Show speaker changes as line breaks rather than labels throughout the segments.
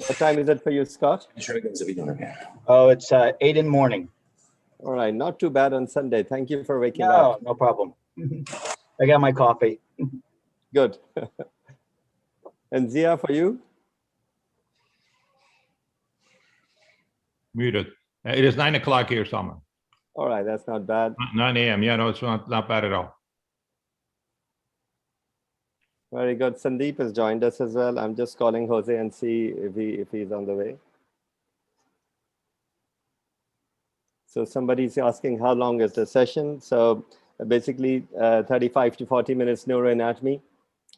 What time is it for you, Scott?
Oh, it's 8 in the morning.
All right, not too bad on Sunday. Thank you for waking
No,
up.
no problem. I got my coffee.
Good. And Ziya, for you?
Muted. It is 9 o'clock here, Salman.
All right, that's not bad.
9 a.m. Yeah, no, it's not bad at all.
Very good. Sandeep has joined us as well. I'm just calling Jose and see if he's on the way. So somebody's asking how long is the session. So basically 35 to 40 minutes neuroanatomy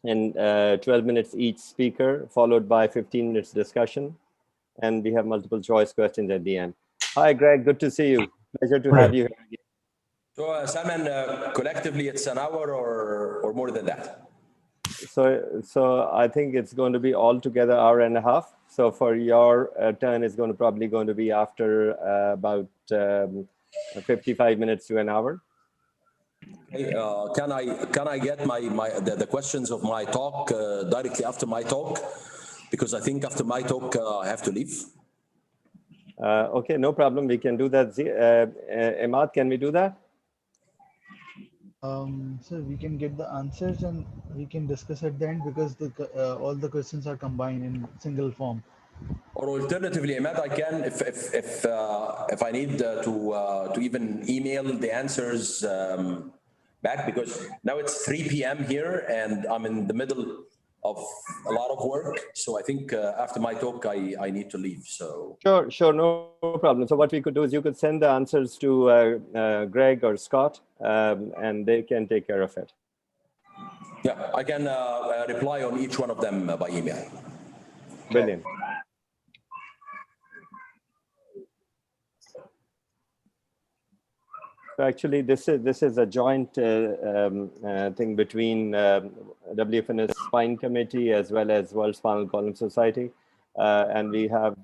and 12 minutes each speaker, followed by 15 minutes discussion. And we have multiple choice questions at the end. Hi, Greg. Good to see you. Pleasure to have you here again.
So Salman, collectively, it's an hour or more than that?
So I think it's going to be altogether hour and a half. So for your turn, it's probably going to be after about 55 minutes to an hour.
Okay, can I get the questions of my talk directly after my talk? Because I think after my talk I have to leave.
Okay, no problem. We can do that. Emad, can we do that?
So we can get the answers and we can discuss at the end because all the questions are combined in single form.
Or alternatively, Ahmed, I can, if I need to even email the answers back, because now it's 3 p.m. here and I'm in the middle of a lot of work. So I think after my talk, I need to leave. So
sure, no problem. So what we could do is you could send the answers to Greg or Scott, and they can take care of it.
Yeah, I can reply on each one of them by email.
Brilliant. So actually, this is a joint thing between WFNS Spine Committee as well as World Spinal Column Society, and we have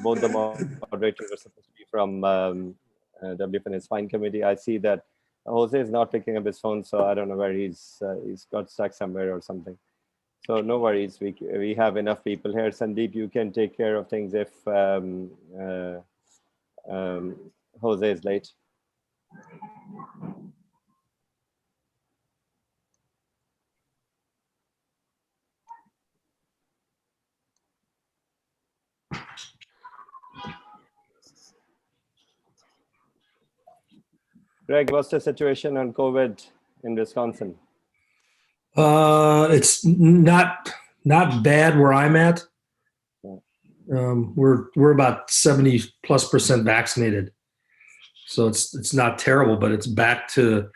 both the moderators are supposed to be from WFNS Spine Committee. I see that Jose is not picking up his phone, so I don't know where he's got stuck somewhere or something. So no worries, we have enough people here. Sandeep, you can take care of things if Jose is late. Greg, what's the situation on COVID in Wisconsin?
It's not bad where I'm at. We're about 70+% vaccinated, so it's not terrible, but it's back to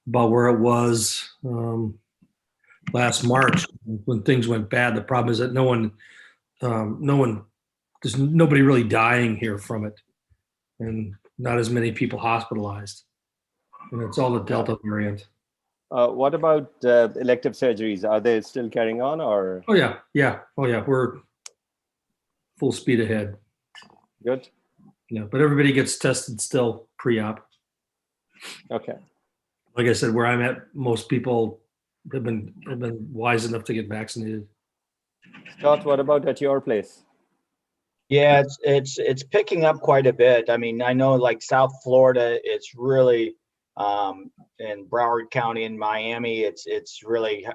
about where it was last March when things went bad. The problem is that there's nobody really dying here from it, and not as many people hospitalized. And it's all the Delta variant.
What about elective surgeries? Are they still carrying on, or?
Oh yeah. We're full speed ahead.
Good.
Yeah, but everybody gets tested still pre-op.
Okay.
Like I said, where I'm at, most people have been wise enough to get vaccinated.
Scott, what about at your place?
Yeah, it's picking up quite a bit. I mean, I know like South Florida, it's really in Broward County in Miami, it's really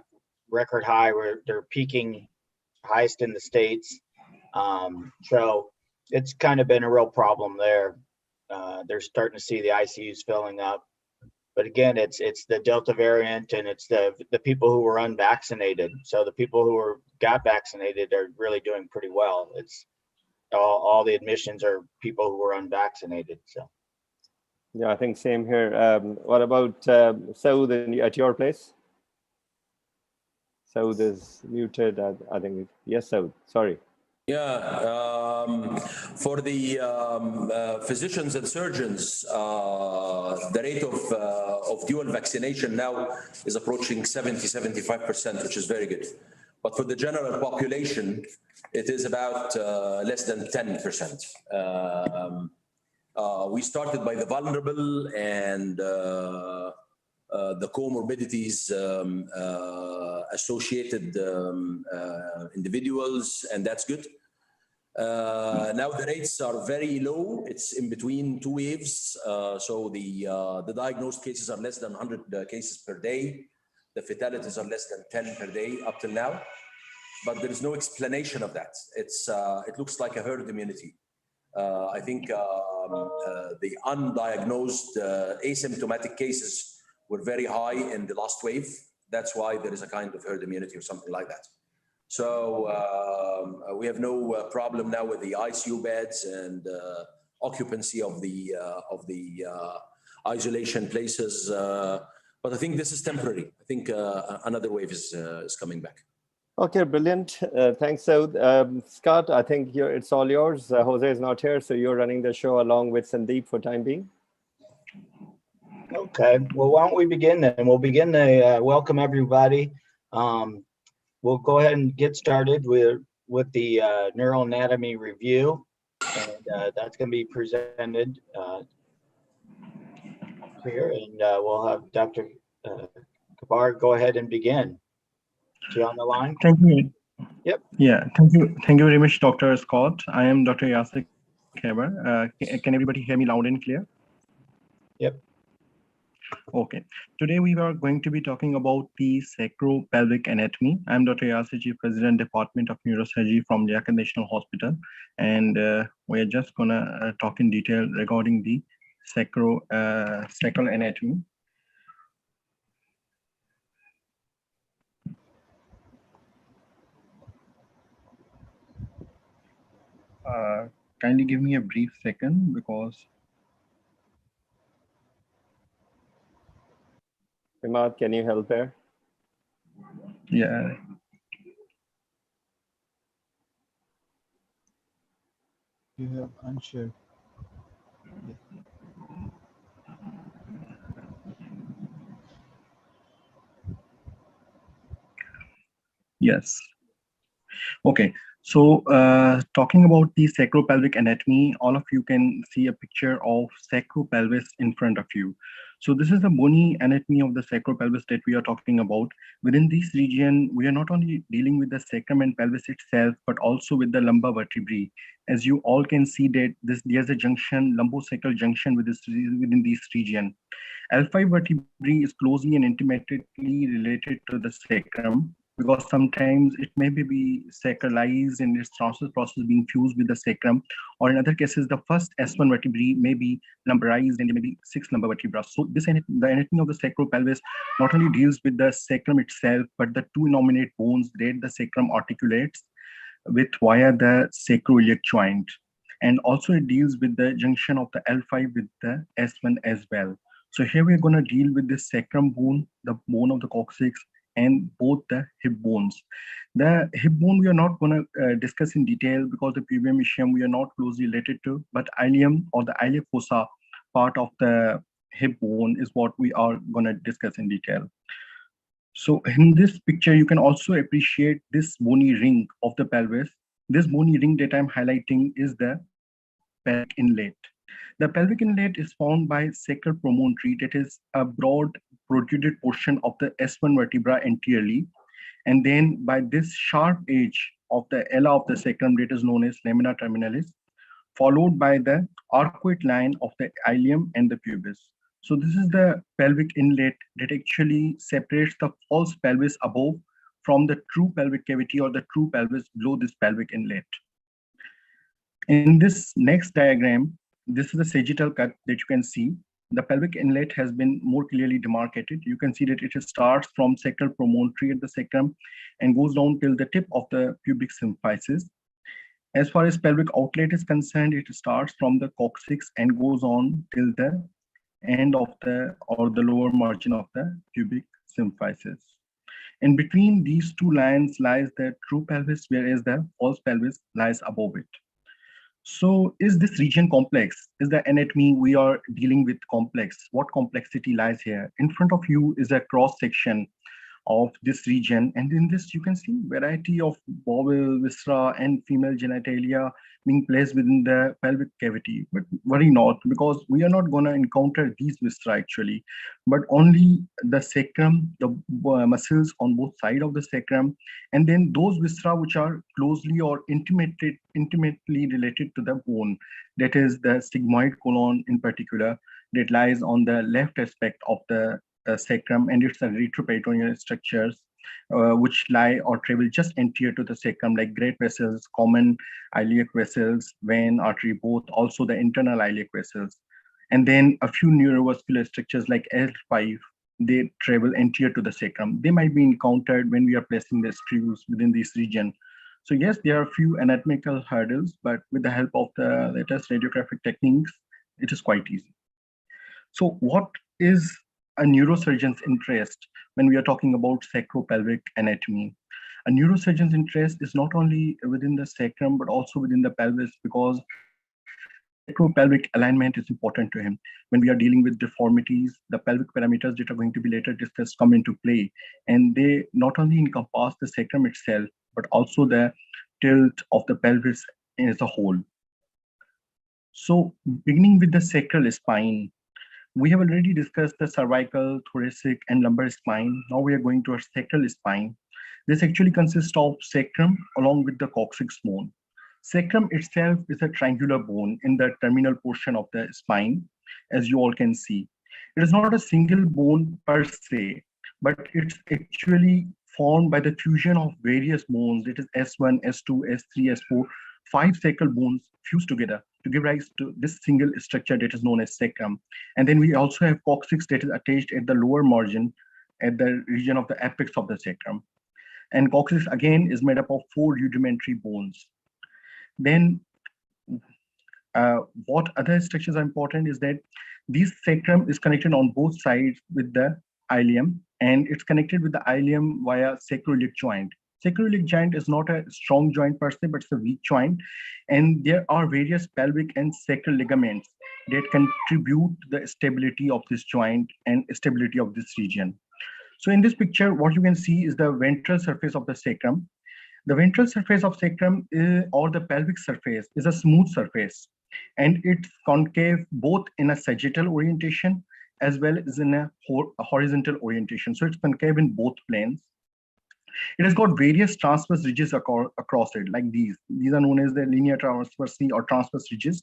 record high where they're peaking highest in the States. So it's kind of been a real problem there. They're starting to see the ICUs filling up. But again, it's the Delta variant and it's the people who were unvaccinated. So the people who got vaccinated are really doing pretty well. It's all the admissions are people who were unvaccinated. So.
Yeah, I think same here. What about Saoud at your place? Saoud is muted. I think yes, Saoud. Sorry.
Yeah, for the physicians and surgeons, the rate of dual vaccination now is approaching 70–75%, which is very good. But for the general population, it is about less than 10%. We started by the vulnerable and the comorbidities associated individuals, and that's good. Now the rates are very low. It's in between two waves. So the diagnosed cases are less than 100 cases per day. The fatalities are less than 10 per day up till now. But there is no explanation of that. It looks like a herd immunity. I think the undiagnosed asymptomatic cases were very high in the last wave. That's why there is a kind of herd immunity or something like that. So we have no problem now with the ICU beds and occupancy of the isolation places. But I think this is temporary. I think another wave is coming back.
Okay, brilliant. Thanks, Saoud. Scott, I think it's all yours. Jose is not here, so you're running the show along with Sandeep for time being.
Okay, well, why don't we begin then? We'll begin to welcome everybody. We'll go ahead and get started with the neuroanatomy review, and that's going to be presented here, and we'll have Dr. Khebar go ahead and begin. Is he on the line?
Thank you.
Yep.
Yeah, thank you. Thank you very much, Dr. Scott. I am Dr. Yasir Khebar. Can everybody hear me loud and clear?
Yep.
Okay. Today we are going to be talking about the sacropelvic anatomy. I'm Dr. Yasir, Chief President, Department of Neurosurgery from Liaquat National Hospital, and we're just gonna talk in detail regarding the sacral anatomy. Kindly give me a brief second because.
Imad, can you help there?
Yeah.
You have unshared.
Yes. Okay. So talking about the sacropelvic anatomy, all of you can see a picture of sacropelvis in front of you. So this is the bony anatomy of the sacropelvis that we are talking about. Within this region, we are not only dealing with the sacrum and pelvis itself, but also with the lumbar vertebrae. As you all can see that there's a junction, lumbosacral junction within this region. L5 vertebrae is closely and intimately related to the sacrum, because sometimes it may be sacralized in its transverse process being fused with the sacrum, or in other cases, the first S1 vertebrae may be lumbarized and there may be 6 lumbar vertebrae. So the anatomy of the sacropelvis not only deals with the sacrum itself, but the two innominate bones that the sacrum articulates with via the sacroiliac joint. And also it deals with the junction of the L5 with the S1 as well. So here we're going to deal with the sacrum bone, the bone of the coccyx, and both the hip bones. The hip bone we are not going to discuss in detail because the pubium ischium we are not closely related to, but ilium or the iliac fossa part of the hip bone is what we are going to discuss in detail. So in this picture, you can also appreciate this bony ring of the pelvis. This bony ring that I'm highlighting is the pelvic inlet. The pelvic inlet is formed by sacral promontory, that is a broad protruded portion of the S1 vertebra anteriorly, and then by this sharp edge of the ala of the sacrum that is known as lamina terminalis, followed by the arcuate line of the ilium and the pubis. So this is the pelvic inlet that actually separates the false pelvis above from the true pelvic cavity or the true pelvis below this pelvic inlet. In this next diagram, this is the sagittal cut that you can see. The pelvic inlet has been more clearly demarcated. You can see that it starts from sacral promontory at the sacrum and goes down till the tip of the pubic symphysis. As far as pelvic outlet is concerned, it starts from the coccyx and goes on till the end of the lower margin of the pubic symphysis. In between these two lines lies the true pelvis, whereas the false pelvis lies above it. So is this region complex? Is the anatomy we are dealing with complex? What complexity lies here? In front of you is a cross section of this region. And in this, you can see variety of bowel, viscera, and female genitalia being placed within the pelvic cavity. But worry not, because we are not going to encounter these viscera actually, but only the sacrum, the muscles on both sides of the sacrum, and then those viscera which are closely or intimately related to the bone, that is the sigmoid colon in particular, that lies on the left aspect of the sacrum, and it's a retroperitoneal structures which lie or travel just anterior to the sacrum, like great vessels, common iliac vessels, vein, artery, both, also the internal iliac vessels. And then a few neurovascular structures like L5, they travel anterior to the sacrum. They might be encountered when we are placing the screws within this region. So yes, there are a few anatomical hurdles, but with the help of the latest radiographic techniques, it is quite easy. So what is a neurosurgeon's interest when we are talking about sacropelvic anatomy? A neurosurgeon's interest is not only within the sacrum, but also within the pelvis, because sacropelvic alignment is important to him. When we are dealing with deformities, the pelvic parameters that are going to be later discussed come into play, and they not only encompass the sacrum itself, but also the tilt of the pelvis as a whole. So beginning with the sacral spine, we have already discussed the cervical, thoracic, and lumbar spine. Now we are going to our sacral spine. This actually consists of sacrum along with the coccyx bone. Sacrum itself is a triangular bone in the terminal portion of the spine, as you all can see. It is not a single bone per se, but it's actually formed by the fusion of various bones. It is S1, S2, S3, S4, 5 sacral bones fused together to give rise to this single structure that is known as sacrum. And then we also have coccyx that is attached at the lower margin at the region of the apex of the sacrum. And coccyx again is made up of 4 rudimentary bones. Then what other structures are important is that this sacrum is connected on both sides with the ilium, and it's connected with the ilium via sacroiliac joint. Sacroiliac joint is not a strong joint per se, but it's a weak joint. And there are various pelvic and sacral ligaments that contribute to the stability of this joint and stability of this region. So in this picture, what you can see is the ventral surface of the sacrum. The ventral surface of sacrum or the pelvic surface is a smooth surface, and it's concave both in a sagittal orientation as well as in a horizontal orientation. So it's concave in both planes. It has got various transverse ridges across it, like these. These are known as the linear transversi or transverse ridges.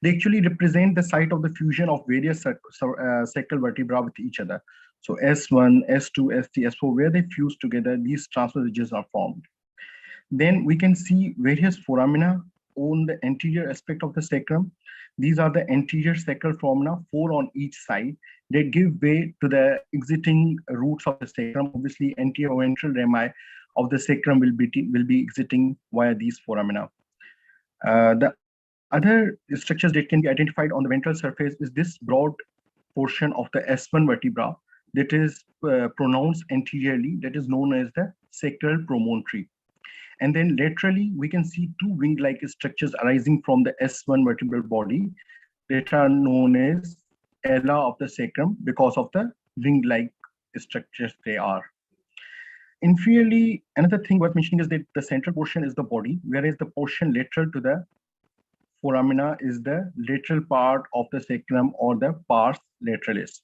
They actually represent the site of the fusion of various sacral vertebrae with each other. So S1, S2, S3, S4, where they fuse together, these transverse ridges are formed. Then we can see various foramina on the anterior aspect of the sacrum. These are the anterior sacral foramina, 4 on each side. They give way to the exiting roots of the sacrum. Obviously, anterior ventral rami of the sacrum will be exiting via these foramina. The other structures that can be identified on the ventral surface is this broad portion of the S1 vertebra that is pronounced anteriorly, that is known as the sacral promontory. And then laterally, we can see 2 wing-like structures arising from the S1 vertebral body that are known as ala of the sacrum because of the wing-like structures they are. Inferiorly, another thing worth mentioning is that the central portion is the body, whereas the portion lateral to the foramina is the lateral part of the sacrum or the pars lateralis.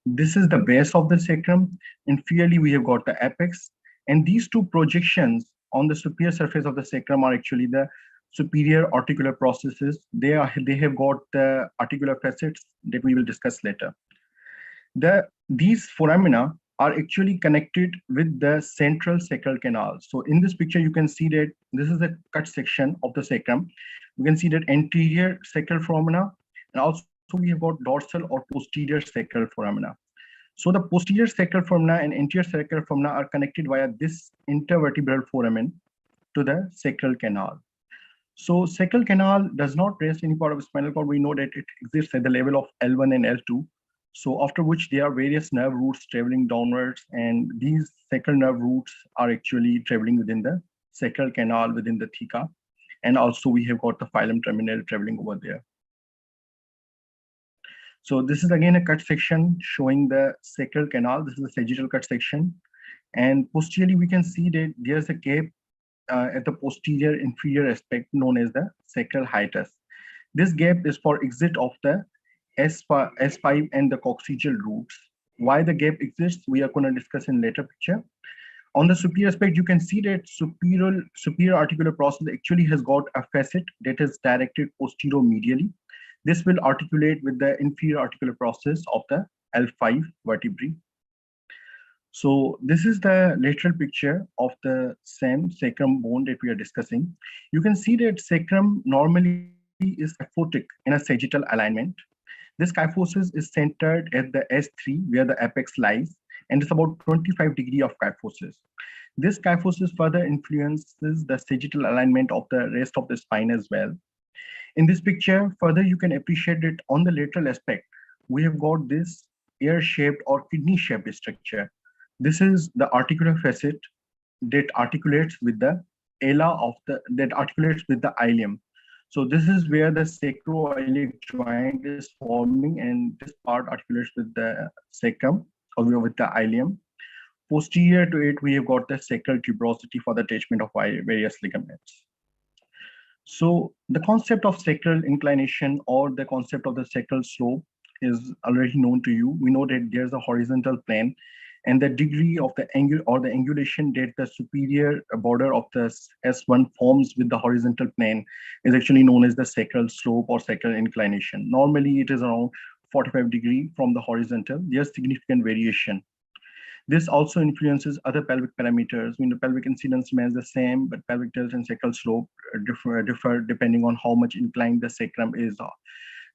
This is the base of the sacrum. Inferiorly, we have got the apex, and these 2 projections on the superior surface of the sacrum are actually the superior articular processes. They have got the articular facets that we will discuss later. These foramina are actually connected with the central sacral canal. So in this picture, you can see that this is a cut section of the sacrum. You can see that anterior sacral foramina, and also we have got dorsal or posterior sacral foramina. So the posterior sacral foramina and anterior sacral foramina are connected via this intervertebral foramen to the sacral canal. So sacral canal does not rest any part of the spinal cord. We know that it exists at the level of L1 and L2. So after which there are various nerve roots traveling downwards, and these sacral nerve roots are actually traveling within the sacral canal within the theca. And also we have got the phylum terminal traveling over there. So this is again a cut section showing the sacral canal. This is a sagittal cut section. And posteriorly, we can see that there's a gap at the posterior inferior aspect known as the sacral hiatus. This gap is for exit of the S5 and the coccygeal roots. Why the gap exists, we are going to discuss in later picture. On the superior aspect, you can see that superior articular process actually has got a facet that is directed posterior-medially. This will articulate with the inferior articular process of the L5 vertebrae. So this is the lateral picture of the same sacrum bone that we are discussing. You can see that sacrum normally is kyphotic in a sagittal alignment. This kyphosis is centered at the S3 where the apex lies, and it's about 25 degrees of kyphosis. This kyphosis further influences the sagittal alignment of the rest of the spine as well. In this picture, further you can appreciate that on the lateral aspect, we have got this ear-shaped or kidney-shaped structure. This is the articular facet that articulates with the ala that articulates with the ilium. So this is where the sacroiliac joint is forming, and this part articulates with the sacrum or with the ilium. Posterior to it, we have got the sacral tuberosity for the attachment of various ligaments. So the concept of sacral inclination or the concept of the sacral slope is already known to you. We know that there's a horizontal plane, and the degree of the angle or the angulation that the superior border of the S1 forms with the horizontal plane is actually known as the sacral slope or sacral inclination. Normally, it is around 45 degrees from the horizontal. There's significant variation. This also influences other pelvic parameters. I mean, the pelvic incidence remains the same, but pelvic tilt and sacral slope differ depending on how much inclined the sacrum is.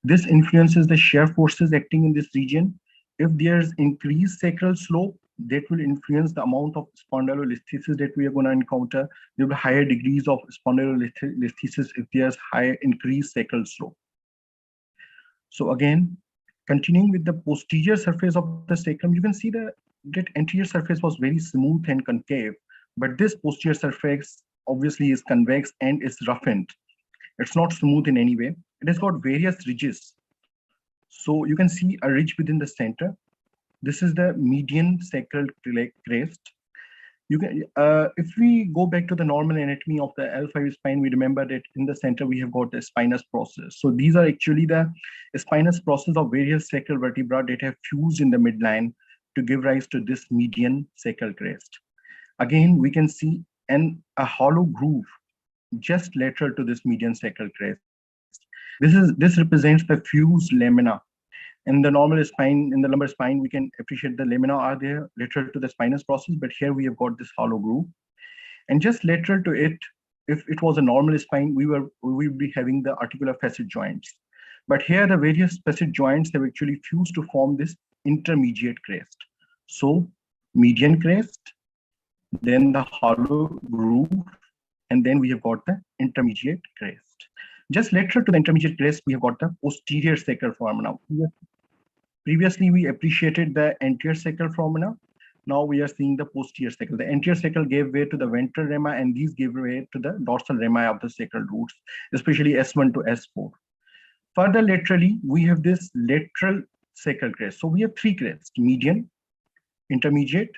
This influences the shear forces acting in this region. If there's increased sacral slope, that will influence the amount of spondylolisthesis that we are going to encounter. There will be higher degrees of spondylolisthesis if there's higher increased sacral slope. So again, continuing with the posterior surface of the sacrum, you can see that anterior surface was very smooth and concave, but this posterior surface obviously is convex and is roughened. It's not smooth in any way. It has got various ridges. So you can see a ridge within the center. This is the median sacral crest. You can, if we go back to the normal anatomy of the L5 spine, we remember that in the center we have got the spinous process. So these are actually the spinous process of various sacral vertebrae that have fused in the midline to give rise to this median sacral crest. Again, we can see a hollow groove just lateral to this median sacral crest. This represents the fused lamina. In the normal spine, in the lumbar spine, we can appreciate the lamina are there lateral to the spinous process, but here we have got this hollow groove. And just lateral to it, if it was a normal spine, we would be having the articular facet joints. But here the various facet joints have actually fused to form this intermediate crest. So median crest, then the hollow groove, and then we have got the intermediate crest. Just lateral to the intermediate crest, we have got the posterior sacral foramina. Previously, we appreciated the anterior sacral foramina. Now we are seeing the posterior sacral. The anterior sacral gave way to the ventral rami, and these gave way to the dorsal rami of the sacral roots, especially S1 to S4. Further laterally, we have this lateral sacral crest. So we have three crests: median, intermediate,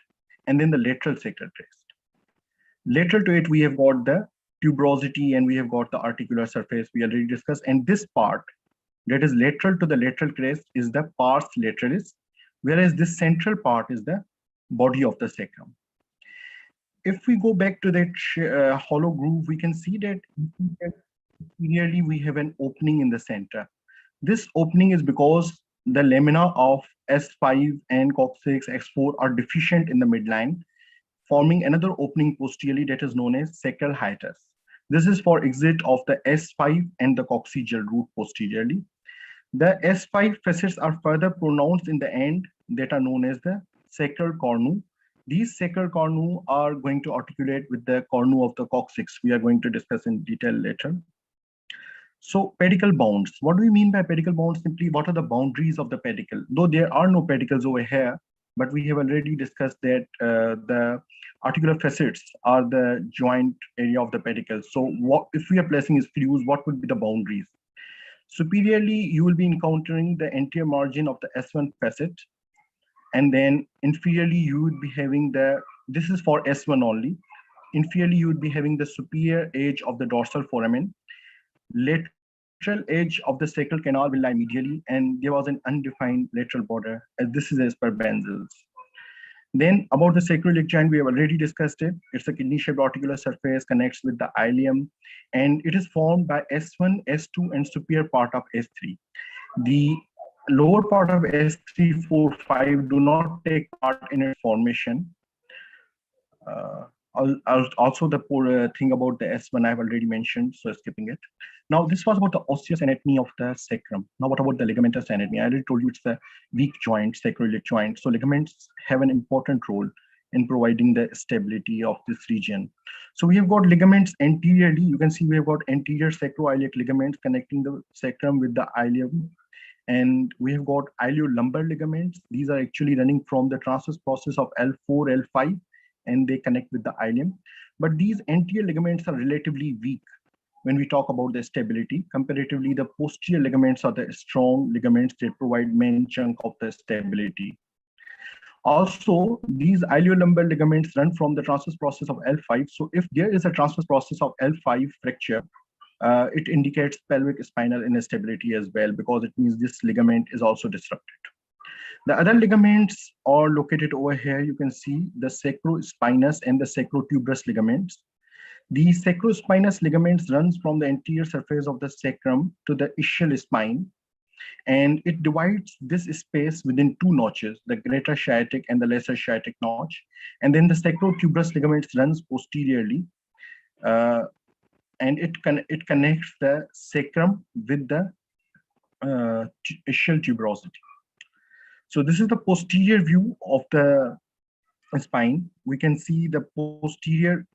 and then the lateral sacral crest. Lateral to it, we have got the tuberosity and we have got the articular surface we already discussed. And this part that is lateral to the lateral crest is the pars lateralis, whereas this central part is the body of the sacrum. If we go back to that hollow groove, we can see that clearly we have an opening in the center. This opening is because the lamina of S5 and coccyx X4 are deficient in the midline, forming another opening posteriorly that is known as sacral hiatus. This is for exit of the S5 and the coccygeal root posteriorly. The S5 facets are further pronounced in the end that are known as the sacral cornu. These sacral cornu are going to articulate with the cornu of the coccyx. We are going to discuss in detail later. So pedicle bounds. What do we mean by pedicle bounds? Simply, what are the boundaries of the pedicle? Though there are no pedicles over here, but we have already discussed that the articular facets are the joint area of the pedicle. So what if we are placing screws, what would be the boundaries? Superiorly, you will be encountering the anterior margin of the S1 facet. And then inferiorly, you would be having the this is for S1 only. Inferiorly, you would be having the superior edge of the dorsal foramen. Lateral edge of the sacral canal will lie medially, and there was an undefined lateral border, as this is as per Benzel's. Then about the sacroiliac joint, we have already discussed it. It's a kidney-shaped articular surface, connects with the ilium, and it is formed by S1, S2, and superior part of S3. The lower part of S3, 4, 5 do not take part in its formation. Also, the thing about the S1 I've already mentioned, so skipping it. Now, this was about the osseous anatomy of the sacrum. Now, what about the ligamentous anatomy? I already told you it's the weak joint, sacroiliac joint. So ligaments have an important role in providing the stability of this region. So we have got ligaments anteriorly. You can see we have got anterior sacroiliac ligaments connecting the sacrum with the ilium. And we have got iliolumbar ligaments. These are actually running from the transverse process of L4, L5, and they connect with the ilium. But these anterior ligaments are relatively weak when we talk about the stability. Comparatively, the posterior ligaments are the strong ligaments that provide main chunk of the stability. Also, these iliolumbar ligaments run from the transverse process of L5. So if there is a transverse process of L5 fracture, it indicates pelvic spinal instability as well, because it means this ligament is also disrupted. The other ligaments are located over here. You can see the sacrospinous and the sacrotuberous ligaments. The sacrospinous ligaments runs from the anterior surface of the sacrum to the ischial spine, and it divides this space within two notches, the greater sciatic and the lesser sciatic notch. And then the sacrotuberous ligaments runs posteriorly, and it connects the sacrum with the ischial tuberosity. So this is the posterior view of the spine. We can see the posterior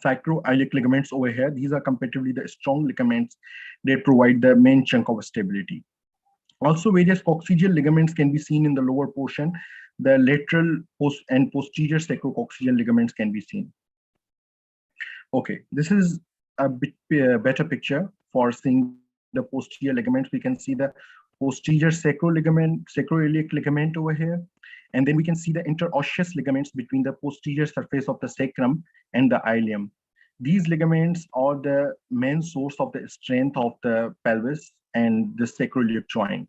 sacroiliac ligaments over here. These are comparatively the strong ligaments. They provide the main chunk of stability. Also, various coccygeal ligaments can be seen in the lower portion. The lateral and posterior sacrococcygeal ligaments can be seen. Okay, this is a bit better picture for seeing the posterior ligaments. We can see the posterior sacroiliac ligament over here. And then we can see the interosseous ligaments between the posterior surface of the sacrum and the ilium. These ligaments are the main source of the strength of the pelvis and the sacroiliac joint.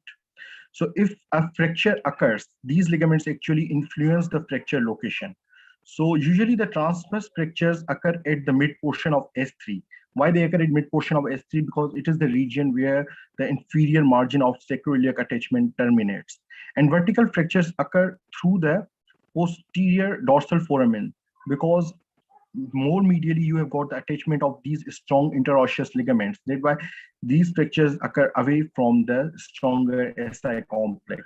So if a fracture occurs, these ligaments actually influence the fracture location. So usually the transverse fractures occur at the mid portion of S3. Why they occur at mid portion of S3? Because it is the region where the inferior margin of sacroiliac attachment terminates. And vertical fractures occur through the posterior dorsal foramen, because more medially you have got the attachment of these strong interosseous ligaments. That's why these fractures occur away from the stronger SI complex.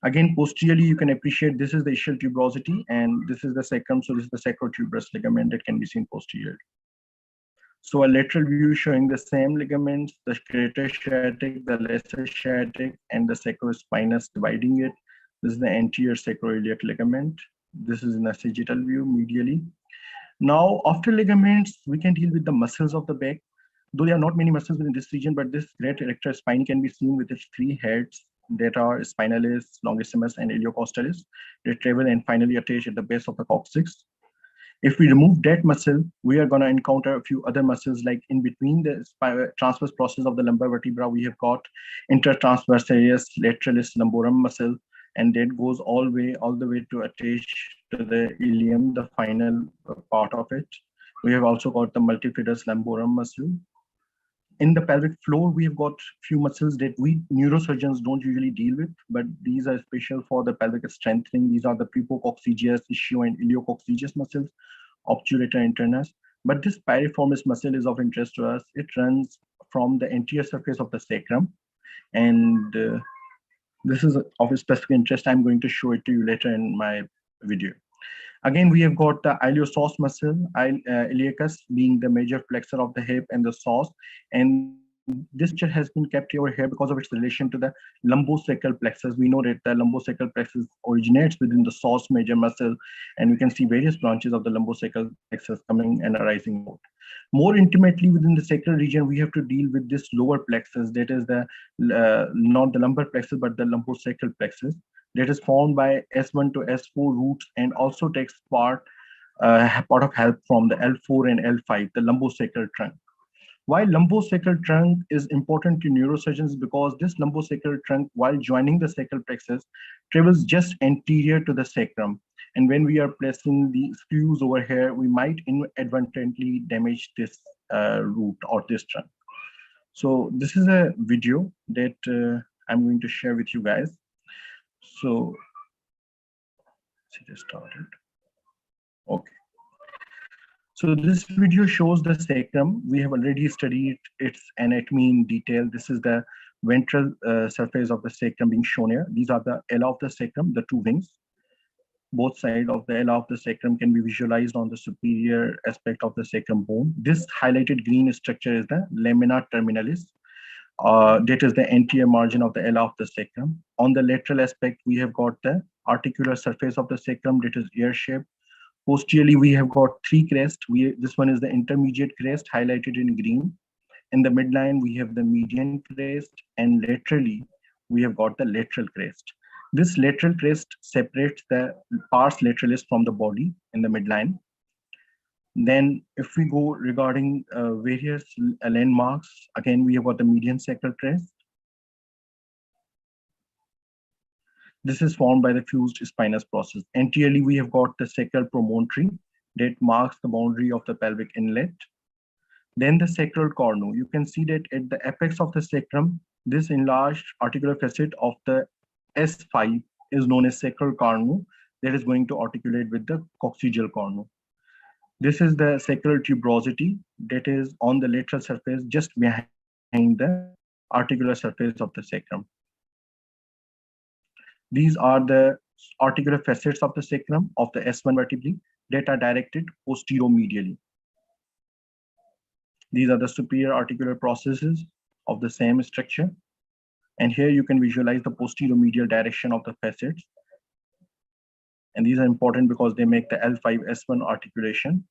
Again, posteriorly, you can appreciate this is the ischial tuberosity and this is the sacrum. So this is the sacrotuberous ligament that can be seen posteriorly. So a lateral view showing the same ligaments, the greater sciatic, the lesser sciatic, and the sacrospinous dividing it. This is the anterior sacroiliac ligament. This is in a sagittal view medially. Now, after ligaments, we can deal with the muscles of the back. Though there are not many muscles within this region, but this great erector spine can be seen with its three heads that are spinalis, longissimus, and iliocostalis. They travel and finally attach at the base of the coccyx. If we remove that muscle, we are going to encounter a few other muscles, like in between the transverse process of the lumbar vertebra, we have got intertransversalis lateralis lumborum muscle, and that goes all the way to attach to the ilium, the final part of it. We have also got the multifidus lumborum muscle. In the pelvic floor, we have got few muscles that we neurosurgeons don't usually deal with, but these are special for the pelvic strengthening. These are the prepococcygeus, ischio, and iliococcygeus muscles, obturator internus. But this piriformis muscle is of interest to us. It runs from the anterior surface of the sacrum, and this is of specific interest. I'm going to show it to you later in my video. Again, we have got the iliopsoas muscle, iliacus being the major flexor of the hip and the psoas. And this picture has been kept over here because of its relation to the lumbosacral plexus. We know that the lumbosacral plexus originates within the psoas major muscle, and we can see various branches of the lumbosacral plexus coming and arising out. More intimately within the sacral region, we have to deal with this lower plexus, that is the not the lumbar plexus, but the lumbosacral plexus. that is formed by S1 to S4 roots and also takes part of help from the L4 and L5, the lumbosacral trunk. Why lumbosacral trunk is important to neurosurgeons? Because this lumbosacral trunk, while joining the sacral plexus, travels just anterior to the sacrum. And when we are pressing the screws over here, we might inadvertently damage this root or this trunk. So this is a video that I'm going to share with you guys. So let's get started. Okay. So this video shows the sacrum. We have already studied its anatomy in detail. This is the ventral surface of the sacrum being shown here. These are the ala of the sacrum, the two wings. Both sides of the ala of the sacrum can be visualized on the superior aspect of the sacrum bone. This highlighted green structure is the lamina terminalis. That is the anterior margin of the ala of the sacrum. On the lateral aspect, we have got the articular surface of the sacrum that is ear-shaped. Posteriorly, we have got three crests. This one is the intermediate crest highlighted in green. In the midline, we have the median crest, and laterally, we have got the lateral crest. This lateral crest separates the pars lateralis from the body in the midline. Then if we go regarding various landmarks, again, we have got the median sacral crest. This is formed by the fused spinous process. Anteriorly, we have got the sacral promontory that marks the boundary of the pelvic inlet. Then the sacral cornu. You can see that at the apex of the sacrum, this enlarged articular facet of the S5 is known as sacral cornu that is going to articulate with the coccygeal cornu. This is the sacral tuberosity that is on the lateral surface just behind the articular surface of the sacrum. These are the articular facets of the sacrum of the S1 vertebrae that are directed posteromedially. These are the superior articular processes of the same structure. And here you can visualize the posteromedial direction of the facets. And these are important because they make the L5-S1 articulation.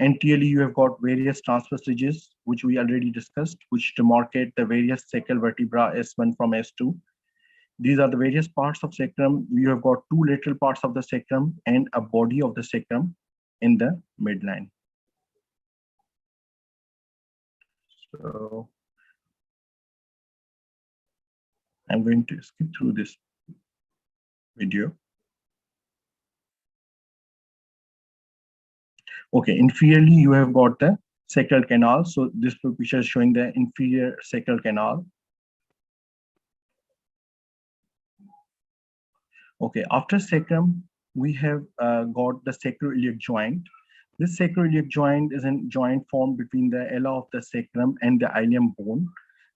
Anteriorly, you have got various transverse ridges, which we already discussed, which demarcate the various sacral vertebra S1 from S2. These are the various parts of sacrum. You have got two lateral parts of the sacrum and a body of the sacrum in the midline. So I'm going to skip through this video. Okay, inferiorly, you have got the sacral canal. So this picture is showing the inferior sacral canal. Okay, after sacrum, we have got the sacroiliac joint. This sacroiliac joint is a joint formed between the ala of the sacrum and the ilium bone.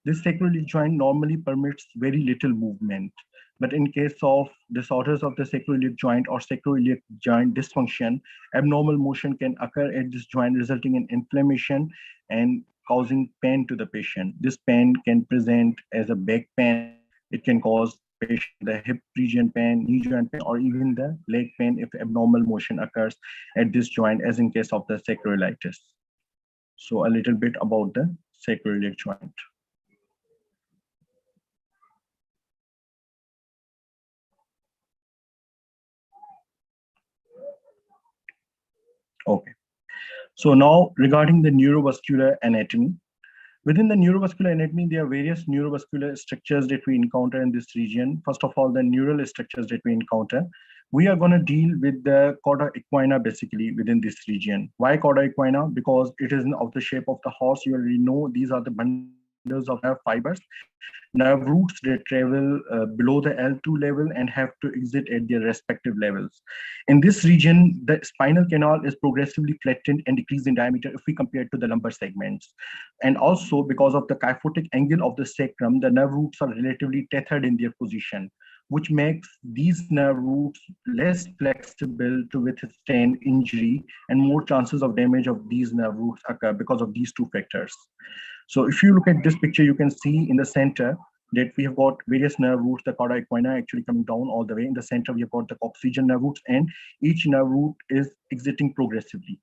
This sacroiliac joint normally permits very little movement. But in case of disorders of the sacroiliac joint or sacroiliac joint dysfunction, abnormal motion can occur at this joint, resulting in inflammation and causing pain to the patient. This pain can present as a back pain. It can cause patient the hip region pain, knee joint pain, or even the leg pain if abnormal motion occurs at this joint, as in case of the sacroiliitis. So a little bit about the sacroiliac joint. Okay. So now regarding the neurovascular anatomy. Within the neurovascular anatomy, there are various neurovascular structures that we encounter in this region. First of all, the neural structures that we encounter. We are going to deal with the chorda equina basically within this region. Why chorda equina? Because it is of the shape of the horse. You already know these are the bundles of nerve fibers, nerve roots that travel below the L2 level and have to exit at their respective levels. In this region, the spinal canal is progressively flattened and decreased in diameter if we compare it to the lumbar segments. And also because of the kyphotic angle of the sacrum, the nerve roots are relatively tethered in their position, which makes these nerve roots less flexible to withstand injury, and more chances of damage of these nerve roots occur because of these two factors. So if you look at this picture, you can see in the center that we have got various nerve roots, the chorda equina actually coming down all the way. In the center, we have got the coccygeal nerve roots, and each nerve root is exiting progressively.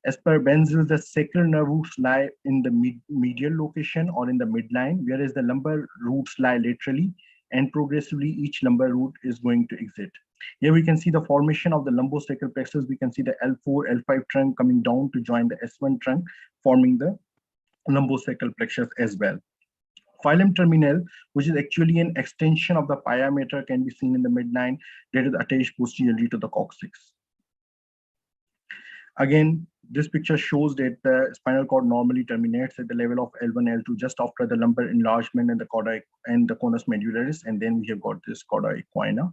As per Benzel, the sacral nerve roots lie in the medial location or in the midline, whereas the lumbar roots lie laterally and progressively each lumbar root is going to exit. Here we can see the formation of the lumbosacral plexus. We can see the L4, L5 trunk coming down to join the S1 trunk, forming the lumbosacral plexus as well. Phylum terminal, which is actually an extension of the pia mater, can be seen in the midline that is attached posteriorly to the coccyx. Again, this picture shows that the spinal cord normally terminates at the level of L1, L2, just after the lumbar enlargement and the cauda and the conus medullaris, and then we have got this cauda equina.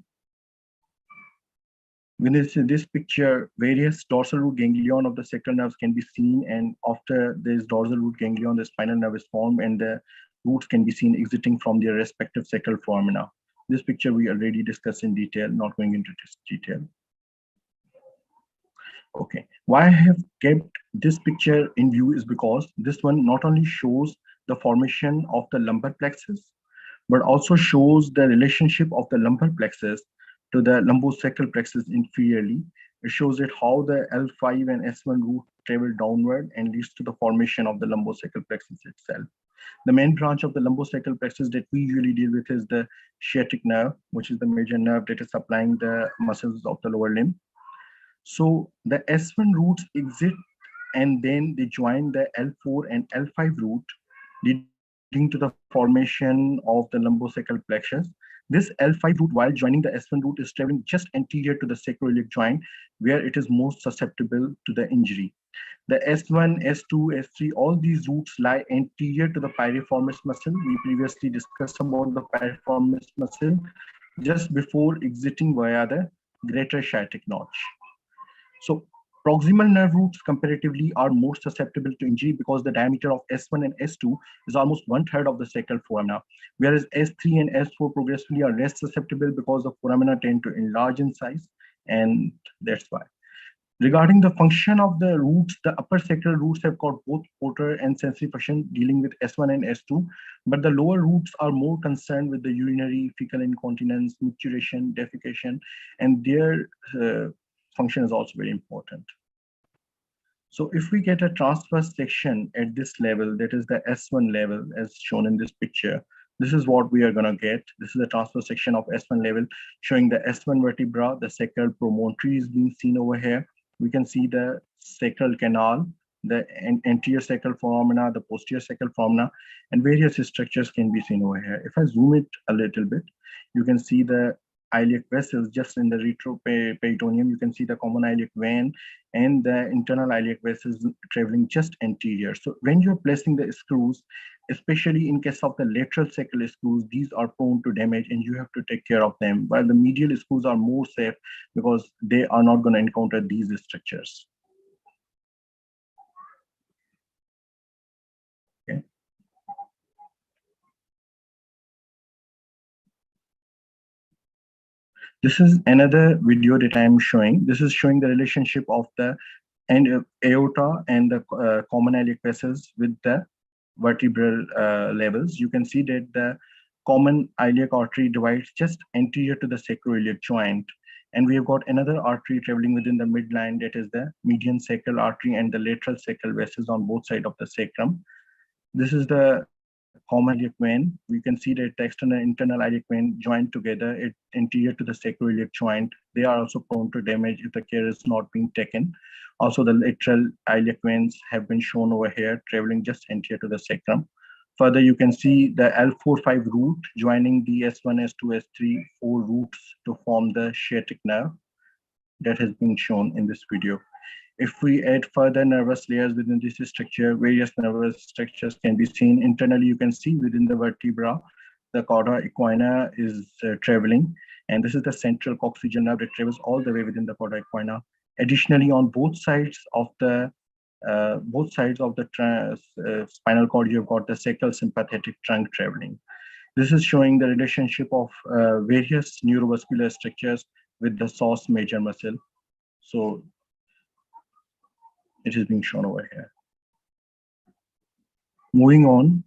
Within this picture, various dorsal root ganglion of the sacral nerves can be seen, and after this dorsal root ganglion, the spinal nerve is formed, and the roots can be seen exiting from their respective sacral foramina. This picture we already discussed in detail, not going into this detail. Okay, why I have kept this picture in view is because this one not only shows the formation of the lumbar plexus, but also shows the relationship of the lumbar plexus to the lumbosacral plexus inferiorly. It shows that how the L5 and S1 root travel downward and leads to the formation of the lumbosacral plexus itself. The main branch of the lumbosacral plexus that we usually deal with is the sciatic nerve, which is the major nerve that is supplying the muscles of the lower limb. So the S1 roots exit and then they join the L4 and L5 root, leading to the formation of the lumbosacral plexus. This L5 root, while joining the S1 root, is traveling just anterior to the sacroiliac joint, where it is most susceptible to the injury. The S1, S2, S3, all these roots lie anterior to the piriformis muscle. We previously discussed about the piriformis muscle just before exiting via the greater sciatic notch. So proximal nerve roots comparatively are more susceptible to injury because the diameter of S1 and S2 is almost 1/3 of the sacral foramina, whereas S3 and S4 progressively are less susceptible because the foramina tend to enlarge in size, and that's why. Regarding the function of the roots, the upper sacral roots have got both motor and sensory function dealing with S1 and S2, but the lower roots are more concerned with the urinary, fecal incontinence, micturition, defecation, and their function is also very important. So if we get a transverse section at this level, that is the S1 level as shown in this picture, this is what we are going to get. This is a transverse section of S1 level showing the S1 vertebra, the sacral promontory is being seen over here. We can see the sacral canal, the anterior sacral foramina, the posterior sacral foramina, and various structures can be seen over here. If I zoom it a little bit, you can see the iliac vessels just in the retroperitoneum. You can see the common iliac vein and the internal iliac vessels traveling just anterior. So when you're placing the screws, especially in case of the lateral sacral screws, these are prone to damage and you have to take care of them, while the medial screws are more safe because they are not going to encounter these structures. Okay. This is another video that I am showing. This is showing the relationship of the aorta and the common iliac vessels with the vertebral levels. You can see that the common iliac artery divides just anterior to the sacroiliac joint. And we have got another artery traveling within the midline, that is the median sacral artery and the lateral sacral vessels on both sides of the sacrum. This is the common iliac vein. We can see that the external and internal iliac vein joined together, it anterior to the sacroiliac joint. They are also prone to damage if the care is not being taken. Also, the lateral iliac veins have been shown over here, traveling just anterior to the sacrum. Further, you can see the L4-5 root joining the S1, S2, S3, 4 roots to form the sciatic nerve that has been shown in this video. If we add further nervous layers within this structure, various nervous structures can be seen. Internally, you can see within the vertebra, the cauda equina is traveling, and this is the central coccygeal nerve that travels all the way within the cauda equina. Additionally, on both sides of the spinal cord, you've got the sacral sympathetic trunk traveling. This is showing the relationship of various neurovascular structures with the psoas major muscle. So it is being shown over here. Moving on,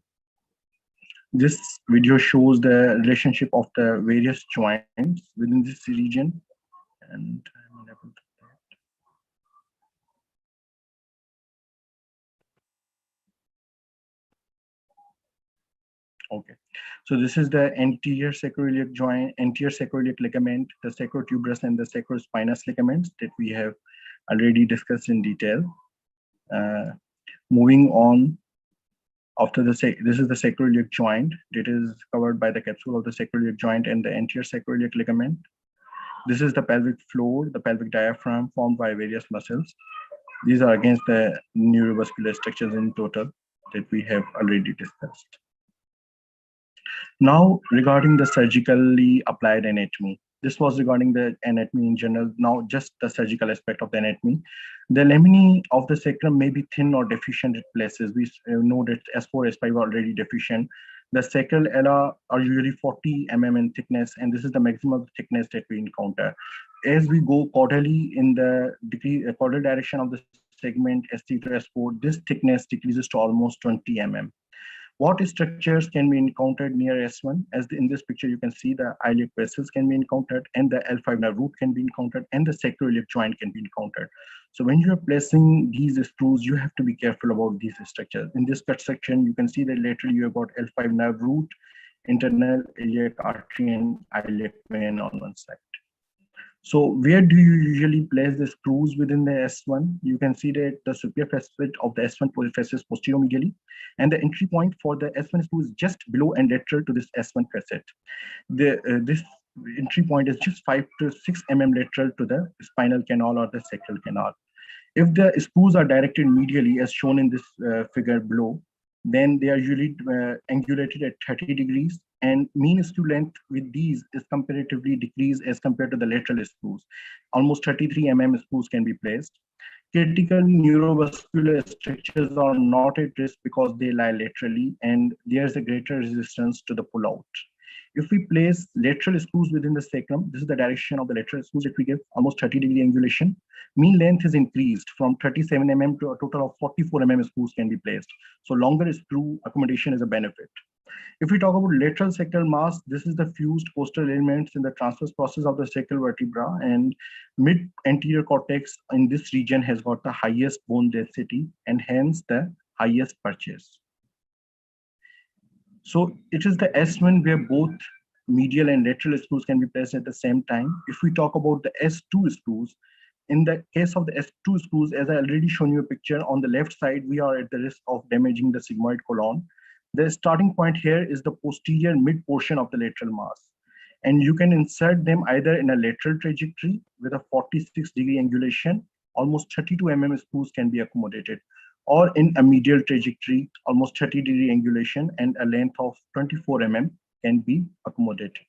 this video shows the relationship of the various joints within this region, and I'm unable to. Okay, so this is the anterior sacroiliac joint, anterior sacroiliac ligament, the sacrotuberous and the sacrospinous ligaments that we have already discussed in detail. Moving on, after this is the sacroiliac joint. It is covered by the capsule of the sacroiliac joint and the anterior sacroiliac ligament. This is the pelvic floor, the pelvic diaphragm formed by various muscles. These are against the neurovascular structures in total that we have already discussed. Now, regarding the surgically applied anatomy, this was regarding the anatomy in general. Now, just the surgical aspect of the anatomy. The laminae of the sacrum may be thin or deficient at places. We know that S4, S5 are already deficient. The sacral ala are usually 40 mm in thickness, and this is the maximum thickness that we encounter. As we go caudally in the caudal direction of the segment S3 to S4, this thickness decreases to almost 20 mm. What structures can be encountered near S1? As in this picture, you can see the iliac vessels can be encountered, and the L5 nerve root can be encountered, and the sacroiliac joint can be encountered. So when you are placing these screws, you have to be careful about these structures. In this cut section, you can see that laterally you have got L5 nerve root, internal iliac artery, and iliac vein on one side. So where do you usually place the screws within the S1? You can see that the superior facet of the S1 faces posteromedially, and the entry point for the S1 screw is just below and lateral to this S1 facet. This entry point is just 5 to 6 mm lateral to the spinal canal or the sacral canal. If the screws are directed medially, as shown in this figure below, then they are usually angulated at 30 degrees, and mean screw length with these is comparatively decreased as compared to the lateral screws. Almost 33 mm screws can be placed. Critical neurovascular structures are not at risk because they lie laterally, and there's a greater resistance to the pullout. If we place lateral screws within the sacrum, this is the direction of the lateral screws that we give, almost 30-degree angulation. Mean length is increased from 37 mm to a total of 44 mm screws can be placed. So longer screw accommodation is a benefit. If we talk about lateral sacral mass, this is the fused costal elements in the transverse process of the sacral vertebra, and mid-anterior cortex in this region has got the highest bone density and hence the highest purchase. So it is the S1 where both medial and lateral screws can be placed at the same time. If we talk about the S2 screws, in the case of the S2 screws, as I already shown you a picture, on the left side, we are at the risk of damaging the sigmoid colon. The starting point here is the posterior mid portion of the lateral mass. And you can insert them either in a lateral trajectory with a 46-degree angulation, almost 32 mm screws can be accommodated, or in a medial trajectory, almost 30-degree angulation and a length of 24 mm can be accommodated.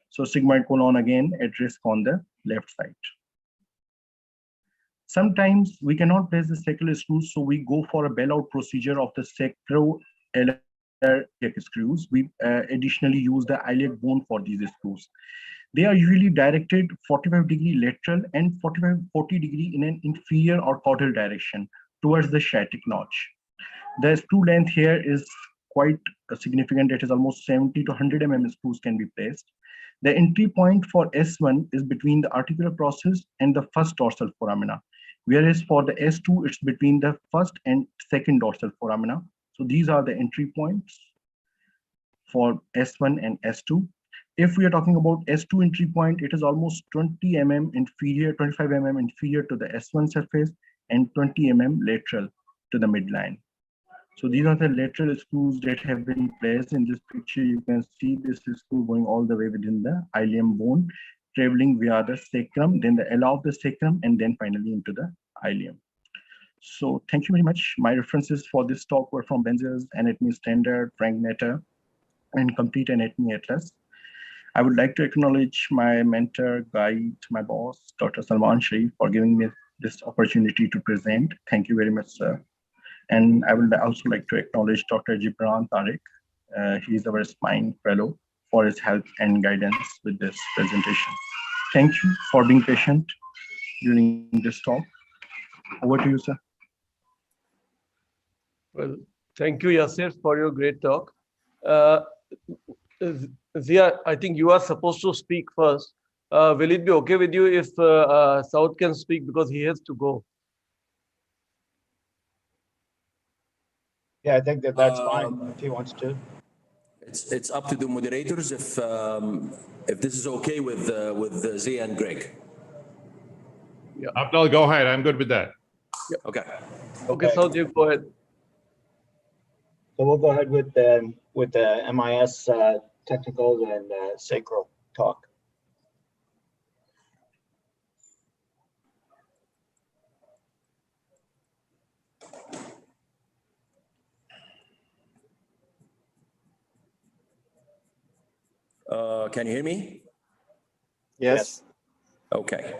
So sigmoid colon again at risk on the left side. Sometimes we cannot place the sacral screws, so we go for a bailout procedure of the sacroiliac screws. We additionally use the iliac bone for these screws. They are usually directed 45-degree lateral and 40-degree in an inferior or caudal direction towards the sciatic notch. The screw length here is quite significant. It is almost 70 to 100 mm screws can be placed. The entry point for S1 is between the articular process and the first dorsal foramina, whereas for the S2, it's between the first and second dorsal foramina. So these are the entry points for S1 and S2. If we are talking about S2 entry point, it is almost 20 mm inferior, 25 mm inferior to the S1 surface and 20 mm lateral to the midline. So these are the lateral screws that have been placed. In this picture, you can see this screw going all the way within the ilium bone, traveling via the sacrum, then the ala of the sacrum, and then finally into the ilium. So thank you very much. My references for this talk were from Benzer's Anatomy Standard, Frank Netter, and Complete Anatomy Atlas. I would like to acknowledge my mentor, guide, my boss, Dr. Salman Sharif, for giving me this opportunity to present. Thank you very much, sir. And I would also like to acknowledge Dr. Gibran Tariq. He is our spine fellow, for his help and guidance with this presentation. Thank you for being patient during this talk. Over to you, sir.
Well, thank you, Yasir, for your great talk. Ziya, I think you are supposed to speak first. Will it be okay with you if Saoud can speak because he has to go?
Yeah, I think that's fine if he wants to.
It's up to the moderators if this is okay with Ziya and Greg.
Abdul, go ahead. I'm good with that.
Okay.
Okay, Saoud, you go ahead.
So we'll go ahead with the MIS technicals and sacral talk.
Can you hear me?
Yes.
Okay.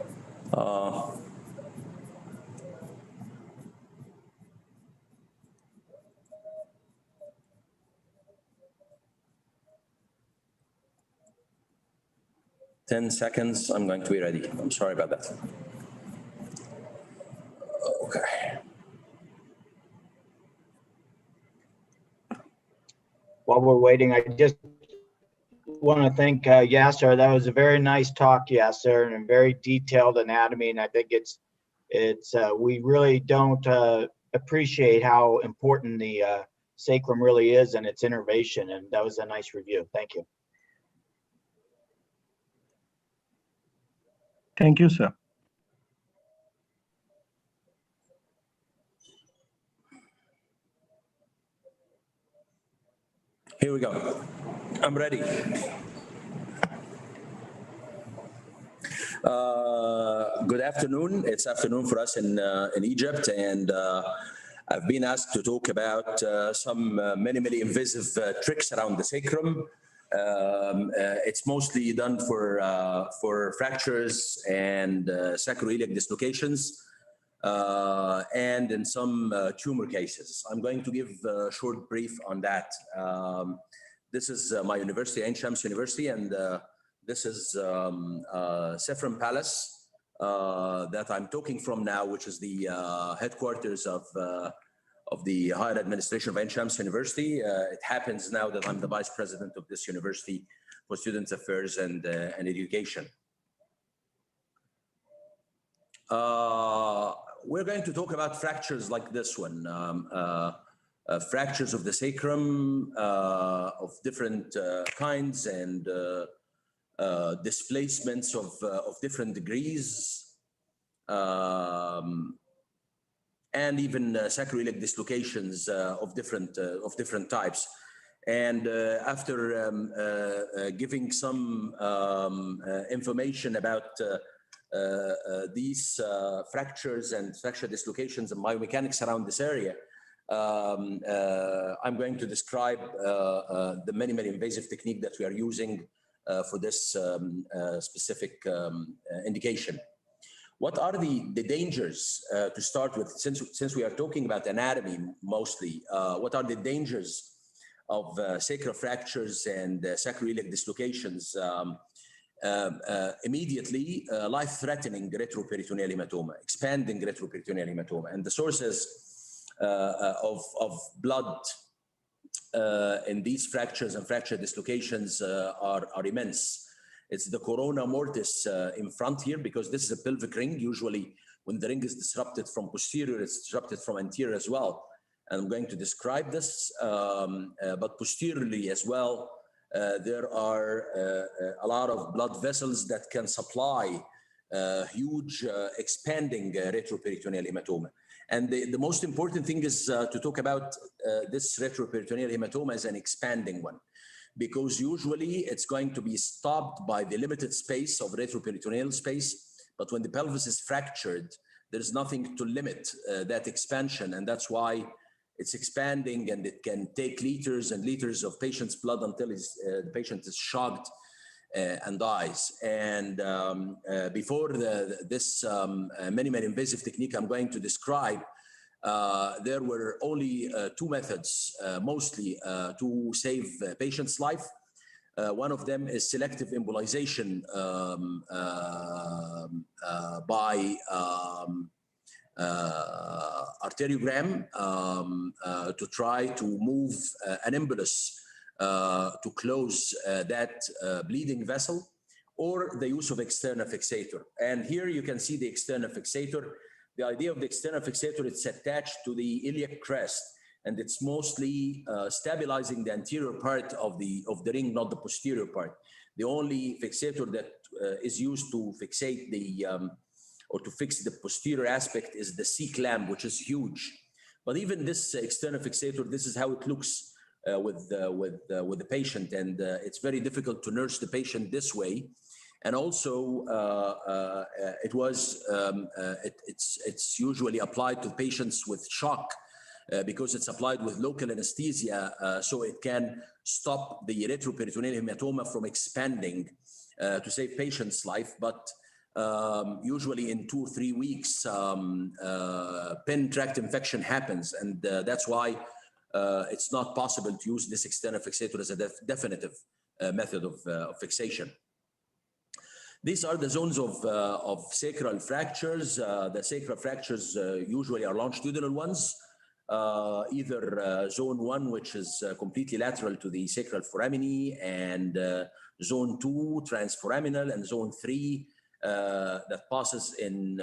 10 seconds, I'm going to be ready. I'm sorry about that. Okay.
While we're waiting, I just want to thank Yasir. That was a very nice talk, Yasir, and a very detailed anatomy. And I think we really don't appreciate how important the sacrum really is and its innervation. And that was a nice review. Thank you.
Thank you, sir.
Here we go. I'm ready. Good afternoon. It's afternoon for us in Egypt, and I've been asked to talk about some minimally invasive tricks around the sacrum. It's mostly done for fractures and sacroiliac dislocations, and in some tumor cases. I'm going to give a short brief on that. This is my university, Ain Shams University, and this is Sacrum Palace that I'm talking from now, which is the headquarters of the higher administration of Ain Shams University. It happens now that I'm the vice president of this university for students affairs and education. We're going to talk about fractures like this one, fractures of the sacrum of different kinds and displacements of different degrees, and even sacroiliac dislocations of different types. And after giving some information about these fractures and fracture dislocations and biomechanics around this area, I'm going to describe the minimally invasive technique that we are using for this specific indication. What are the dangers to start with, since we are talking about anatomy mostly? What are the dangers of sacral fractures and sacroiliac dislocations? Immediately, life-threatening retroperitoneal hematoma, expanding retroperitoneal hematoma, and the sources of blood in these fractures and fracture dislocations are immense. It's the corona mortis in front here, because this is a pelvic ring. Usually when the ring is disrupted from posterior, it's disrupted from anterior as well. And I'm going to describe this, but posteriorly as well, there are a lot of blood vessels that can supply huge expanding retroperitoneal hematoma. And the most important thing is to talk about this retroperitoneal hematoma as an expanding one, because usually it's going to be stopped by the limited space of retroperitoneal space. But when the pelvis is fractured, there's nothing to limit that expansion. And that's why it's expanding, and it can take liters and liters of patient's blood until the patient is shocked and dies. And before this minimally invasive technique I'm going to describe, there were only two methods, mostly to save a patient's life. One of them is selective embolization by arteriogram to try to move an embolus to close that bleeding vessel, or the use of external fixator. And here you can see the external fixator. The idea of the external fixator, it's attached to the iliac crest. and it's mostly stabilizing the anterior part of the ring, not the posterior part. The only fixator that is used to fixate the or to fix the posterior aspect is the C-clamp, which is huge. But even this external fixator, this is how it looks with the patient, and it's very difficult to nurse the patient this way. And also, it's usually applied to patients with shock because it's applied with local anesthesia, so it can stop the retroperitoneal hematoma from expanding to save patients' life. But usually in 2 or 3 weeks, pen tract infection happens, and that's why it's not possible to use this external fixator as a definitive method of fixation. These are the zones of sacral fractures. The sacral fractures usually are longitudinal ones, either zone 1, which is completely lateral to the sacral foramine, and zone 2, transforaminal, and zone 3, that passes in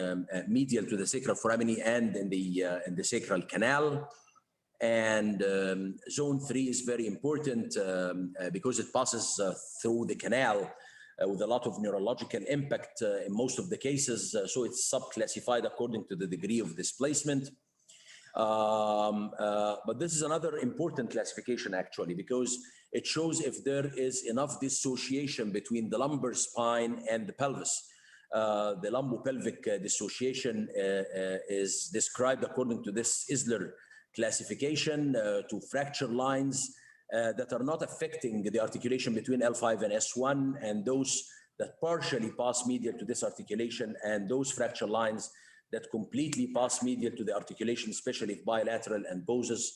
medial to the sacral foramine and in the sacral canal. And zone 3 is very important because it passes through the canal with a lot of neurological impact in most of the cases. So it's subclassified according to the degree of displacement. But this is another important classification actually, because it shows if there is enough dissociation between the lumbar spine and the pelvis. The lumbopelvic dissociation is described according to this Isler classification to fracture lines that are not affecting the articulation between L5 and S1, and those that partially pass medial to this articulation, and those fracture lines that completely pass medial to the articulation, especially if bilateral, and poses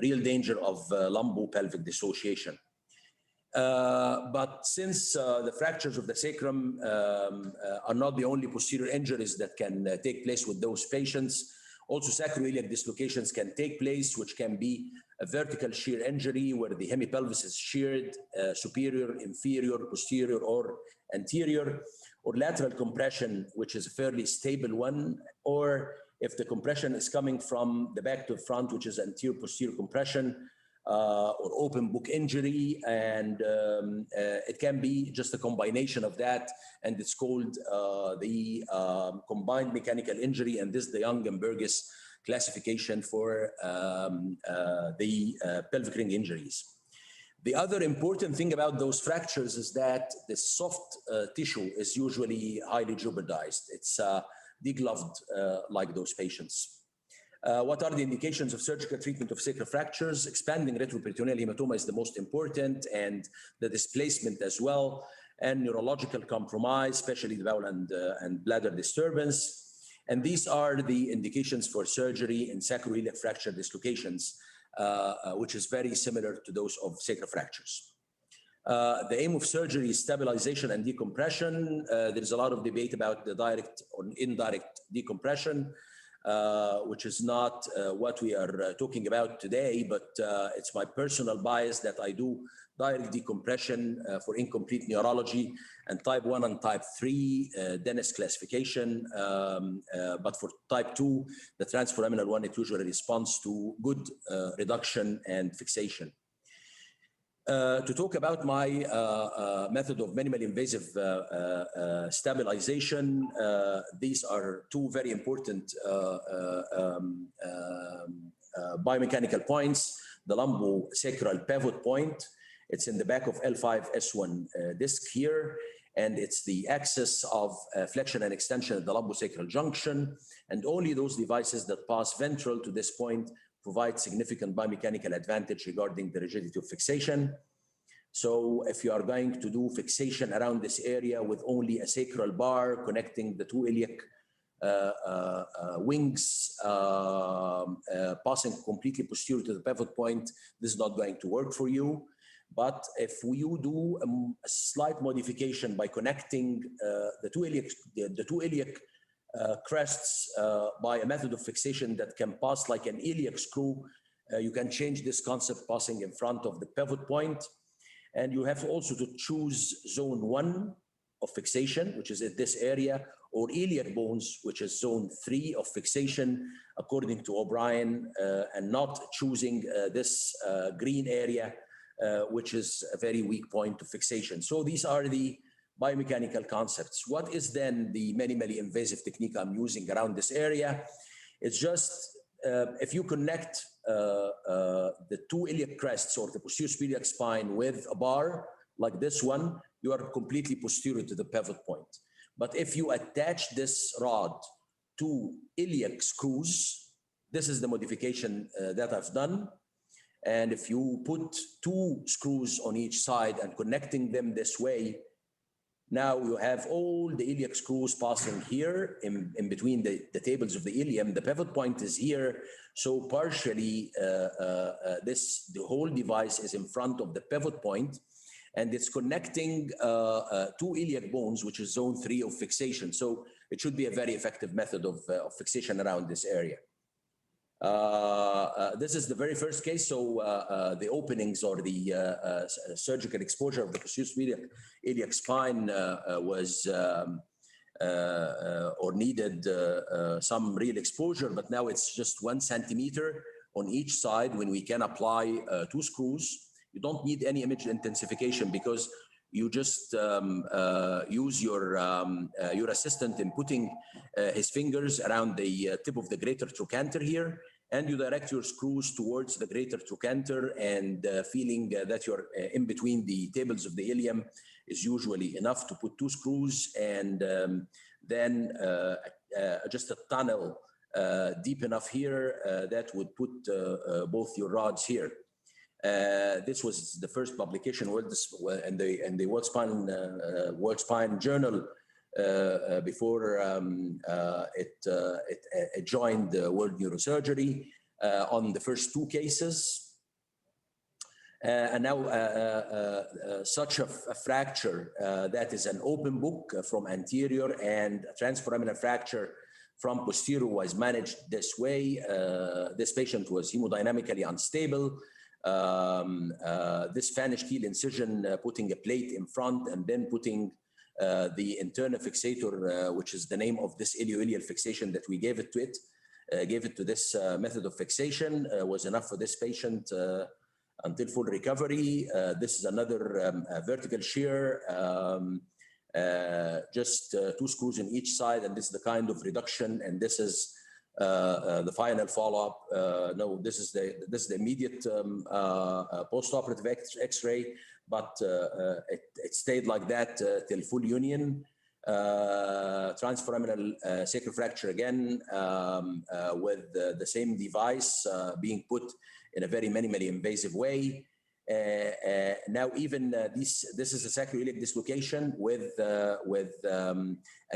real danger of lumbopelvic dissociation. But since the fractures of the sacrum are not the only posterior injuries that can take place with those patients, also sacroiliac dislocations can take place, which can be a vertical shear injury where the hemipelvis is sheared, superior, inferior, posterior, or anterior, or lateral compression, which is a fairly stable one, or if the compression is coming from the back to the front, which is anterior-posterior compression, or open book injury, and it can be just a combination of that, and it's called the combined mechanical injury, and this is the Young and Burgess classification for the pelvic ring injuries. The other important thing about those fractures is that the soft tissue is usually highly jeopardized. It's degloved like those patients. What are the indications of surgical treatment of sacral fractures? Expanding retroperitoneal hematoma is the most important, and the displacement as well, and neurological compromise, especially the bowel and bladder disturbance. And these are the indications for surgery in sacroiliac fracture dislocations, which is very similar to those of sacral fractures. The aim of surgery is stabilization and decompression. There's a lot of debate about the direct or indirect decompression, which is not what we are talking about today, but it's my personal bias that I do direct decompression for incomplete neurology and type 1 and type 3 Dennis classification. But for type 2, the transforaminal one, it usually responds to good reduction and fixation. To talk about my method of minimally invasive stabilization, these are two very important biomechanical points. The lumbosacral pivot point, it's in the back of L5-S1 disc here, and it's the axis of flexion and extension at the lumbosacral junction, and only those devices that pass ventral to this point provide significant biomechanical advantage regarding the rigidity of fixation. So if you are going to do fixation around this area with only a sacral bar connecting the two iliac wings, passing completely posterior to the pivot point, this is not going to work for you. But if you do a slight modification by connecting the two iliac crests by a method of fixation that can pass like an iliac screw, you can change this concept passing in front of the pivot point. And you have also to choose zone 1 of fixation, which is at this area, or iliac bones, which is zone 3 of fixation, according to O'Brien, and not choosing this green area, which is a very weak point of fixation. So these are the biomechanical concepts. What is then the minimally invasive technique I'm using around this area? It's just if you connect the two iliac crests or the posterior spherical spine with a bar like this one, you are completely posterior to the pivot point. But if you attach this rod to iliac screws, this is the modification that I've done. And if you put 2 screws on each side and connecting them this way, now you have all the iliac screws passing here in between the tables of the ilium. The pivot point is here. So partially, the whole device is in front of the pivot point, and it's connecting 2 iliac bones, which is zone 3 of fixation. So it should be a very effective method of fixation around this area. This is the very first case. So the openings or the surgical exposure of the posterior iliac spine was or needed some real exposure, but now it's just 1 centimeter on each side when we can apply 2 screws. You don't need any image intensification because you just use your assistant in putting his fingers around the tip of the greater trochanter here, and you direct your screws towards the greater trochanter, and feeling that you're in between the tables of the ilium is usually enough to put 2 screws, and then just a tunnel deep enough here that would put both your rods here. This was the first publication in the World Spine Journal before it joined the World Neurosurgery on the first 2 cases. And now such a fracture that is an open book from anterior and a transforaminal fracture from posterior was managed this way. This patient was hemodynamically unstable. This Spanish keel incision, putting a plate in front and then putting the internal fixator, which is the name of this ilioilial fixation that we gave it to this method of fixation, was enough for this patient until full recovery. This is another vertical shear, just 2 screws in each side, and this is the kind of reduction, and this is the final follow-up. No, this is the immediate post-operative X-ray, but it stayed like that till full union. Transforaminal sacral fracture again, with the same device being put in a very minimally invasive way. Now even this is a sacroiliac dislocation with a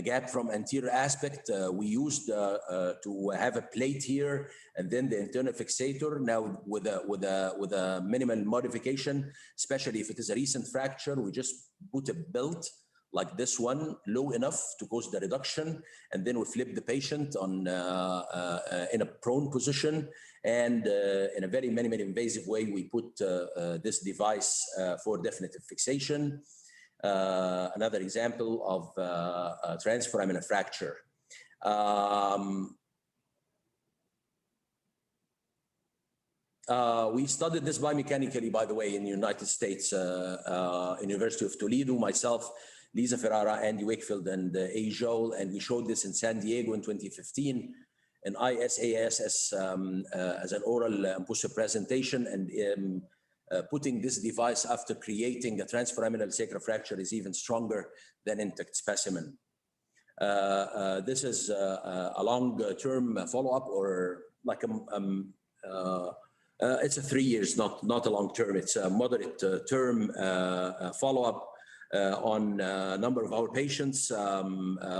gap from anterior aspect. We used to have a plate here and then the internal fixator. Now with a minimal modification, especially if it is a recent fracture, we just put a belt like this one, low enough to cause the reduction, and then we flip the patient on in a prone position, and in a very minimally invasive way, we put this device for definitive fixation. Another example of a transforaminal fracture. We studied this biomechanically, by the way, in the United States, in University of Toledo, myself, Lisa Ferrara, Andy Wakefield, and A. Joel, and we showed this in San Diego in 2015 in ISASS as an oral poster presentation, and putting this device after creating a transforaminal sacral fracture is even stronger than intact specimen. This is a long-term follow-up, or like it's a 3 years, not a long term. It's a moderate term follow-up on a number of our patients,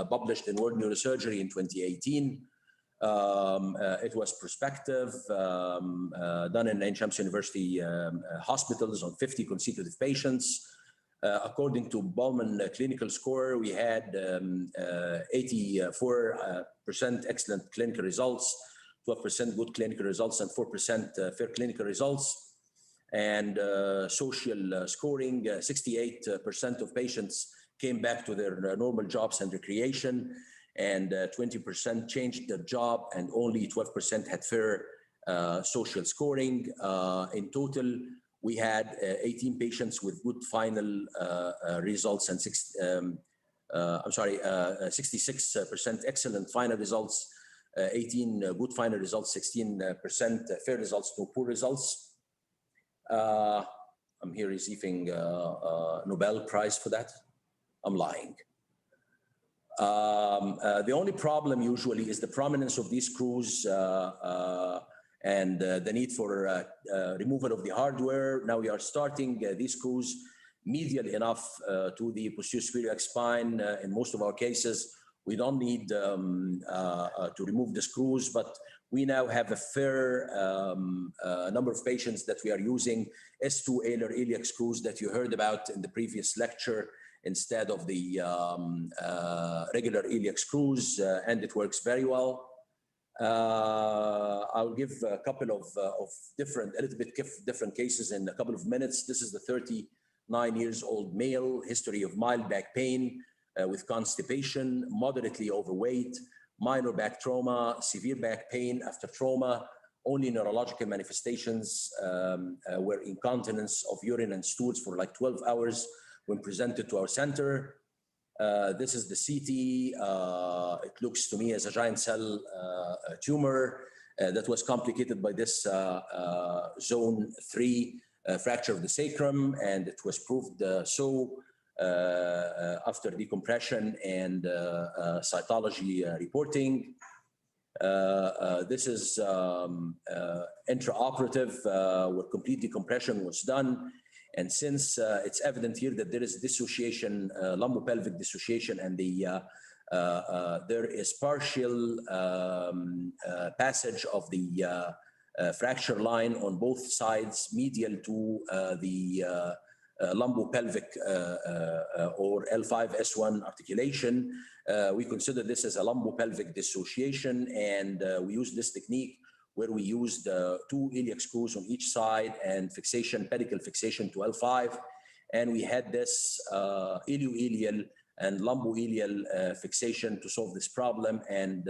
published in World Neurosurgery in 2018. It was prospective, done in Ain Shams University hospitals on 50 consecutive patients. According to Bowman clinical score, we had 84% excellent clinical results, 12% good clinical results, and 4% fair clinical results. And social scoring, 68% of patients came back to their normal jobs and recreation. and 20% changed their job, and only 12% had fair social scoring. In total, we had 18 patients with good final results and 66% excellent final results, 18 good final results, 16% fair results, no poor results. I'm here receiving a Nobel Prize for that. I'm lying. The only problem usually is the prominence of these screws and the need for removal of the hardware. Now we are starting these screws medial enough to the posterior spherical spine. In most of our cases, we don't need to remove the screws, but we now have a fair number of patients that we are using S2 alar iliac screws that you heard about in the previous lecture instead of the regular iliac screws, and it works very well. I'll give a couple of different, a little bit different cases in a couple of minutes. This is the 39 years old male, history of mild back pain with constipation, moderately overweight, minor back trauma, severe back pain after trauma. Only neurological manifestations were incontinence of urine and stools for like 12 hours when presented to our center. This is the CT. It looks to me as a giant cell tumor that was complicated by this zone 3 fracture of the sacrum, and it was proved so after decompression and cytology reporting. This is intraoperative where complete decompression was done. And since it's evident here that there is dissociation, lumbopelvic dissociation, and there is partial passage of the fracture line on both sides, medial to the lumbopelvic or L5-S1 articulation. We consider this as a lumbopelvic dissociation, and we use this technique where we used 2 iliac screws on each side and fixation, pedicle fixation to L5. And we had this ilioilial and lumboilial fixation to solve this problem, and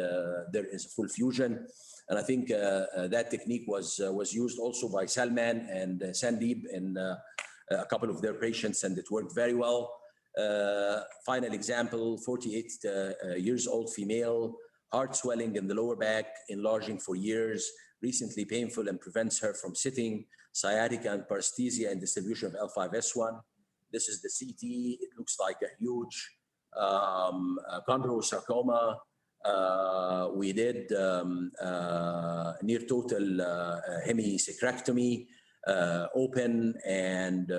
there is a full fusion. And I think that technique was used also by Salman and Sandeep in a couple of their patients, and it worked very well. Final example, 48 years old female, heart swelling in the lower back, enlarging for years, recently painful and prevents her from sitting, sciatica and paresthesia and distribution of L5-S1. This is the CT. It looks like a huge chondro sarcoma. We did near total hemisacrectomy, open, and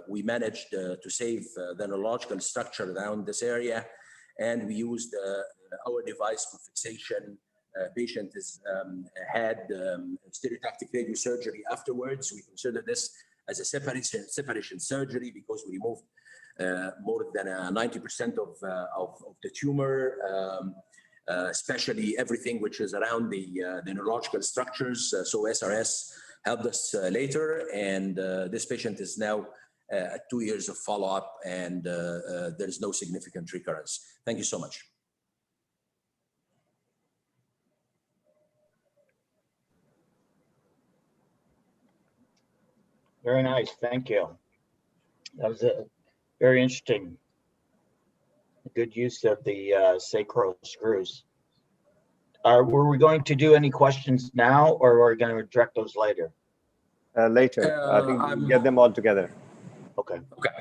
we managed to save the neurological structure around this area. And we used our device for fixation. Patient had stereotactic radiosurgery afterwards. We consider this as a separation surgery because we removed more than 90% of the tumor, especially everything which is around the neurological structures. So SRS helped us later, and this patient is now at 2 years of follow-up, and there is no significant recurrence. Thank you so much.
Very nice, thank you. That was very interesting. Good use of the sacral screws. Were we going to do any questions now, or are we going to direct those later?
Later. I think we'll get them all together.
Okay.
Okay.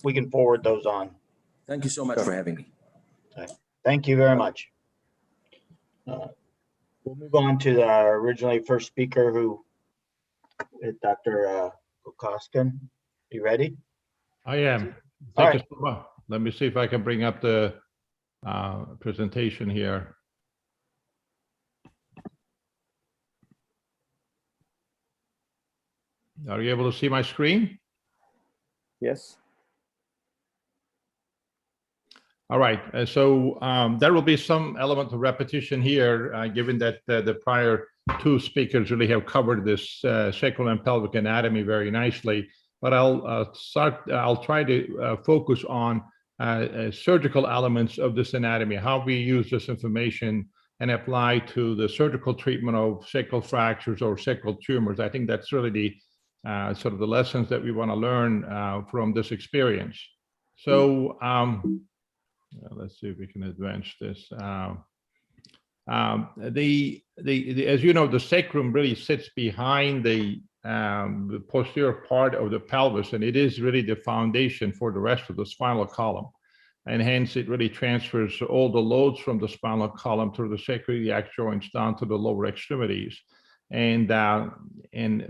We can forward those on.
Thank you so much for having me.
Okay. Thank you very much. We'll move on to the originally first speaker, who is Dr. Gokaslan. You ready?
I am.
All
Thank you so much. Let me see if I can bring up the presentation here. Are you able to see my screen?
Yes.
All right. So there will be some element of repetition here, given that the prior 2 speakers really have covered this sacral and pelvic anatomy very nicely. But I'll try to focus on surgical elements of this anatomy, how we use this information and apply to the surgical treatment of sacral fractures or sacral tumors. I think that's really the sort of the lessons that we want to learn from this experience. So let's see if we can advance this. As you know, the sacrum really sits behind the posterior part of the pelvis, and it is really the foundation for the rest of the spinal column. And hence, it really transfers all the loads from the spinal column through the sacroiliac joints down to the lower extremities. And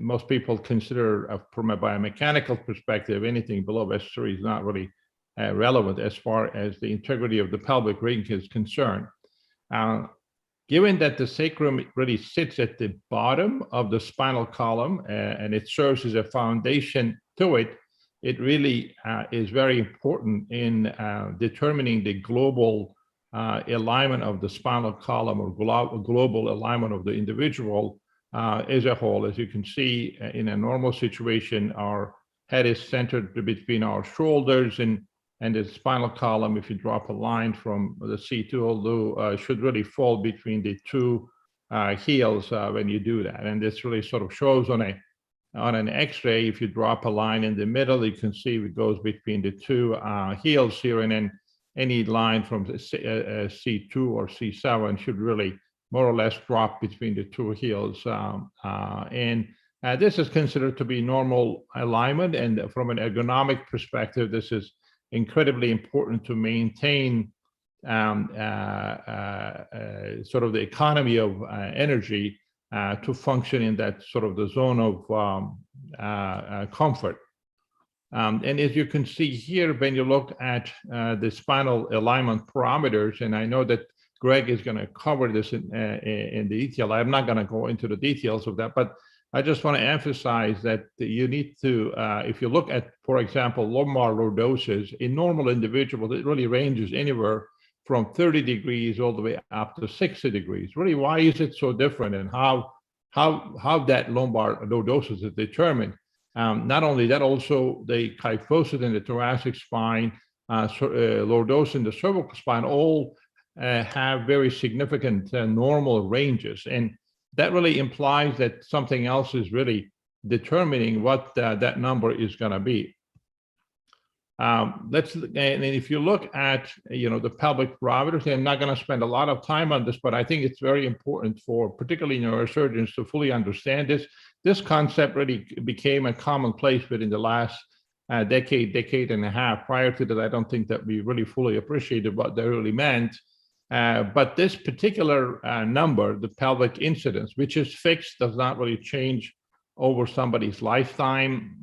most people consider, from a biomechanical perspective, anything below S3 is not really relevant as far as the integrity of the pelvic ring is concerned. Given that the sacrum really sits at the bottom of the spinal column and it serves as a foundation to it, it really is very important in determining the global alignment of the spinal column or global alignment of the individual as a whole. As you can see, in a normal situation, our head is centered between our shoulders and the spinal column. If you drop a line from the C2, although should really fall between the two heels when you do that. And this really sort of shows on an X-ray. If you drop a line in the middle, you can see it goes between the two heels here, and then any line from C2 or C7 should really more or less drop between the two heels. This is considered to be normal alignment, and from an ergonomic perspective, this is incredibly important to maintain sort of the economy of energy to function in that sort of the zone of comfort. And as you can see here, when you look at the spinal alignment parameters, and I know that Greg is going to cover this in detail. I'm not going to go into the details of that, but I just want to emphasize that you need to, if you look at, for example, lumbar lordosis, in normal individuals, it really ranges anywhere from 30 degrees all the way up to 60 degrees. Really, why is it so different, and how that lumbar lordosis is determined? Not only that, also the kyphosis in the thoracic spine, lordosis in the cervical spine, all have very significant normal ranges. And that really implies that something else is really determining what that number is going to be. And if you look at the pelvic parameters, I'm not going to spend a lot of time on this, but I think it's very important for particularly neurosurgeons to fully understand this. This concept really became a commonplace within the last decade and a half. Prior to that, I don't think that we really fully appreciated what that really meant. But this particular number, the pelvic incidence, which is fixed, does not really change over somebody's lifetime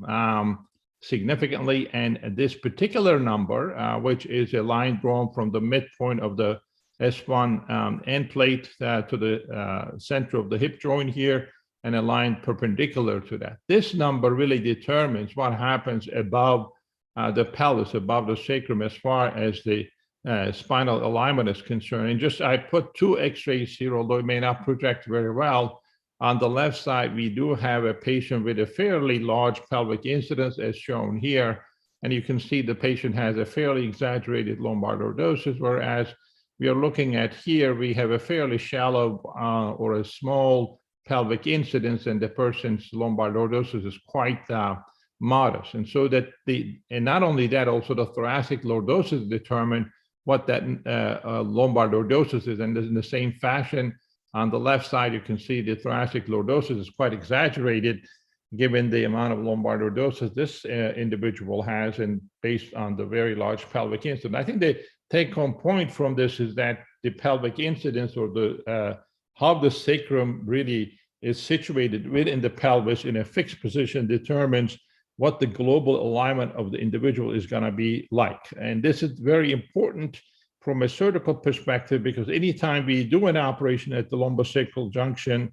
significantly. And this particular number, which is a line drawn from the midpoint of the S1 end plate to the center of the hip joint here, and a line perpendicular to that. This number really determines what happens above the pelvis, above the sacrum, as far as the spinal alignment is concerned. And I put two X-rays here, although it may not project very well. On the left side, we do have a patient with a fairly large pelvic incidence, as shown here. And you can see the patient has a fairly exaggerated lumbar lordosis, whereas we are looking at here, we have a fairly shallow or a small pelvic incidence, and the person's lumbar lordosis is quite modest. And so and not only that, also the thoracic lordosis determine what that lumbar lordosis is. And in the same fashion, on the left side, you can see the thoracic lordosis is quite exaggerated given the amount of lumbar lordosis this individual has, and based on the very large pelvic incidence. I think the take-home point from this is that the pelvic incidence, or the how the sacrum really is situated within the pelvis in a fixed position, determines what the global alignment of the individual is going to be like. And this is very important from a surgical perspective, because anytime we do an operation at the lumbosacral junction,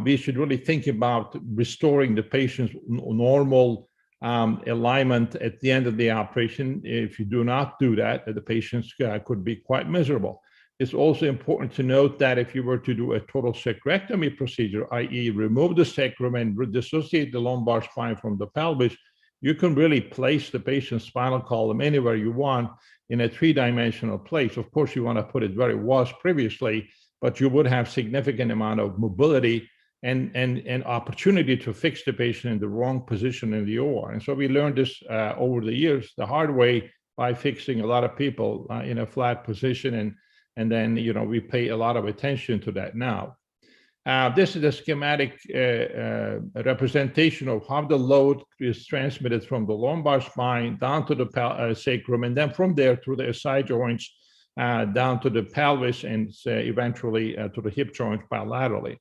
we should really think about restoring the patient's normal alignment at the end of the operation. If you do not do that, the patients could be quite miserable. It's also important to note that if you were to do a total sacrectomy procedure, i.e. remove the sacrum and dissociate the lumbar spine from the pelvis, you can really place the patient's spinal column anywhere you want, in a three-dimensional place. Of course, you want to put it where it was previously, but you would have significant amount of mobility and opportunity to fix the patient in the wrong position in the OR. And so we learned this over the years the hard way by fixing a lot of people in a flat position. And then, we pay a lot of attention to that now. This is a schematic representation of how the load is transmitted from the lumbar spine down to the sacrum, and then from there through the SI joints down to the pelvis, and eventually to the hip joints bilaterally.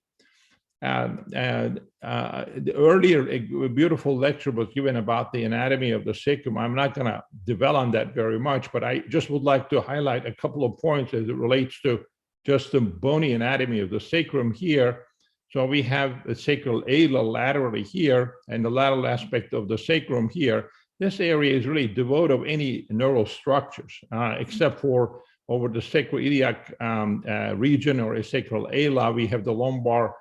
Earlier, a beautiful lecture was given about the anatomy of the sacrum. I'm not going to dwell on that very much, but I just would like to highlight a couple of points as it relates to just the bony anatomy of the sacrum here. So we have the sacral ala laterally here, and the lateral aspect of the sacrum here. This area is really devoid of any neural structures, except for over the sacroiliac region or a sacral ala. We have the lumbar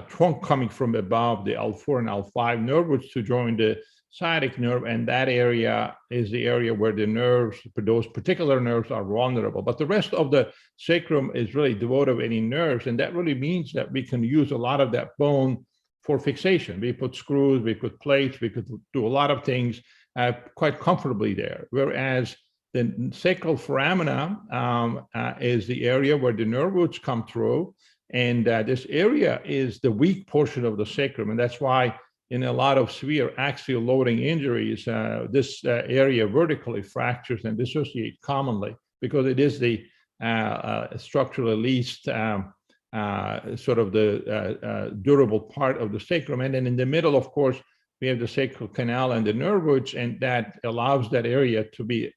trunk coming from above the L4 and L5 nerve roots to join the sciatic nerve, and that area is the area where the nerves, those particular nerves, are vulnerable. But the rest of the sacrum is really devoid of any nerves, and that really means that we can use a lot of that bone for fixation. We put screws, we put plates, we could do a lot of things quite comfortably there. Whereas the sacral foramina is the area where the nerve roots come through, and this area is the weak portion of the sacrum, and that's why in a lot of severe axial loading injuries, this area vertically fractures and dissociates commonly because it is the structurally least sort of the durable part of the sacrum. And then in the middle, of course, we have the sacral canal and the nerve roots, and that allows that area to be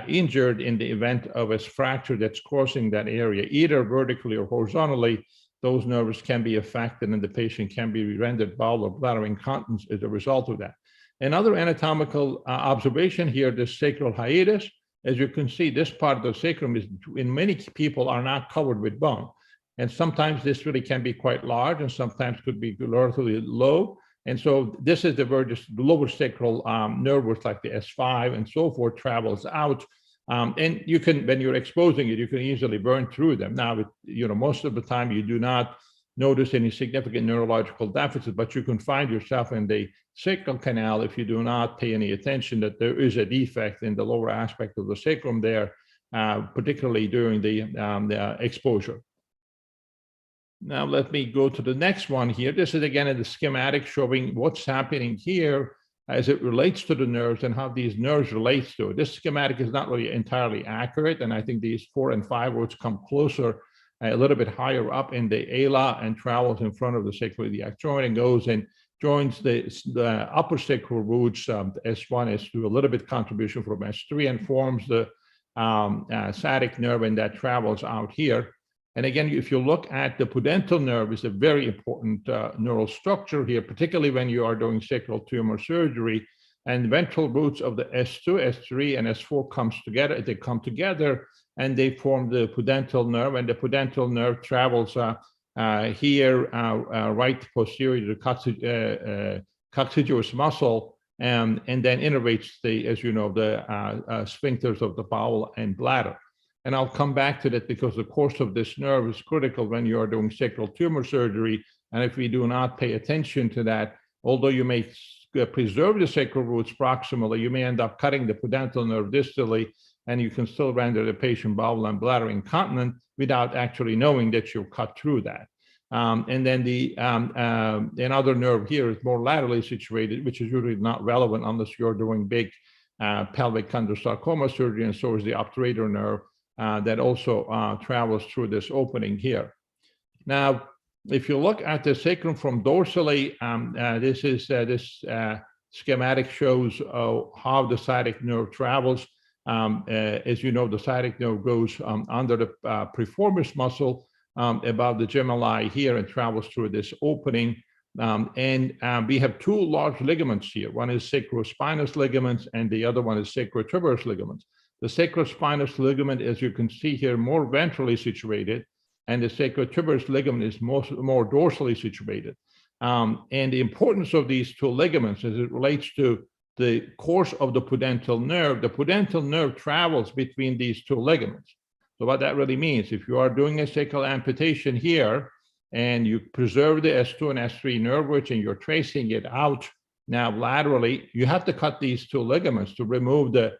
injured in the event of a fracture that's crossing that area, either vertically or horizontally. Those nerves can be affected, and the patient can be rendered bowel or bladder incontinence as a result of that. Another anatomical observation here, the sacral hiatus. As you can see, this part of the sacrum is, in many people, are not covered with bone. And sometimes this really can be quite large, and sometimes could be relatively low. And so this is where the lower sacral nerve roots, like the S5 and so forth, travels out. And you can, when you're exposing it, you can easily burn through them. Now, most of the time you do not notice any significant neurological deficit, but you can find yourself in the sacral canal if you do not pay any attention that there is a defect in the lower aspect of the sacrum there, particularly during the exposure. Now, let me go to the next one here. This is again the schematic showing what's happening here as it relates to the nerves and how these nerves relate to it. This schematic is not really entirely accurate, and I think these 4 and 5 roots come closer, a little bit higher up in the ala, and travels in front of the sacroiliac joint and goes and joins the upper sacral roots, S1, S2, a little bit contribution from S3, and forms the sciatic nerve, and that travels out here. And again, if you look at the pudendal nerve, is a very important neural structure here, particularly when you are doing sacral tumor surgery, and ventral roots of the S2, S3, and S4 comes together. They come together and they form the pudendal nerve, and the pudendal nerve travels here, right posterior to the coccygeus muscle, and then innervates the, as you know, the sphincters of the bowel and bladder. And I'll come back to that because the course of this nerve is critical when you are doing sacral tumor surgery. And if we do not pay attention to that, although you may preserve the sacral roots proximally, you may end up cutting the pudendal nerve distally, and you can still render the patient bowel and bladder incontinent without actually knowing that you've cut through that. And then the another nerve here is more laterally situated, which is usually not relevant unless you're doing big pelvic sarcoma surgery, and so is the obturator nerve. That also travels through this opening here. Now, if you look at the sacrum from dorsally, this schematic shows how the sciatic nerve travels. As you know, the sciatic nerve goes under the piriformis muscle above the gemini here and travels through this opening. And we have 2 large ligaments here. One is sacrospinous ligaments, and the other one is sacrotuberous ligaments. The sacrospinous ligament, as you can see here, more ventrally situated, and the sacrotuberous ligament is more dorsally situated. And the importance of these 2 ligaments as it relates to the course of the pudendal nerve travels between these two ligaments. So what that really means, if you are doing a sacral amputation here and you preserve the S2 and S3 nerve roots and you're tracing it out now laterally, you have to cut these two ligaments to remove the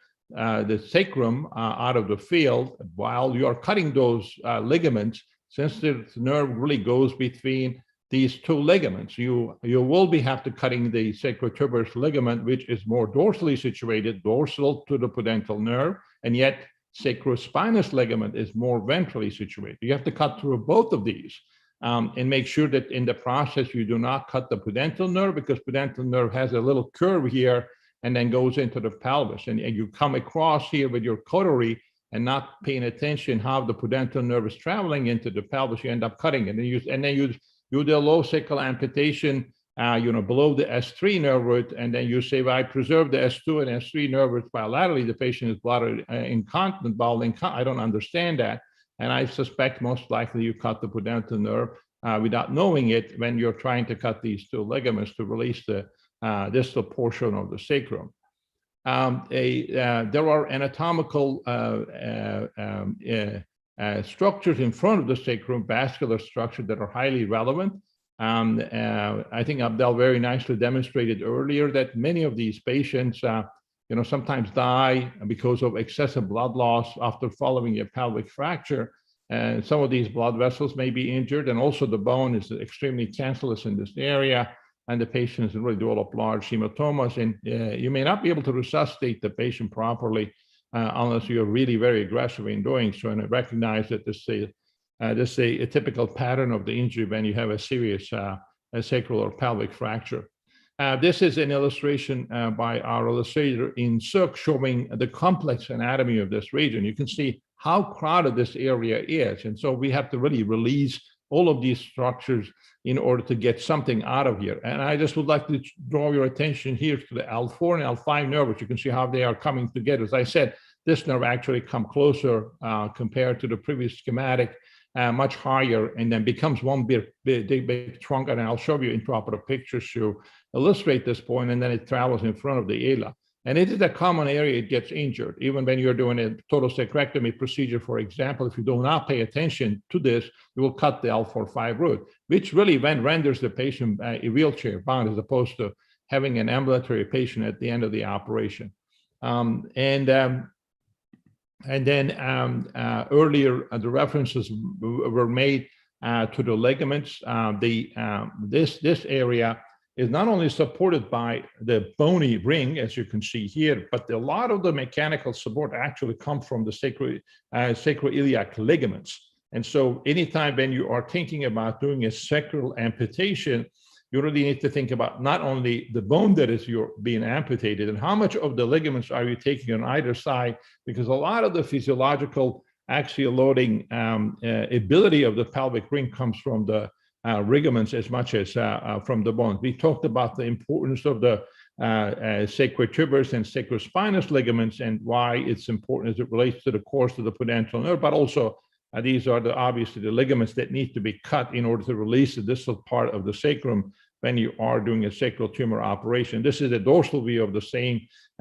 sacrum out of the field. While you are cutting those ligaments, since the nerve really goes between these two ligaments, you will have to cutting the sacrotuberous ligament, which is more dorsally situated, dorsal to the pudendal nerve, and yet sacrospinous ligament is more ventrally situated. You have to cut through both of these and make sure that in the process you do not cut the pudendal nerve, because pudendal nerve has a little curve here and then goes into the pelvis, and you come across here with your cautery and not paying attention how the pudendal nerve is traveling into the pelvis, you end up cutting it. And then you do the low sacral amputation, below the S3 nerve root, and then you say, well, I preserve the S2 and S3 nerve roots bilaterally. The patient is bladder incontinent, bowel incontinent. I don't understand that. And I suspect most likely you cut the pudendal nerve without knowing it when you're trying to cut these two ligaments to release the distal portion of the sacrum. There are anatomical structures in front of the sacrum, vascular structure, that are highly relevant. I think Abdel very nicely demonstrated earlier that many of these patients, sometimes die because of excessive blood loss after following a pelvic fracture. And some of these blood vessels may be injured, and also the bone is extremely cancellous in this area, and the patients really develop large hematomas, and you may not be able to resuscitate the patient properly unless you're really very aggressive in doing so. And I recognize that this is a typical pattern of the injury when you have a serious sacral or pelvic fracture. This is an illustration by our illustrator in Suk showing the complex anatomy of this region. You can see how crowded this area is. And so we have to really release all of these structures in order to get something out of here. And I just would like to draw your attention here to the L4 and L5 nerve, which you can see how they are coming together. As I said, this nerve actually come closer compared to the previous schematic, much higher, and then becomes one big trunk. And I'll show you intraoperative pictures to illustrate this point, and then it travels in front of the ala. And it is a common area it gets injured. Even when you're doing a total sacrectomy procedure, for example, if you do not pay attention to this, you will cut the L4-5 root, which really renders the patient a wheelchair bound as opposed to having an ambulatory patient at the end of the operation. And then earlier, the references were made to the ligaments. This area is not only supported by the bony ring, as you can see here, but a lot of the mechanical support actually come from the sacroiliac ligaments. And so anytime when you are thinking about doing a sacral amputation, you really need to think about not only the bone that is being amputated and how much of the ligaments are you taking on either side, because a lot of the physiological axial loading ability of the pelvic ring comes from the ligaments as much as from the bones. We talked about the importance of the sacrotuberous and sacrospinous ligaments and why it's important as it relates to the course of the pudendal nerve, but also these are obviously the ligaments that need to be cut in order to release the distal part of the sacrum when you are doing a sacral tumor operation. This is a dorsal view of the same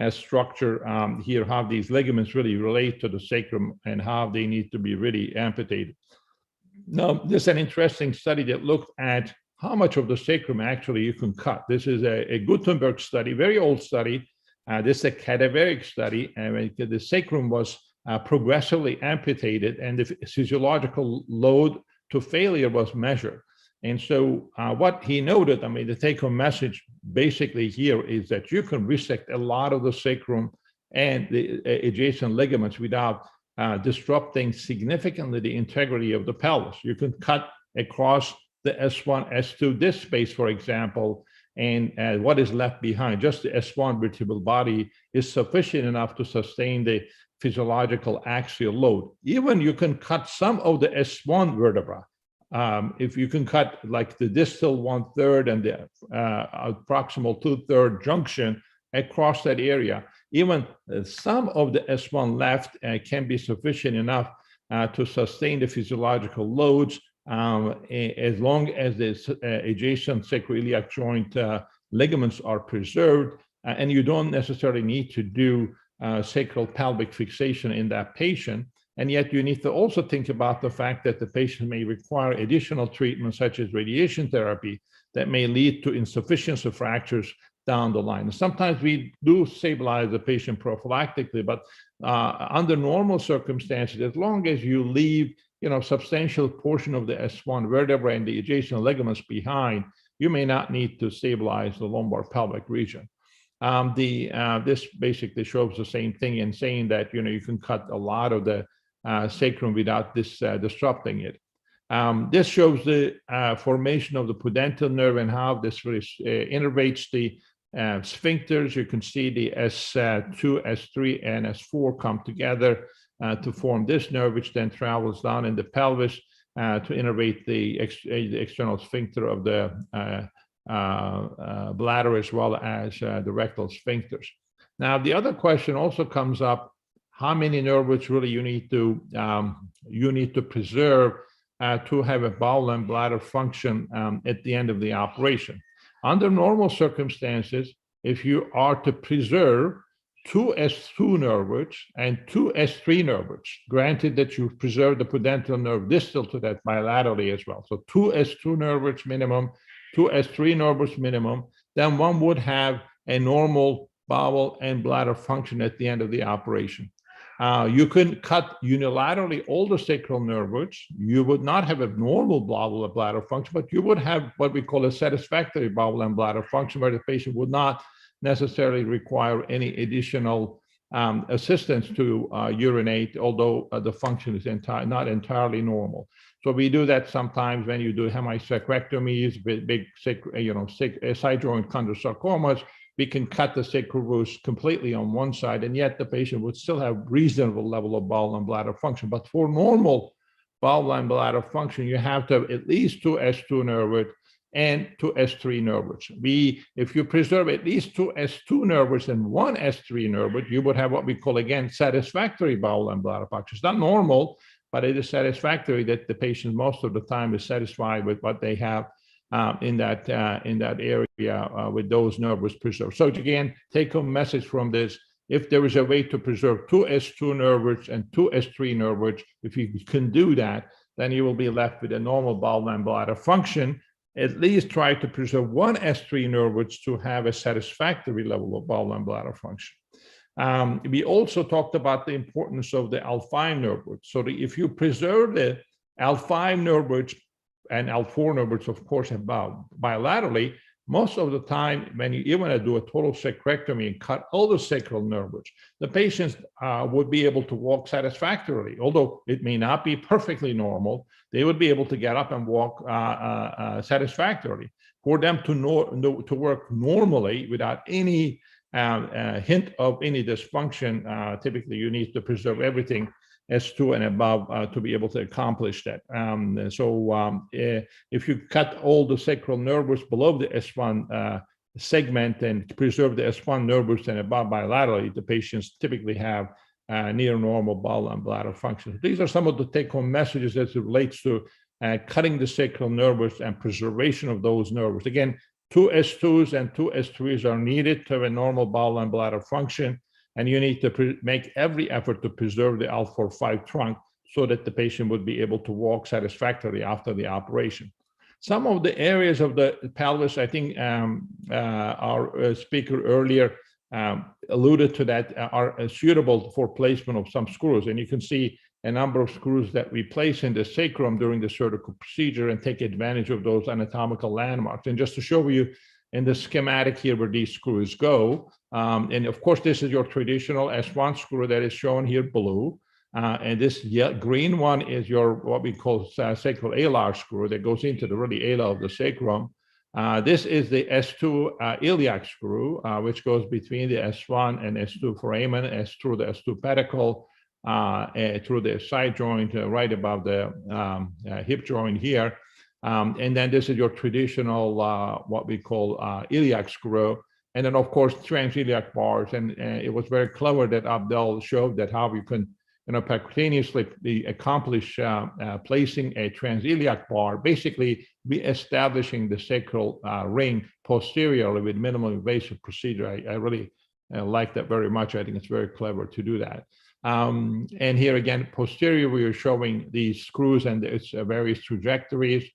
structure here, how these ligaments really relate to the sacrum and how they need to be really amputated. Now, this is an interesting study that looked at how much of the sacrum actually you can cut. This is a Gutenberg study, very old study. This is a cadaveric study, and the sacrum was progressively amputated, and the physiological load to failure was measured. And so what he noted, the take-home message basically here is that you can resect a lot of the sacrum and the adjacent ligaments without disrupting significantly the integrity of the pelvis. You can cut across the S1, S2 disc space, for example, and what is left behind, just the S1 vertebral body, is sufficient enough to sustain the physiological axial load. Even you can cut some of the S1 vertebra. If you can cut like the distal 1/3 and the proximal 2/3 junction across that area, even some of the S1 left can be sufficient enough to sustain the physiological loads as long as the adjacent sacroiliac joint ligaments are preserved. and you don't necessarily need to do sacral pelvic fixation in that patient. And yet you need to also think about the fact that the patient may require additional treatment, such as radiation therapy, that may lead to insufficiency of fractures down the line. And sometimes we do stabilize the patient prophylactically, but under normal circumstances, as long as you leave substantial portion of the S1 vertebra and the adjacent ligaments behind, you may not need to stabilize the lumbar pelvic region. This basically shows the same thing in saying that you can cut a lot of the sacrum without this disrupting it. This shows the formation of the pudendal nerve and how this really innervates the sphincters. You can see the S2, S3, and S4 come together to form this nerve, which then travels down in the pelvis to innervate the external sphincter of the bladder, as well as the rectal sphincters. Now, the other question also comes up: how many nerve roots really you need to preserve to have a bowel and bladder function at the end of the operation? Under normal circumstances, if you are to preserve 2 S2 nerve roots and 2 S3 nerve roots, granted that you preserve the pudendal nerve distal to that bilaterally as well, so 2 S2 nerve roots minimum, 2 S3 nerve roots minimum, then one would have a normal bowel and bladder function at the end of the operation. You can cut unilaterally all the sacral nerve roots. You would not have a normal bowel and bladder function, but you would have what we call a satisfactory bowel and bladder function, where the patient would not necessarily require any additional assistance to urinate, although the function is not entirely normal. So we do that sometimes when you do hemisacrectomies, big side joint chondrosarcomas. We can cut the sacral roots completely on one side, and yet the patient would still have reasonable level of bowel and bladder function. But for normal bowel and bladder function, you have to have at least 2 S2 nerve roots and 2 S3 nerve roots. If you preserve at least 2 S2 nerve roots and 1 S3 nerve root, you would have what we call, again, satisfactory bowel and bladder function. It's not normal, but it is satisfactory that the patient most of the time is satisfied with what they have in that area with those nerve roots preserved. So again, take home message from this: if there is a way to preserve 2 S2 nerve roots and 2 S3 nerve roots, if you can do that, then you will be left with a normal bowel and bladder function. At least try to preserve 1 S3 nerve roots to have a satisfactory level of bowel and bladder function. We also talked about the importance of the L5 nerve roots. So if you preserve the L5 nerve roots, and L4 nerve roots, of course, have bilaterally, most of the time when you even do a total sacrectomy and cut all the sacral nerve roots, the patients would be able to walk satisfactorily. Although it may not be perfectly normal, they would be able to get up and walk satisfactorily. For them to work normally without any hint of any dysfunction, typically you need to preserve everything S2 and above to be able to accomplish that. If you cut all the sacral nerve roots below the S1 segment and preserve the S1 nerve roots and above bilaterally, the patients typically have near normal bowel and bladder function. These are some of the take-home messages as it relates to cutting the sacral nerve roots and preservation of those nerve roots. Again, 2 S2s and 2 S3s are needed to have a normal bowel and bladder function. And you need to make every effort to preserve the L4-5 trunk so that the patient would be able to walk satisfactorily after the operation. Some of the areas of the pelvis, I think our speaker earlier alluded to that, are suitable for placement of some screws. And you can see a number of screws that we place in the sacrum during the surgical procedure and take advantage of those anatomical landmarks. And just to show you in the schematic here where these screws go, and of course, this is your traditional S1 screw that is shown here blue. And this green one is your what we call sacral alar screw that goes into the really ala of the sacrum. This is the S2 iliac screw, which goes between the S1 and S2 foramen, through the S2 pedicle, through the side joint right above the hip joint here. And then this is your traditional, what we call iliac screw. And then, of course, transiliac bars. And it was very clever that Abdel showed that how you can percutaneously accomplish placing a transiliac bar, basically reestablishing the sacral ring posteriorly with minimal invasive procedure. I really like that very much. I think it's very clever to do that. And here again, posterior, we are showing these screws and its various trajectories.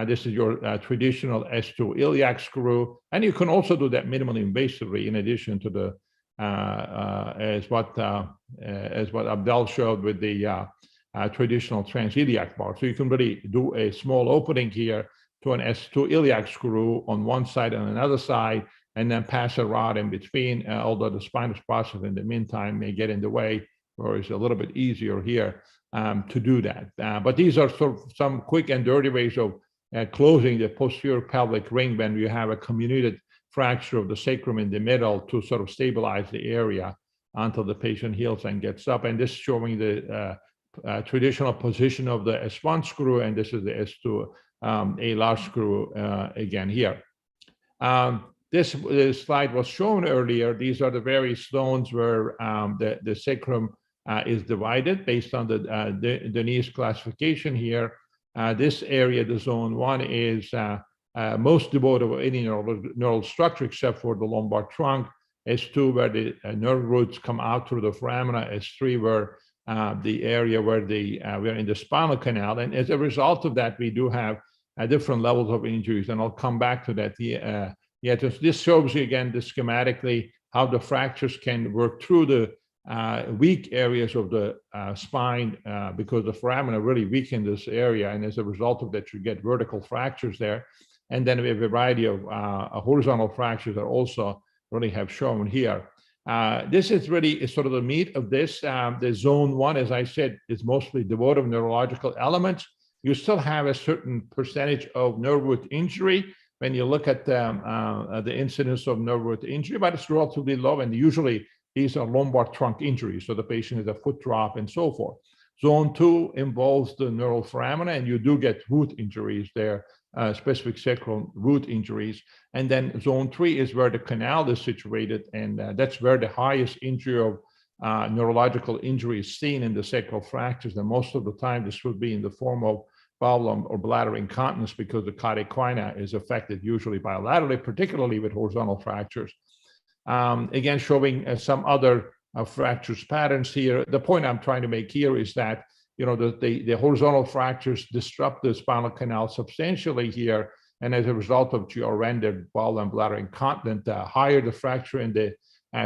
This is your traditional S2 iliac screw. And you can also do that minimally invasively in addition to the, as what Abdel showed with the traditional transiliac bar. So you can really do a small opening here to an S2 iliac screw on one side and another side, and then pass a rod in between, although the spinous process in the meantime may get in the way, or it's a little bit easier here to do that. But these are sort of some quick and dirty ways of closing the posterior pelvic ring when you have a comminuted fracture of the sacrum in the middle to sort of stabilize the area until the patient heals and gets up. And this is showing the traditional position of the S1 screw, and this is the S2 a large screw again here. This slide was shown earlier. These are the various zones where the sacrum is divided based on the Denise classification here. This area, the zone 1, is most devoid of any neural structure except for the lumbar trunk. S2, where the nerve roots come out through the foramina. S3, where the area where we're in the spinal canal. And as a result of that, we do have different levels of injuries, and I'll come back to that. This shows you again, schematically, how the fractures can work through the weak areas of the spine because the foramina really weaken this area, and as a result of that, you get vertical fractures there. And then we have a variety of horizontal fractures that also really have shown here. This is really sort of the meat of this. The zone 1, as I said, is mostly devoid of neurological elements. You still have a certain percentage of nerve root injury when you look at the incidence of nerve root injury, but it's relatively low, and usually these are lumbar trunk injuries, so the patient has a foot drop and so forth. Zone 2 involves the neural foramina, and you do get root injuries there, specific sacral root injuries. And then zone 3 is where the canal is situated, and that's where the highest injury of neurological injury is seen in the sacral fractures. And most of the time, this would be in the form of bowel or bladder incontinence, because the catechoina is affected usually bilaterally, particularly with horizontal fractures. Again, showing some other fractures patterns here. The point I'm trying to make here is that, you know, the horizontal fractures disrupt the spinal canal substantially here, and as a result of you are rendered bowel and bladder incontinent. The higher the fracture in the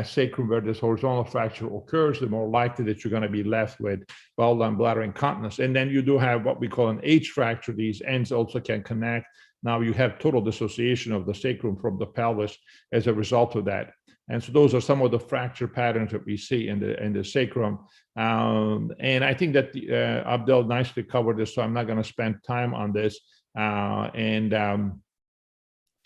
sacrum where this horizontal fracture occurs, the more likely that you're going to be left with bowel and bladder incontinence. And then you do have what we call an H fracture. These ends also can connect. Now you have total dissociation of the sacrum from the pelvis as a result of that. And so those are some of the fracture patterns that we see in the sacrum. And I think that Abdel nicely covered this, so I'm not going to spend time on this. And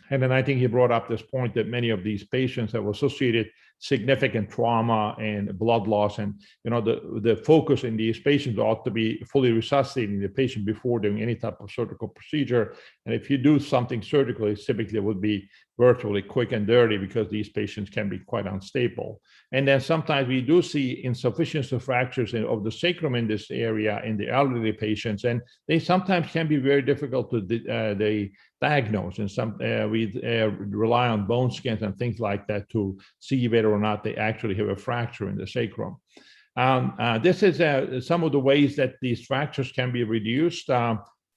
then I think he brought up this point that many of these patients have associated significant trauma and blood loss. And, you know, the focus in these patients ought to be fully resuscitating the patient before doing any type of surgical procedure. And if you do something surgically, typically it would be virtually quick and dirty, because these patients can be quite unstable. And then sometimes we do see insufficiency of fractures of the sacrum in this area in the elderly patients, and they sometimes can be very difficult to diagnose. And we rely on bone scans and things like that to see whether or not they actually have a fracture in the sacrum. This is some of the ways that these fractures can be reduced.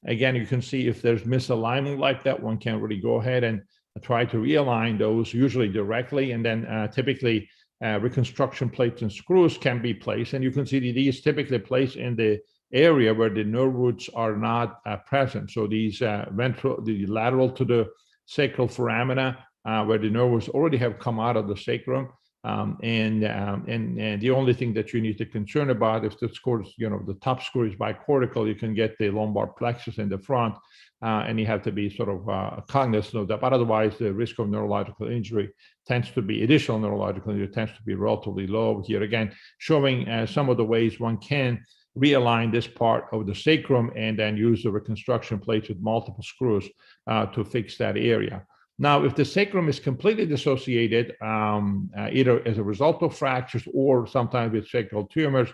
Again, you can see if there's misalignment like that, one can really go ahead and try to realign those, usually directly, and then typically reconstruction plates and screws can be placed. And you can see that these typically placed in the area where the nerve roots are not present. So these the lateral to the sacral foramina, where the nerve roots already have come out of the sacrum. And the only thing that you need to concern about, if the screw, you know, the top screw is bicortical, you can get the lumbar plexus in the front, and you have to be sort of cognizant of that. But otherwise, the risk of neurological injury tends to be, additional neurological injury tends to be relatively low. Here again, showing some of the ways one can realign this part of the sacrum and then use the reconstruction plates with multiple screws to fix that area. Now, if the sacrum is completely dissociated, either as a result of fractures or sometimes with sacral tumors,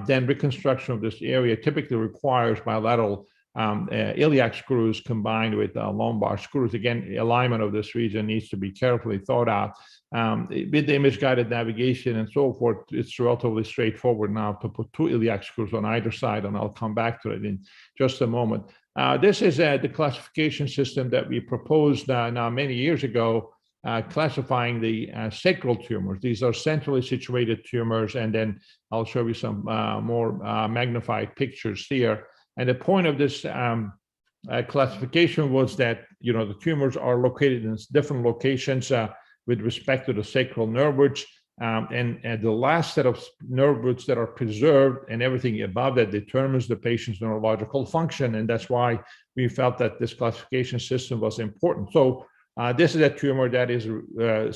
then reconstruction of this area typically requires bilateral iliac screws combined with lumbar screws. Again, alignment of this region needs to be carefully thought out. With the image-guided navigation and so forth, it's relatively straightforward now to put 2 iliac screws on either side, and I'll come back to it in just a moment. This is the classification system that we proposed now many years ago, classifying the sacral tumors. These are centrally situated tumors, and then I'll show you some more magnified pictures here. And the point of this classification was that, you know, the tumors are located in different locations with respect to the sacral nerve roots. And the last set of nerve roots that are preserved and everything above that determines the patient's neurological function. And that's why we felt that this classification system was important. So this is a tumor that is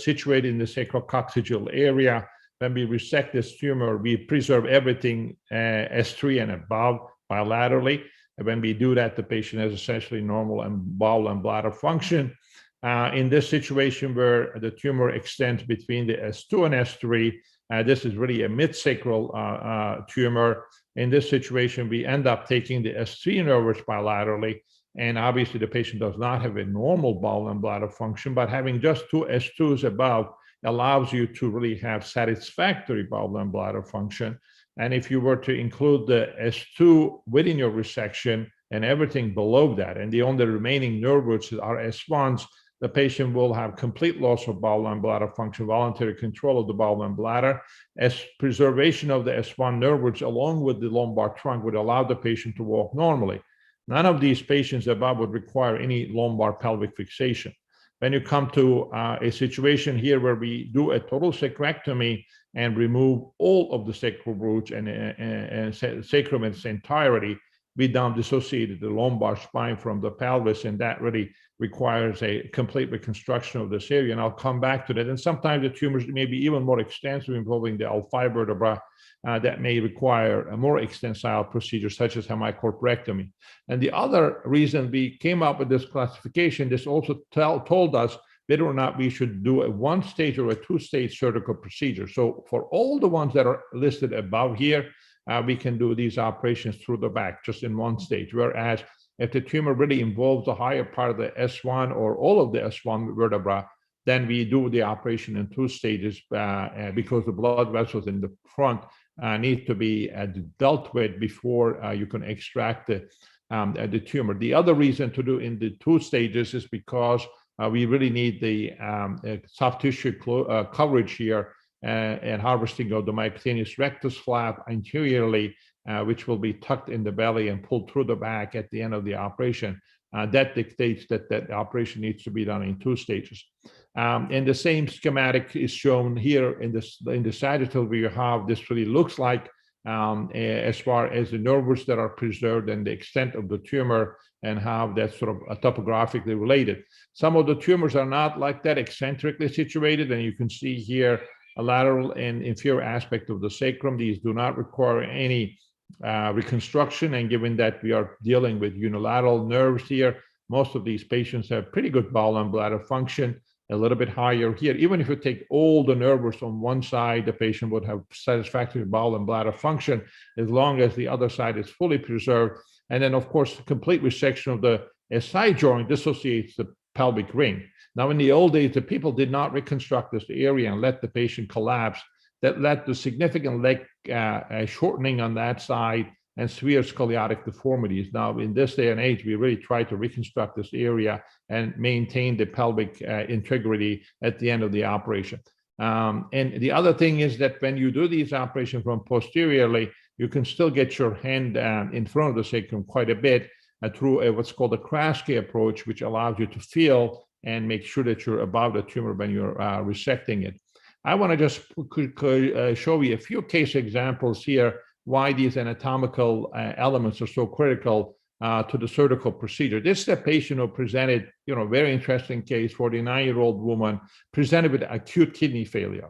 situated in the sacrococcygeal area. When we resect this tumor, we preserve everything S3 and above bilaterally. And when we do that, the patient has essentially normal and bowel and bladder function. In this situation where the tumor extends between the S2 and S3, this is really a mid-sacral tumor. In this situation, we end up taking the S3 nerves bilaterally, and obviously the patient does not have a normal bowel and bladder function, but having just 2 S2s above allows you to really have satisfactory bowel and bladder function. And if you were to include the S2 within your resection and everything below that, and the only remaining nerve roots are S1s, the patient will have complete loss of bowel and bladder function, voluntary control of the bowel and bladder, as preservation of the S1 nerve roots along with the lumbar trunk would allow the patient to walk normally. None of these patients above would require any lumbar pelvic fixation. When you come to a situation here where we do a total sacrectomy and remove all of the sacral roots and sacrum in its entirety, we then dissociated the lumbar spine from the pelvis, and that really requires a complete reconstruction of this area. And I'll come back to that. And sometimes the tumors may be even more extensive, involving the L5 vertebra, that may require a more extensive procedure, such as hemicorporectomy. And the other reason we came up with this classification, this also told us whether or not we should do a 1-stage or a 2-stage surgical procedure. So for all the ones that are listed above here, we can do these operations through the back, just in 1 stage. Whereas if the tumor really involves the higher part of the S1 or all of the S1 vertebra, then we do the operation in 2 stages because the blood vessels in the front need to be dealt with before you can extract the tumor. The other reason to do in the 2 stages is because we really need the soft tissue coverage here and harvesting of the myocutaneous rectus flap anteriorly, which will be tucked in the belly and pulled through the back at the end of the operation. That dictates that the operation needs to be done in 2 stages. And the same schematic is shown here in the sagittal view, how this really looks like as far as the nerve roots that are preserved and the extent of the tumor and how that's sort of topographically related. Some of the tumors are not like that, eccentrically situated, and you can see here a lateral and inferior aspect of the sacrum. These do not require any reconstruction, and given that we are dealing with unilateral nerves here, most of these patients have pretty good bowel and bladder function, a little bit higher here. Even if you take all the nerve roots on one side, the patient would have satisfactory bowel and bladder function as long as the other side is fully preserved. And then, of course, complete resection of the SI joint dissociates the pelvic ring. Now, in the old days, the people did not reconstruct this area and let the patient collapse. That led to significant leg shortening on that side and severe scoliotic deformities. Now, in this day and age, we really try to reconstruct this area and maintain the pelvic integrity at the end of the operation. And the other thing is that when you do these operations from posteriorly, you can still get your hand in front of the sacrum quite a bit through what's called a Kraske approach, which allows you to feel and make sure that you're above the tumor when you're resecting it. I want to just show you a few case examples here why these anatomical elements are so critical to the surgical procedure. This is a patient who presented, very interesting case, 49-year-old woman, presented with acute kidney failure.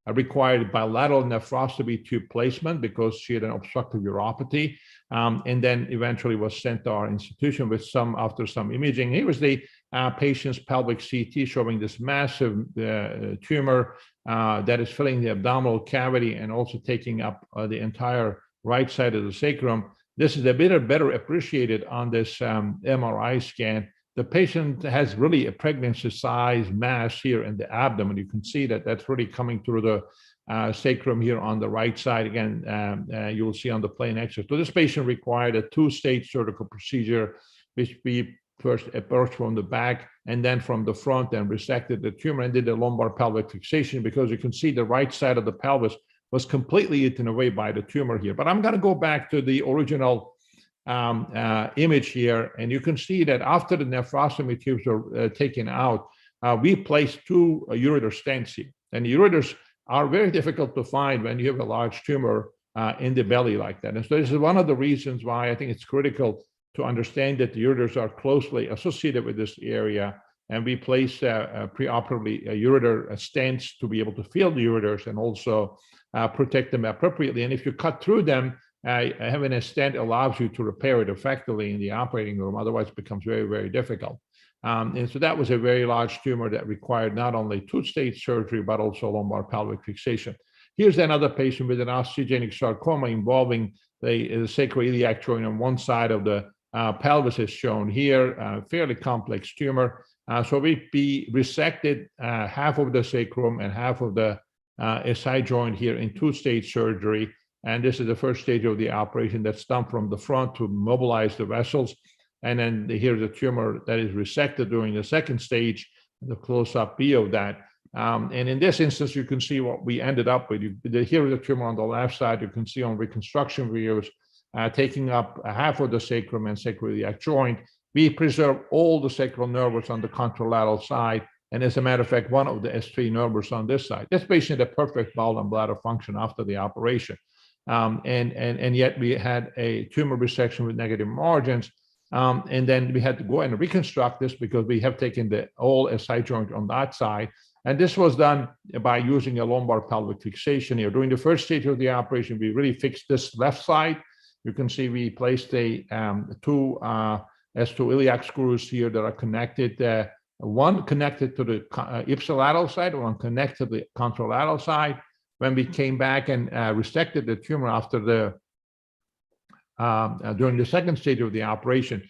required bilateral nephrostomy tube placement because she had an obstructive uropathy, and then eventually was sent to our institution with after some imaging. Here was the patient's pelvic CT showing this massive tumor that is filling the abdominal cavity and also taking up the entire right side of the sacrum. This is a bit better appreciated on this MRI scan. The patient has really a pregnancy size mass here in the abdomen. You can see that that's really coming through the sacrum here on the right side. Again, you will see on the plain X-ray. So this patient required a 2-stage surgical procedure, which we first approached from the back and then from the front and resected the tumor and did a lumbar pelvic fixation, because you can see the right side of the pelvis was completely eaten away by the tumor here. But I'm going to go back to the original image here, and you can see that after the nephrostomy tubes are taken out, we placed 2 ureter stents here. And ureters are very difficult to find when you have a large tumor in the belly like that. And so this is one of the reasons why I think it's critical to understand that the ureters are closely associated with this area. And we place preoperatively ureter stents to be able to fill the ureters and also protect them appropriately. And if you cut through them, having a stent allows you to repair it effectively in the operating room. Otherwise, it becomes very, very difficult. And so that was a very large tumor that required not only 2-stage surgery, but also lumbar pelvic fixation. Here's another patient with an osteogenic sarcoma involving the sacroiliac joint on one side of the pelvis is shown here, fairly complex tumor. So we resected half of the sacrum and half of the SI joint here in 2-stage surgery. And this is the first stage of the operation that's done from the front to mobilize the vessels. And then here's a tumor that is resected during the second stage, the close-up view of that. And in this instance, you can see what we ended up with. Here is the tumor on the left side. You can see on reconstruction views, taking up half of the sacrum and sacroiliac joint. We preserve all the sacral nerves on the contralateral side. And as a matter of fact, one of the S3 nerves on this side. This patient had perfect bowel and bladder function after the operation. And yet we had a tumor resection with negative margins. And then we had to go and reconstruct this because we have taken the whole SI joint on that side. And this was done by using a lumbar pelvic fixation here. During the first stage of the operation, we really fixed this left side. You can see we placed a 2 S2 iliac screws here that are connected, one connected to the ipsilateral side, one connected to the contralateral side. When we came back and resected the tumor after during the second stage of the operation,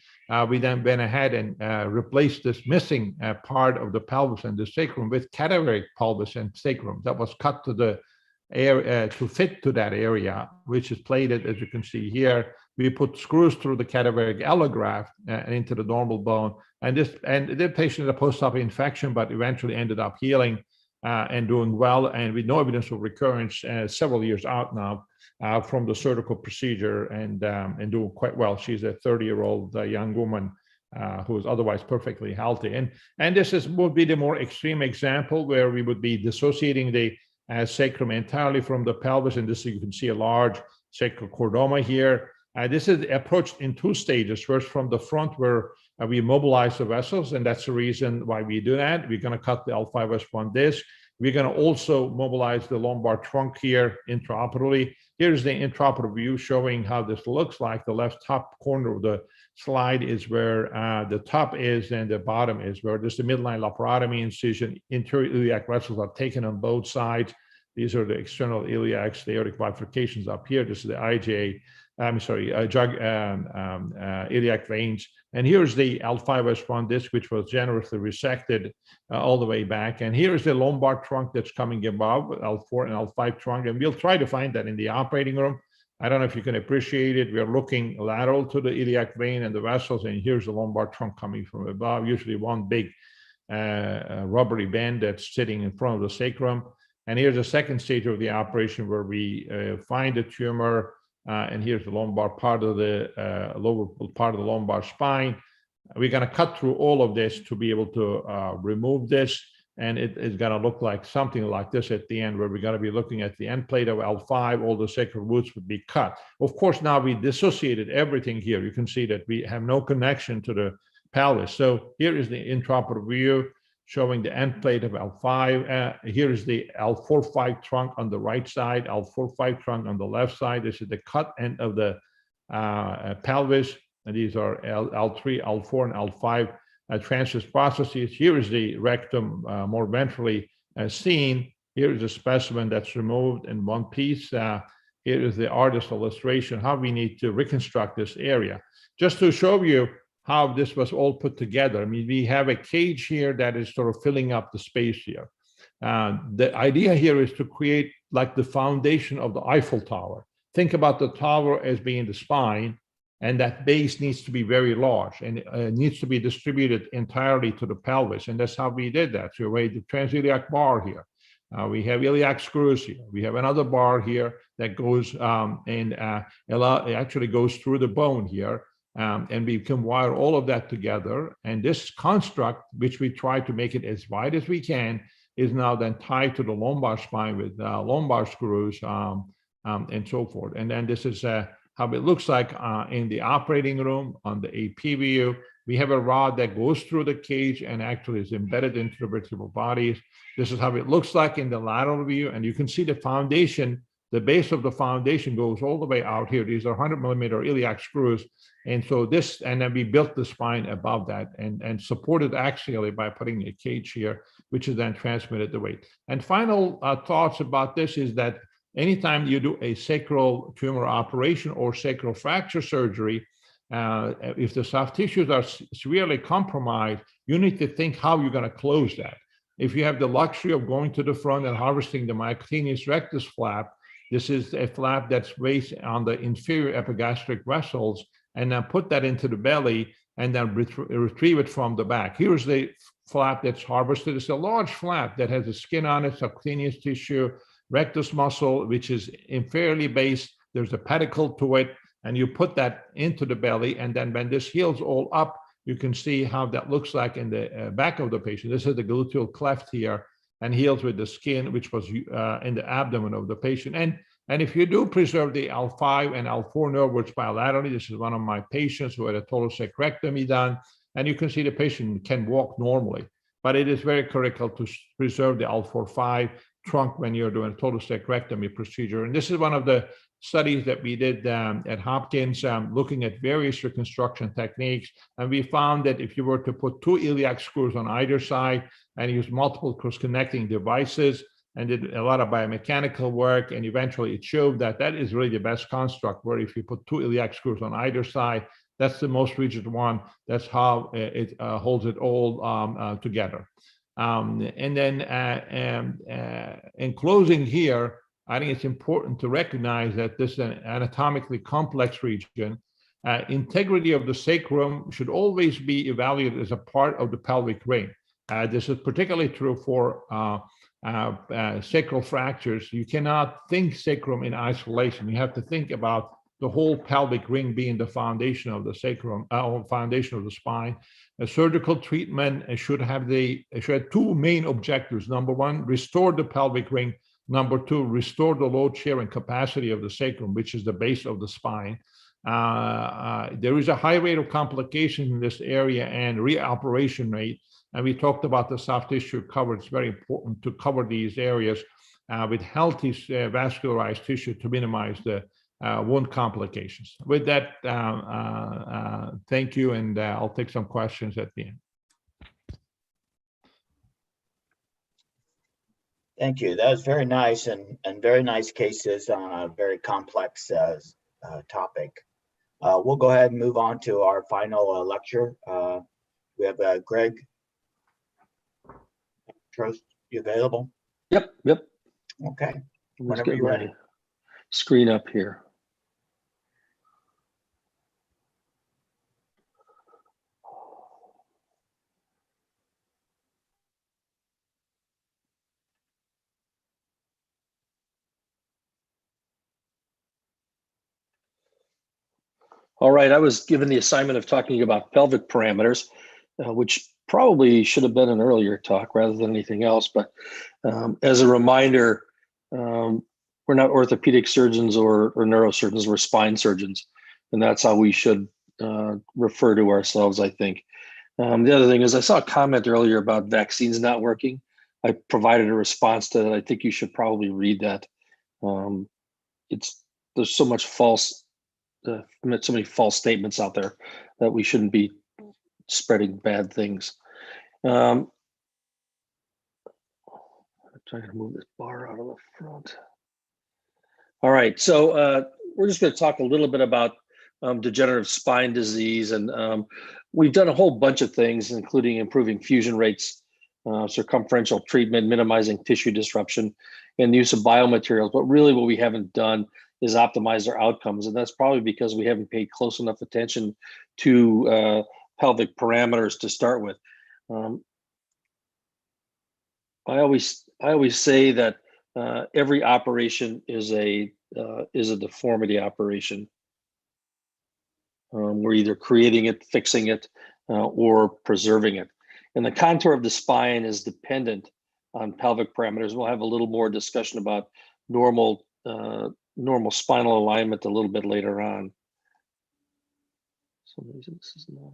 we then went ahead and replaced this missing part of the pelvis and the sacrum with cadaveric pelvis and sacrum that was cut to the area to fit to that area, which is plated, as you can see here. We put screws through the cadaveric allograft and into the normal bone. And the patient had a post-op infection, but eventually ended up healing and doing well, and with no evidence of recurrence several years out now from the surgical procedure, and doing quite well. She's a 30-year-old young woman who is otherwise perfectly healthy. And this would be the more extreme example where we would be dissociating the sacrum entirely from the pelvis, and this you can see a large sacral chordoma here. This is approached in 2 stages. First, from the front, where we mobilize the vessels, and that's the reason why we do that. We're going to cut the L5S1 disc. We're going to also mobilize the lumbar trunk here intraoperatively. Here's the intraoperative view showing how this looks like. The left top corner of the slide is where the top is, and the bottom is where there's the midline laparotomy incision. Interior iliac vessels are taken on both sides. These are the external iliacs, the aortic bifurcations up here. This is the IJ. Iliac veins. And here's the L5S1 disc, which was generously resected all the way back. And here's the lumbar trunk that's coming above, L4 and L5 trunk. And we'll try to find that in the operating room. I don't know if you can appreciate it. We're looking lateral to the iliac vein and the vessels. And here's the lumbar trunk coming from above, usually one big rubbery band that's sitting in front of the sacrum. And here's the second stage of the operation where we find the tumor. And here's the lumbar part of the lower part of the lumbar spine. We're going to cut through all of this to be able to remove this. And it is going to look like something like this at the end, where we're going to be looking at the end plate of L5. All the sacral roots would be cut. Of course, now we dissociated everything here. You can see that we have no connection to the pelvis. So here is the intraoperative view. showing the end plate of L5. Here is the L4-5 trunk on the right side, L4-5 trunk on the left side. This is the cut end of the pelvis, and these are L3, L4, and L5 transverse processes. Here is the rectum more ventrally seen. Here is a specimen that's removed in one piece. Here is the artist's illustration, how we need to reconstruct this area. Just to show you how this was all put together. I mean, we have a cage here that is sort of filling up the space here. The idea here is to create like the foundation of the Eiffel Tower. Think about the tower as being the spine, and that base needs to be very large, and it needs to be distributed entirely to the pelvis. And that's how we did that. So we have the transiliac bar here. We have iliac screws here. We have another bar here that goes it actually goes through the bone here. And we can wire all of that together. And this construct, which we try to make it as wide as we can, is now then tied to the lumbar spine with lumbar screws and so forth. And then this is how it looks like in the operating room on the AP view. We have a rod that goes through the cage and actually is embedded into the vertebral bodies. This is how it looks like in the lateral view. And you can see the foundation, the base of the foundation goes all the way out here. These are 100mm iliac screws. And so this, and then we built the spine above that and supported axially by putting a cage here, which is then transmitted the weight. And final thoughts about this is that anytime you do a sacral tumor operation or sacral fracture surgery, if the soft tissues are severely compromised, you need to think how you're going to close that. If you have the luxury of going to the front and harvesting the myocutaneous rectus flap, this is a flap that's based on the inferior epigastric vessels, and then put that into the belly and then retrieve it from the back. Here's the flap that's harvested. It's a large flap that has a skin on it, subcutaneous tissue, rectus muscle, which is inferiorly based. There's a pedicle to it, and you put that into the belly, and then when this heals all up, you can see how that looks like in the back of the patient. This is the gluteal cleft here, and heals with the skin, which was in the abdomen of the patient. And if you do preserve the L5 and L4 nerve roots bilaterally, this is one of my patients who had a total sacrectomy done, and you can see the patient can walk normally. But it is very critical to preserve the L4-5 trunk when you're doing a total sacrectomy procedure. And this is one of the studies that we did at Hopkins, looking at various reconstruction techniques. And we found that if you were to put 2 iliac screws on either side and use multiple cross-connecting devices, and did a lot of biomechanical work, and eventually it showed that that is really the best construct, where if you put 2 iliac screws on either side, that's the most rigid one. That's how it holds it all together. And then in closing here, I think it's important to recognize that this is an anatomically complex region. Integrity of the sacrum should always be evaluated as a part of the pelvic ring. This is particularly true for sacral fractures. You cannot think sacrum in isolation. You have to think about the whole pelvic ring being the foundation of the sacrum, foundation of the spine. A surgical treatment should have 2 main objectives. Number 1, restore the pelvic ring. Number 2, restore the load sharing capacity of the sacrum, which is the base of the spine. There is a high rate of complications in this area and reoperation rate. And we talked about the soft tissue cover. It's very important to cover these areas with healthy vascularized tissue to minimize the wound complications. With that, thank you, and I'll take some questions at the end.
Thank you. That was very nice and very nice cases on a very complex topic. We'll go ahead and move on to our final lecture. We have Greg Trost, you available?
Yep.
Okay.
Let's
Whenever
get
you're
my
ready.
screen up here. All right, I was given the assignment of talking about pelvic parameters, which probably should have been an earlier talk rather than anything else. But as a reminder, we're not orthopedic surgeons or neurosurgeons, we're spine surgeons. And that's how we should refer to ourselves, I think. The other thing is I saw a comment earlier about vaccines not working. I provided a response to that. I think you should probably read that. There's so much so many false statements out there that we shouldn't be spreading bad things. I'm trying to move this bar out of the front. All right, so we're just going to talk a little bit about degenerative spine disease, and we've done a whole bunch of things, including improving fusion rates, circumferential treatment, minimizing tissue disruption, and the use of biomaterials. But really what we haven't done is optimize our outcomes, and that's probably because we haven't paid close enough attention to pelvic parameters to start with. I always say that every operation is a deformity operation. We're either creating it, fixing it, or preserving it. And the contour of the spine is dependent on pelvic parameters. We'll have a little more discussion about normal spinal alignment a little bit later on. For some reason this is not.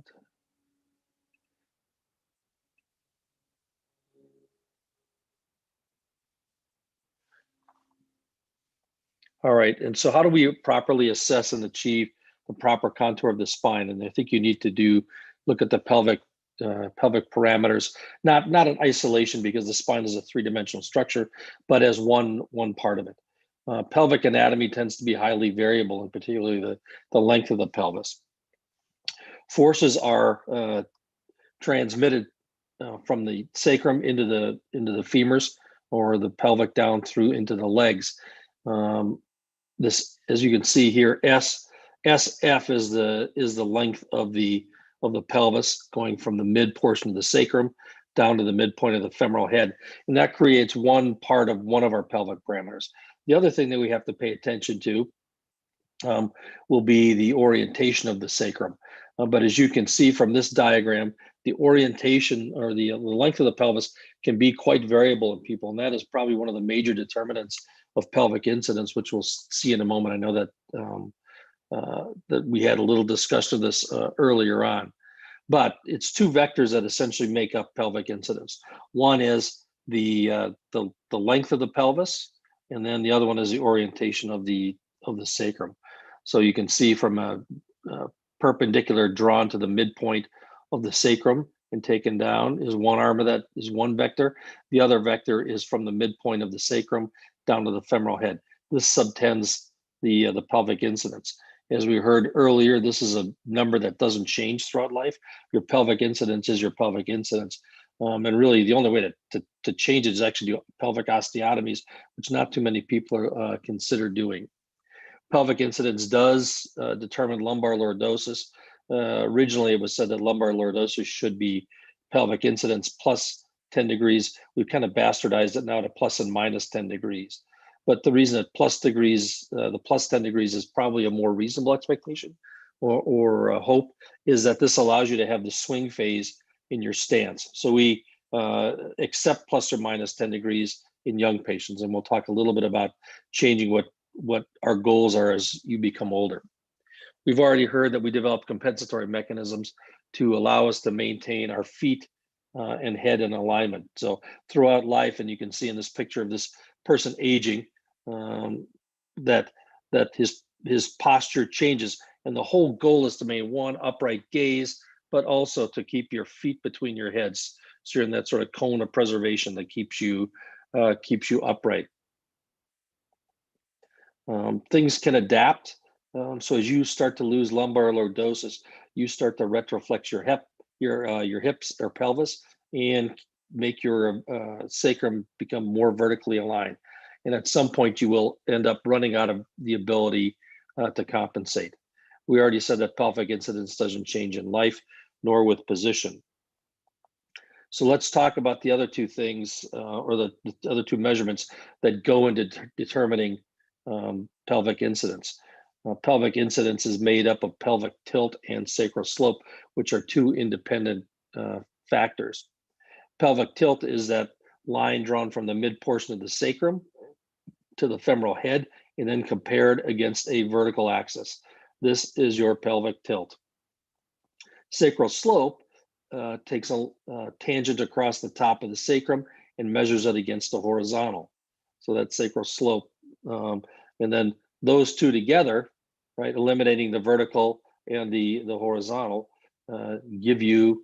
All right, and so how do we properly assess and achieve the proper contour of the spine? And I think you need to look at the pelvic parameters, not in isolation because the spine is a three-dimensional structure, but as one part of it. Pelvic anatomy tends to be highly variable, and particularly the length of the pelvis. Forces are transmitted from the sacrum into the femurs, or the pelvic down through into the legs. This, as you can see here, SF is the length of the pelvis, going from the mid portion of the sacrum down to the midpoint of the femoral head, and that creates one part of one of our pelvic parameters. The other thing that we have to pay attention to will be the orientation of the sacrum. But as you can see from this diagram, the orientation or the length of the pelvis can be quite variable in people, and that is probably one of the major determinants of pelvic incidence, which we'll see in a moment. I know that that we had a little discussion of this earlier on, but it's two vectors that essentially make up pelvic incidence. One is the length of the pelvis, and then the other one is the orientation of the sacrum. So you can see from a perpendicular drawn to the midpoint of the sacrum and taken down is one arm of that, is one vector. The other vector is from the midpoint of the sacrum down to the femoral head. This subtends the pelvic incidence. As we heard earlier, this is a number that doesn't change throughout life. Your pelvic incidence is your pelvic incidence. And really the only way to change it is actually do pelvic osteotomies, which not too many people consider doing. Pelvic incidence does determine lumbar lordosis. Originally, it was said that lumbar lordosis should be pelvic incidence plus 10 degrees. We've kind of bastardized it now to plus and minus 10 degrees. But the reason that the plus 10 degrees is probably a more reasonable expectation or hope is that this allows you to have the swing phase in your stance. So we accept plus or minus 10 degrees in young patients, and we'll talk a little bit about changing what our goals are as you become older. We've already heard that we develop compensatory mechanisms to allow us to maintain our feet and head in alignment. So throughout life, and you can see in this picture of this person aging, that his posture changes, and the whole goal is to maintain one upright gaze, but also to keep your feet between your heads. So you're in that sort of cone of preservation that keeps you upright. Things can adapt. So as you start to lose lumbar lordosis, you start to retroflex your hips or pelvis and make your sacrum become more vertically aligned. And at some point, you will end up running out of the ability to compensate. We already said that pelvic incidence doesn't change in life, nor with position. So let's talk about the other two things, or the other two measurements that go into determining pelvic incidence. Pelvic incidence is made up of pelvic tilt and sacral slope, which are two independent factors. Pelvic tilt is that line drawn from the mid portion of the sacrum to the femoral head and then compared against a vertical axis. This is your pelvic tilt. Sacral slope takes a tangent across the top of the sacrum and measures it against the horizontal. So that's sacral slope. And then those two together, right, eliminating the vertical and the horizontal, give you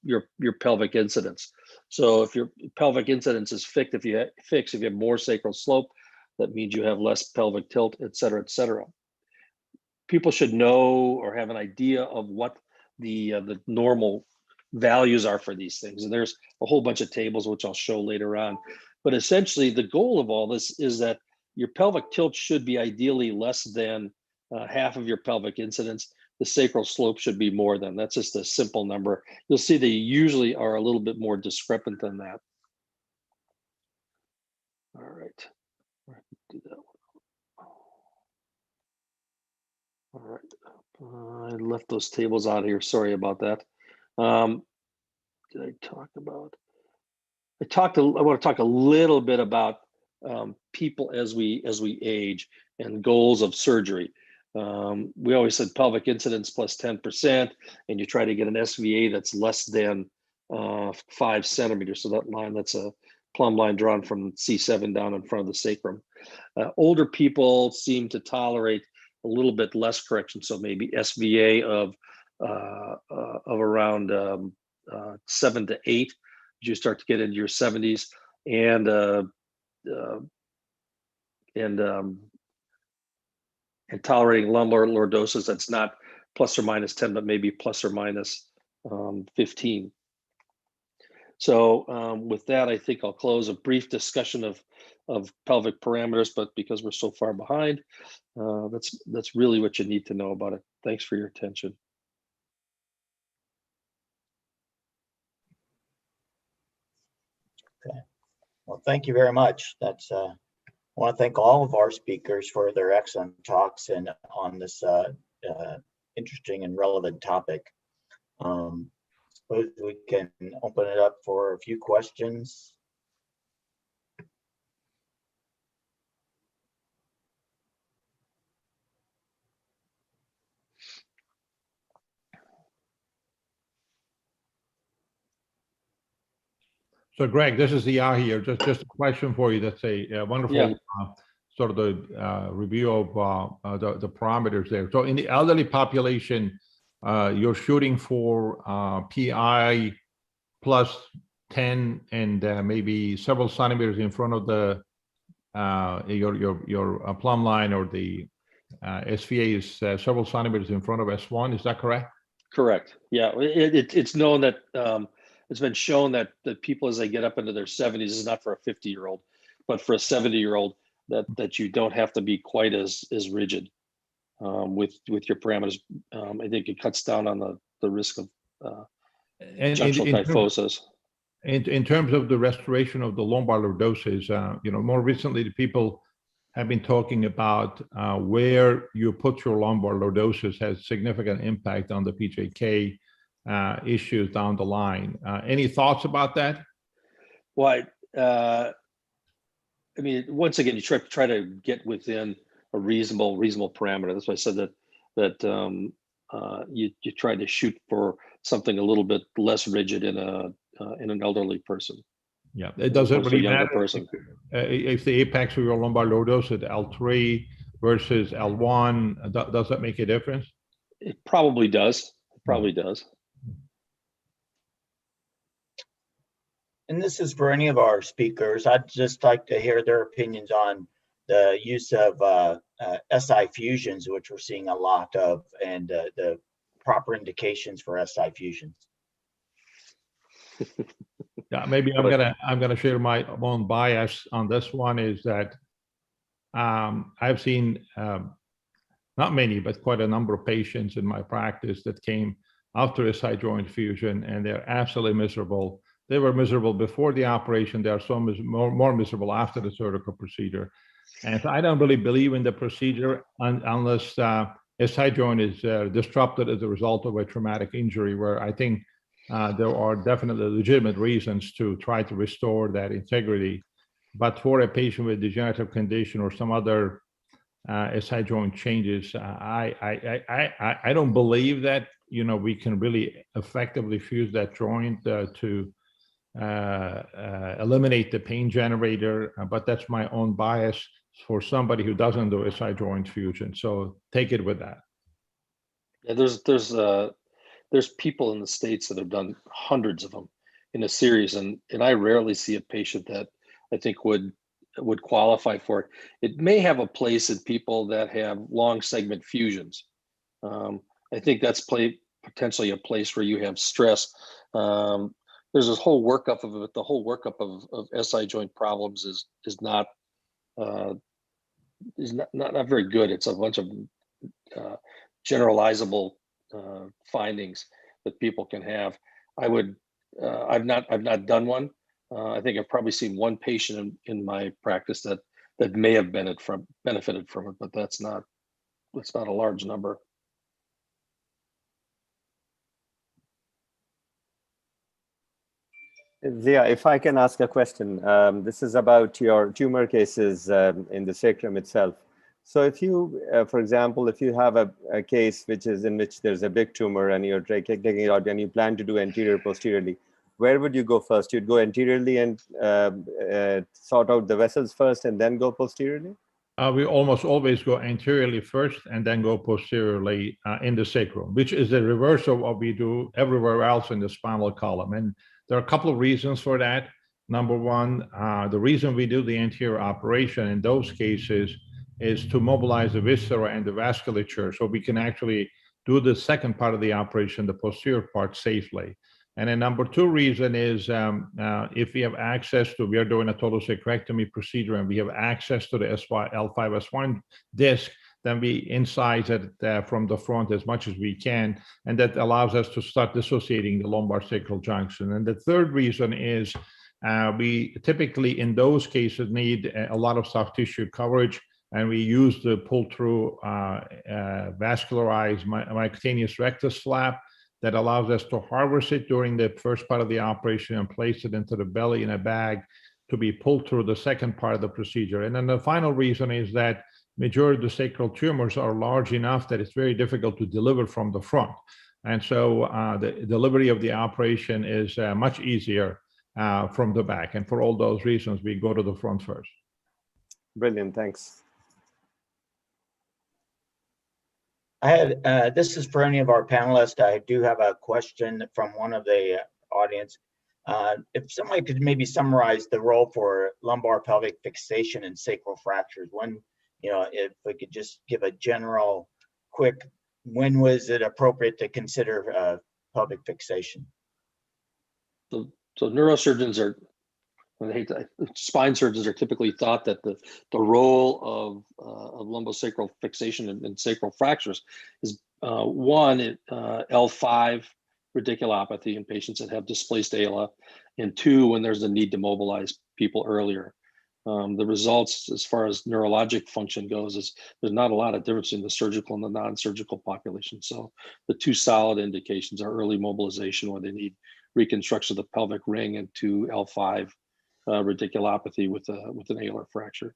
your pelvic incidence. So if your pelvic incidence is fixed, if you have more sacral slope, that means you have less pelvic tilt, et cetera, et cetera. People should know or have an idea of what the normal values are for these things. And there's a whole bunch of tables, which I'll show later on. But essentially, the goal of all this is that your pelvic tilt should be ideally less than half of your pelvic incidence. The sacral slope should be more than. That's just a simple number. You'll see they usually are a little bit more discrepant than that. All right. Do that one. All right. I left those tables out here. Sorry about that. Did I talk about? I want to talk a little bit about people as we age and goals of surgery. We always said pelvic incidence plus 10%, and you try to get an SVA that's less than 5 centimeters. So that line, that's a plumb line drawn from C7 down in front of the sacrum. Older people seem to tolerate a little bit less correction, so maybe SVA of around 7 to 8. You start to get into your 70s, and tolerating lumbar lordosis that's not plus or minus 10, but maybe plus or minus 15. So with that, I think I'll close a brief discussion of pelvic parameters, but because we're so far behind, that's really what you need to know about it. Thanks for your attention.
Okay. Well, thank you very much. That's I want to thank all of our speakers for their excellent talks and on this interesting and relevant topic. Suppose we can open it up for a few questions.
So Greg, this is Ziya here. Just a question for you. That's a wonderful sort of the review of the parameters there. So in the elderly population, you're shooting for PI plus 10 and maybe several centimeters in front of the your plumb line, or the SVA is several centimeters in front of S1. Is that correct?
Correct. Yeah, it's known that it's been shown that people as they get up into their 70s, this is not for a 50-year-old, but for a 70-year-old, that you don't have to be quite as rigid with your parameters. I think it cuts down on the risk of junctional kyphosis.
In terms of the restoration of the lumbar lordosis, more recently the people have been talking about where you put your lumbar lordosis has significant impact on the PJK issues down the line. Any thoughts about that?
Well, I mean, once again, you try to get within a reasonable parameter. That's why I said that you try to shoot for something a little bit less rigid in an elderly person.
Yeah, it doesn't really matter
person.
If the apex of your lumbar lordosis at L3 versus L1, does that make a difference?
It probably does. It probably does.
And this is for any of our speakers. I'd just like to hear their opinions on the use of SI fusions, which we're seeing a lot of, and the proper indications for SI fusions.
Yeah, maybe I'm gonna share my own bias on this one. Is that I've seen not many, but quite a number of patients in my practice that came after a SI joint fusion, and they're absolutely miserable. They were miserable before the operation. They are so more miserable after the surgical procedure. And I don't really believe in the procedure unless SI joint is disrupted as a result of a traumatic injury, where I think there are definitely legitimate reasons to try to restore that integrity. But for a patient with degenerative condition or some other SI joint changes, I don't believe that we can really effectively fuse that joint to eliminate the pain generator, but that's my own bias for somebody who doesn't do SI joint fusion. So take it with that.
Yeah, there's people in the States that have done hundreds of them in a series, and I rarely see a patient that I think would qualify for it. It may have a place in people that have long segment fusions. I think that's potentially a place where you have stress. There's this whole workup of it. The whole workup of SI joint problems is not very good. It's a bunch of generalizable findings that people can have. I've not done one. I think I've probably seen one patient in my practice that may have benefited from it, but that's not a large number.
Ziya, if I can ask a question, this is about your tumor cases in the sacrum itself. So if you, for example, if you have a case in which there's a big tumor and you're taking it out and you plan to do anterior posteriorly, where would you go first? You'd go anteriorly and sort out the vessels first and then go posteriorly?
We almost always go anteriorly first and then go posteriorly in the sacrum, which is the reverse of what we do everywhere else in the spinal column. And there are a couple of reasons for that. Number one, the reason we do the anterior operation in those cases is to mobilize the viscera and the vasculature so we can actually do the second part of the operation, the posterior part, safely. And then number two reason is if we have access to, we are doing a total sacrectomy procedure and we have access to the L5-S1 disc, then we incise it from the front as much as we can, and that allows us to start dissociating the lumbar sacral junction. And the third reason is we typically in those cases need a lot of soft tissue coverage, and we use the pull-through vascularized mycutaneous rectus flap that allows us to harvest it during the first part of the operation and place it into the belly in a bag to be pulled through the second part of the procedure. And then the final reason is that majority of the sacral tumors are large enough that it's very difficult to deliver from the front. And so the delivery of the operation is much easier from the back. And for all those reasons, we go to the front first.
Brilliant, thanks.
I had, this is for any of our panelists. I do have a question from one of the audience. If somebody could maybe summarize the role for lumbar pelvic fixation and sacral fractures, if we could just give a general quick, when was it appropriate to consider pelvic fixation?
So neurosurgeons spine surgeons are typically thought that the role of lumbosacral fixation and sacral fractures is one, L5 radiculopathy in patients that have displaced ala, and two, when there's a need to mobilize people earlier. The results as far as neurologic function goes is there's not a lot of difference in the surgical and the non-surgical population. So the two solid indications are early mobilization where they need reconstruction of the pelvic ring, and two, L5 radiculopathy with an alar fracture.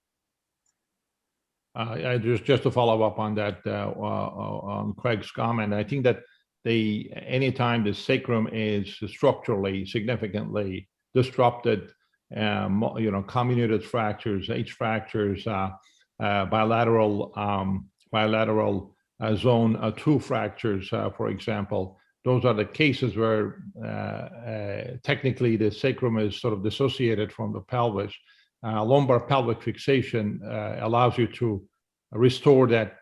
Just to follow up on that, on Craig's comment, I think that anytime the sacrum is structurally significantly disrupted, comminuted fractures, H fractures, bilateral zone 2 fractures, for example, those are the cases where technically the sacrum is sort of dissociated from the pelvis. Lumbar pelvic fixation allows you to restore that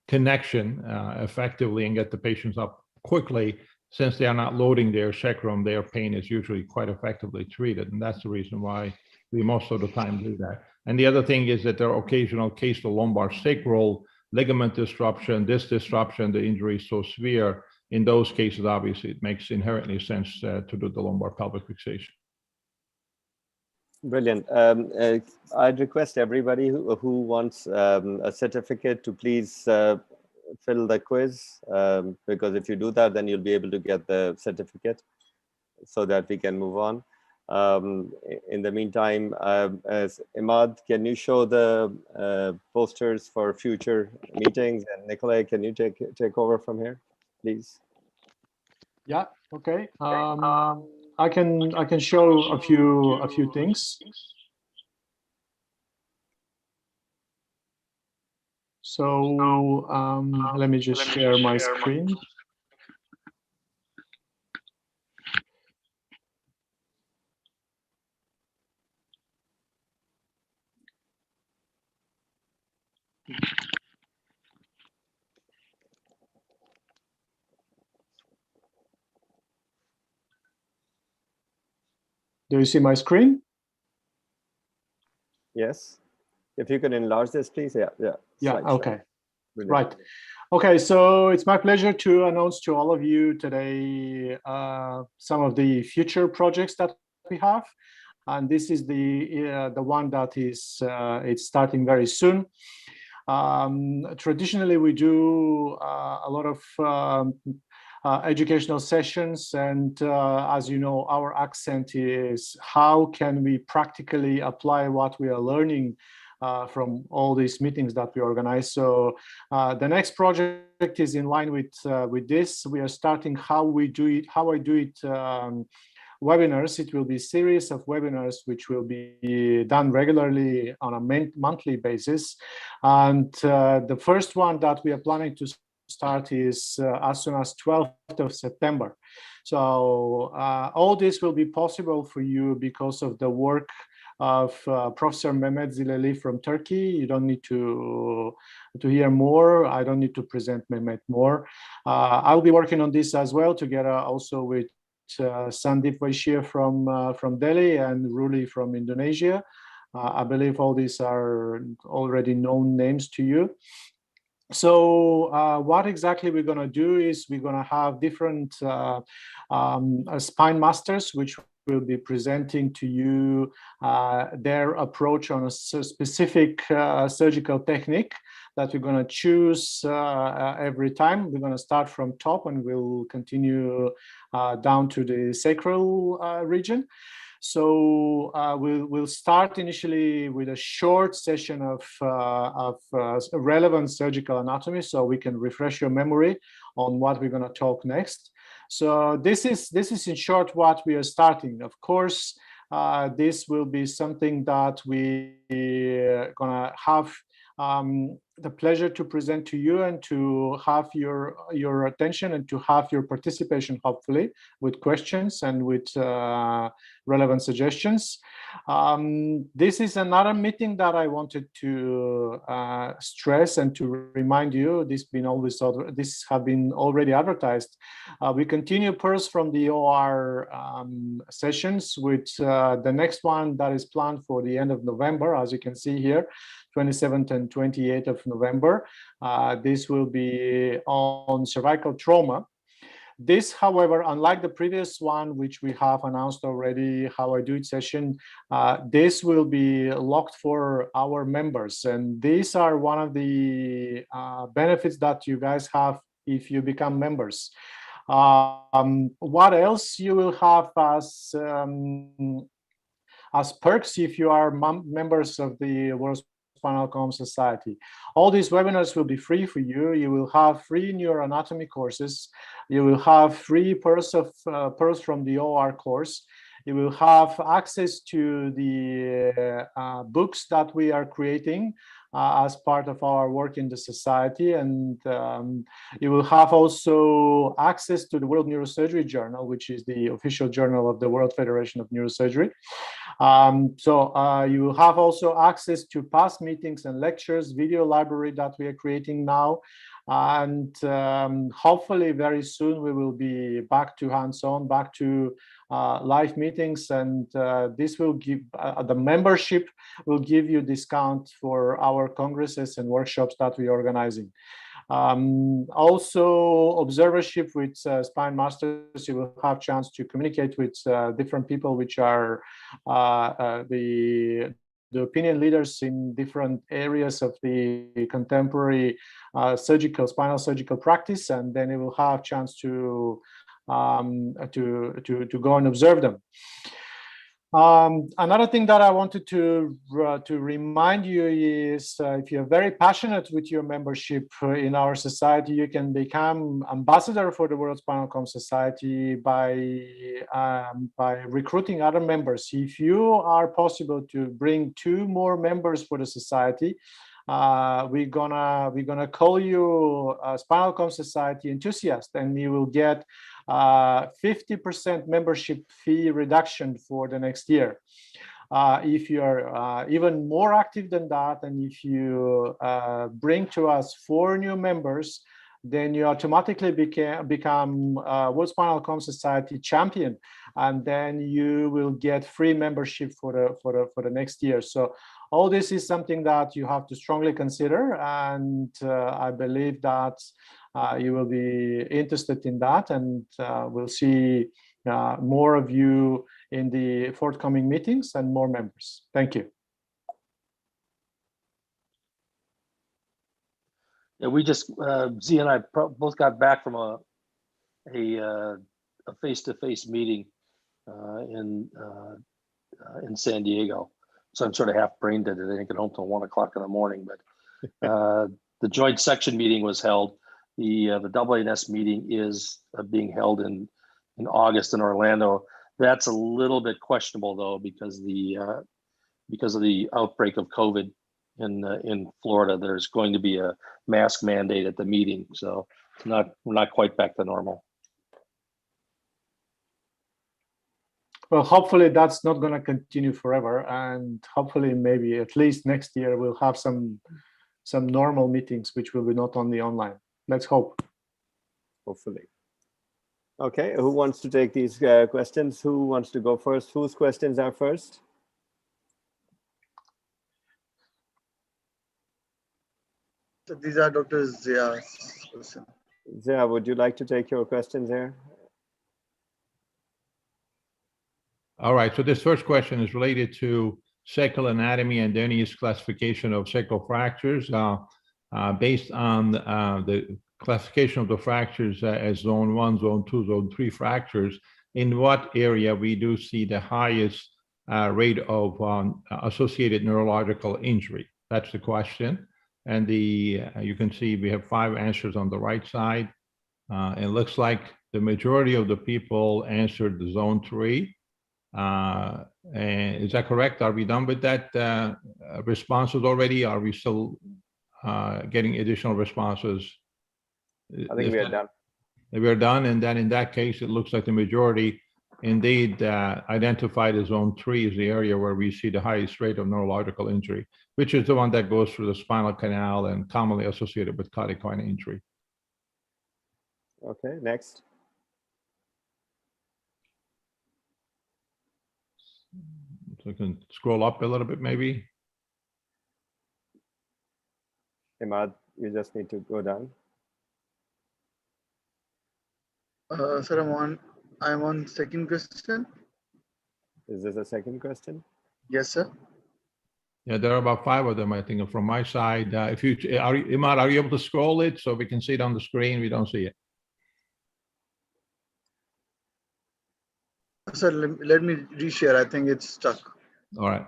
connection effectively and get the patients up quickly. Since they are not loading their sacrum, their pain is usually quite effectively treated. And that's the reason why we most of the time do that. And the other thing is that there are occasional cases of lumbar sacral ligament disruption, disc disruption, the injury is so severe. In those cases, obviously, it makes inherently sense to do the lumbar pelvic fixation.
Brilliant. I'd request everybody who wants a certificate to please fill the quiz, because if you do that, then you'll be able to get the certificate so that we can move on. In the meantime, as Imad, can you show the posters for future meetings? And Nikolay, can you take over from here, please?
Yeah. Okay. I can show a few things. So let me just share my screen. Do you see my screen?
Yes. If you could enlarge this, please. Yeah.
Yeah.
Slide
Okay.
show. Brilliant.
Right. Okay, so it's my pleasure to announce to all of you today some of the future projects that we have, and this is the one that is it's starting very soon. Traditionally, we do a lot of educational sessions, and as you know, our accent is how can we practically apply what we are learning from all these meetings that we organize. So the next project is in line with this. We are starting how I do it webinars. It will be a series of webinars which will be done regularly on a monthly basis. And the first one that we are planning to start is as soon as 12th of September. So all this will be possible for you because of the work of Professor Mehmet Zileli from Turkey. You don't need to hear more. I don't need to present Mehmet more. I'll be working on this as well together also with Sandeep Vaishya from Delhi and Ruli from Indonesia. I believe all these are already known names to you. So what exactly we're going to do is we're going to have different spine masters which will be presenting to you their approach on a specific surgical technique that we're going to choose every time. We're going to start from top and we'll continue down to the sacral region. So we'll start initially with a short session of relevant surgical anatomy, so we can refresh your memory on what we're going to talk next. So this is in short what we are starting. Of course, this will be something that we're going to have the pleasure to present to you and to have your attention and to have your participation, hopefully, with questions and with relevant suggestions. This is another meeting that I wanted to stress and to remind you. This have been already advertised. We continue first from the OR sessions with the next one that is planned for the end of November, as you can see here. 27th and 28th of November. This will be on cervical trauma. This, however, unlike the previous one, which we have announced already, how I do it session, this will be locked for our members. And these are one of the benefits that you guys have if you become members. What else you will have as perks if you are members of the World Spinal Column Society? All these webinars will be free for you. You will have free neuroanatomy courses. You will have free pearls from the OR course. You will have access to the books that we are creating as part of our work in the society, and you will have also access to the World Neurosurgery Journal, which is the official journal of the World Federation of Neurosurgery. So you will have also access to past meetings and lectures, video library that we are creating now, and hopefully very soon we will be back to hands-on, back to live meetings, and this will give the membership will give you discount for our congresses and workshops that we are organizing. Also, observership with spine masters, you will have chance to communicate with different people which are the opinion leaders in different areas of the contemporary spinal surgical practice, and then you will have chance to go and observe them. Another thing that I wanted to remind you is if you're very passionate with your membership in our society, you can become ambassador for the World Spinal Column Society by recruiting other members. If you are possible to bring 2 more members for the society, we're gonna call you a Spinal Column Society enthusiast, and you will get 50% membership fee reduction for the next year. If you're even more active than that, and if you bring to us 4 new members, then you automatically become World Spinal Column Society champion, and then you will get free membership for the next year. So all this is something that you have to strongly consider, and I believe that you will be interested in that, and we'll see more of you in the forthcoming meetings and more members. Thank you.
Yeah, we just Ziya and I both got back from a face-to-face meeting in San Diego, so I'm sort of half brain dead. I didn't get home till 1 o'clock in the morning, but the joint section meeting was held. The AANS meeting is being held in August in Orlando. That's a little bit questionable though, because of the outbreak of COVID in Florida. There's going to be a mask mandate at the meeting, so we're not quite back to normal.
Well, hopefully that's not going to continue forever, and hopefully maybe at least next year we'll have some normal meetings, which will be not only online. Let's hope.
Hopefully. Okay, who wants to take these questions? Who wants to go first? Whose questions are first?
So these are Dr. Ziya's questions.
Ziya, would you like to take your questions here?
All right, so this first question is related to sacral anatomy and Denny's classification of sacral fractures. Based on the classification of the fractures as zone 1, zone 2, zone 3 fractures, in what area we do see the highest rate of associated neurological injury? That's the question. And you can see we have 5 answers on the right side. It looks like the majority of the people answered the zone 3. And is that correct? Are we done with that responses already? Are we still getting additional responses?
I think we are done.
We are done, and then in that case, it looks like the majority indeed identified as zone 3 is the area where we see the highest rate of neurological injury, which is the one that goes through the spinal canal and commonly associated with catechoid injury.
Okay, next.
So we can scroll up a little bit, maybe.
Imad, you just need to go down.
Sir, I'm on second question.
Is this a second question?
Yes, sir.
Yeah, there are about 5 of them, I think, from my side. If you, Imad, are you able to scroll it so we can see it on the screen? We don't see it.
Sir, let me reshare. I think it's stuck.
All right.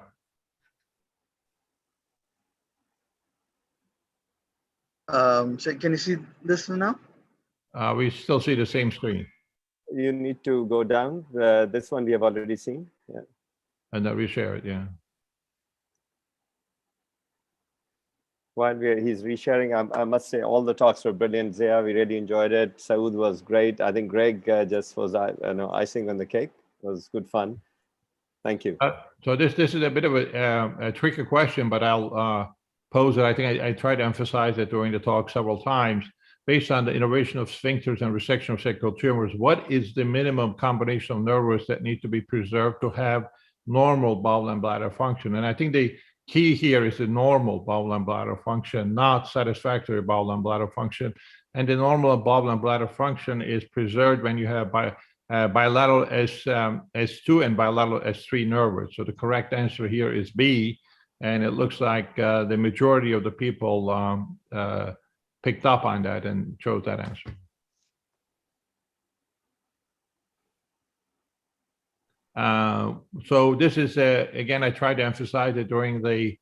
So can you see this now?
We still see the same screen.
You need to go down. This one we have already seen. Yeah.
And then we share it, yeah.
While he's resharing, I must say all the talks were brilliant, Ziya. We really enjoyed it. Saoud was great. I think Greg just was icing on the cake. It was good fun. Thank you.
So this is a bit of a tricky question, but I'll pose it. I think I tried to emphasize it during the talk several times. Based on the innervation of sphincters and resection of sacral tumors, what is the minimum combination of nerves that need to be preserved to have normal bowel and bladder function? And I think the key here is the normal bowel and bladder function, not satisfactory bowel and bladder function. And the normal bowel and bladder function is preserved when you have bilateral S2 and bilateral S3 nerves. So the correct answer here is B. And it looks like the majority of the people picked up on that and chose that answer. So this is, again, I tried to emphasize it during the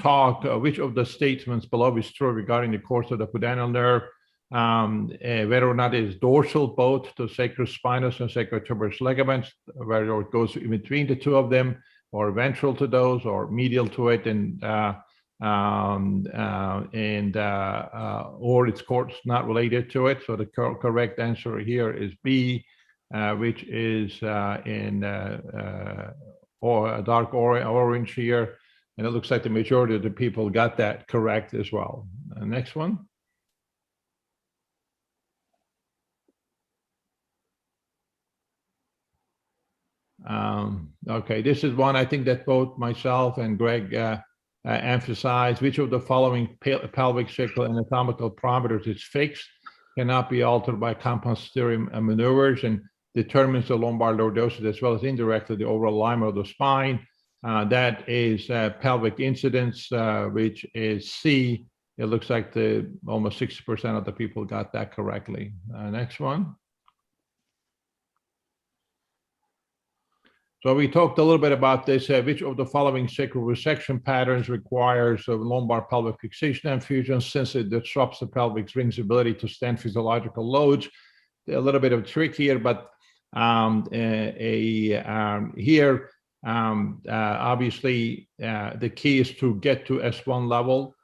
talk, which of the statements below is true regarding the course of the pudendal nerve, whether or not it is dorsal both to sacrospinous and sacrotuberous ligaments, whether it goes in between the two of them, or ventral to those, or medial to it, or its course not related to it. So the correct answer here is B, which is in or a dark orange here. And it looks like the majority of the people got that correct as well. Next one. Okay, this is one I think that both myself and Greg emphasized. Which of the following pelvic sacral anatomical parameters is fixed, cannot be altered by compensatorial maneuvers, and determines the lumbar lordosis as well as indirectly the overall alignment of the spine? That is pelvic incidence, which is C. It looks like almost 60% of the people got that correctly. Next one. So we talked a little bit about this. Which of the following sacral resection patterns requires a lumbar pelvic fixation and fusion, since it disrupts the pelvic ring's ability to stand physiological loads? A little bit of trick here, but here, obviously, the key is to get to S1 level.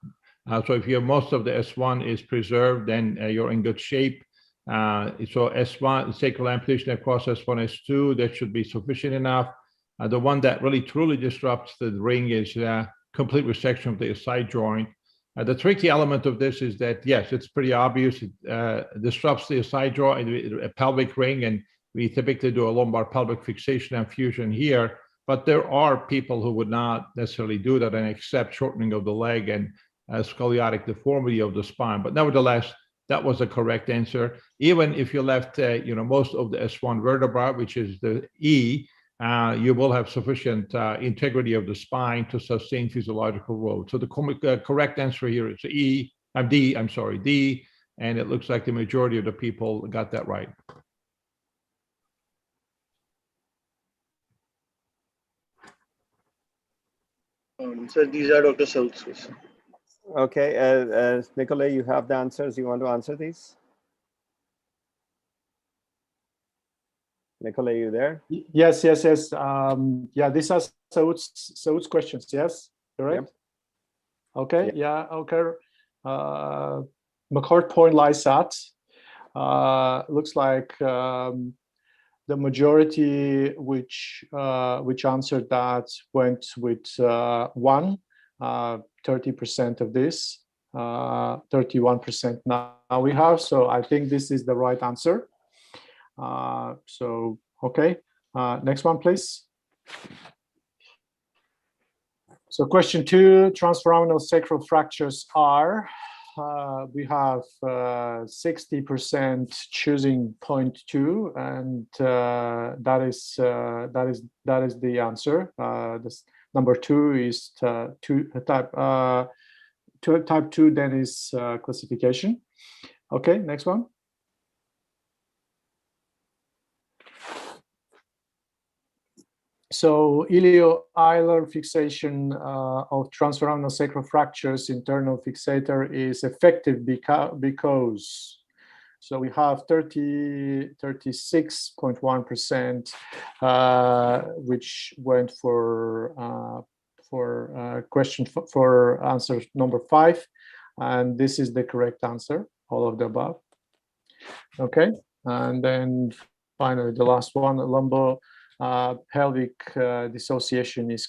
So if you have most of the S1 is preserved, then you're in good shape. So S1, sacral amputation across S1, S2, that should be sufficient enough. The one that really truly disrupts the ring is complete resection of the SI joint. The tricky element of this is that, yes, it's pretty obvious. It disrupts the SI joint, a pelvic ring, and we typically do a lumbar pelvic fixation and fusion here. But there are people who would not necessarily do that and accept shortening of the leg and scoliotic deformity of the spine. But nevertheless, that was the correct answer. Even if you left, most of the S1 vertebra, which is the E, you will have sufficient integrity of the spine to sustain physiological load. So the correct answer here is D, and it looks like the majority of the people got that right.
So these are Dr. Saoud's questions.
Okay, Nikolay, you have the answers. You want to answer these? Nikolay, you there?
Yes. Yeah, these are Saoud's questions. Yes, correct. Yep. Okay. Yeah. Okay. McCord point LISAT. Looks like the majority which answered that went with 1. 30% of this, 31% now we have. So I think this is the right answer. So, okay, next one, please. So question 2, transforaminal sacral fractures are, we have 60% choosing point 2, and that is the answer. This number 2 is type 2 Dennis classification. Okay, next one. So ilio-ilar fixation of transforaminal sacral fractures, internal fixator, is effective because, so we have 36.1%, which went for question for answer number 5, and this is the correct answer, all of the above. Okay, and then finally the last one, lumbo pelvic dissociation is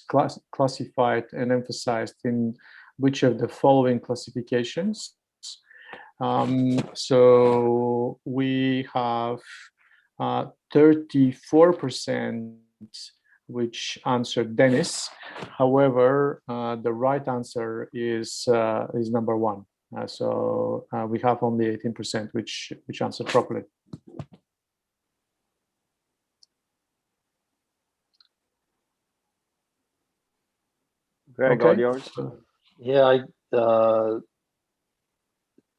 classified and emphasized in which of the following classifications? So we have 34% which answered Dennis. However, the right answer is number 1. So we have only 18% which answered properly.
Greg, all yours.
Yeah, do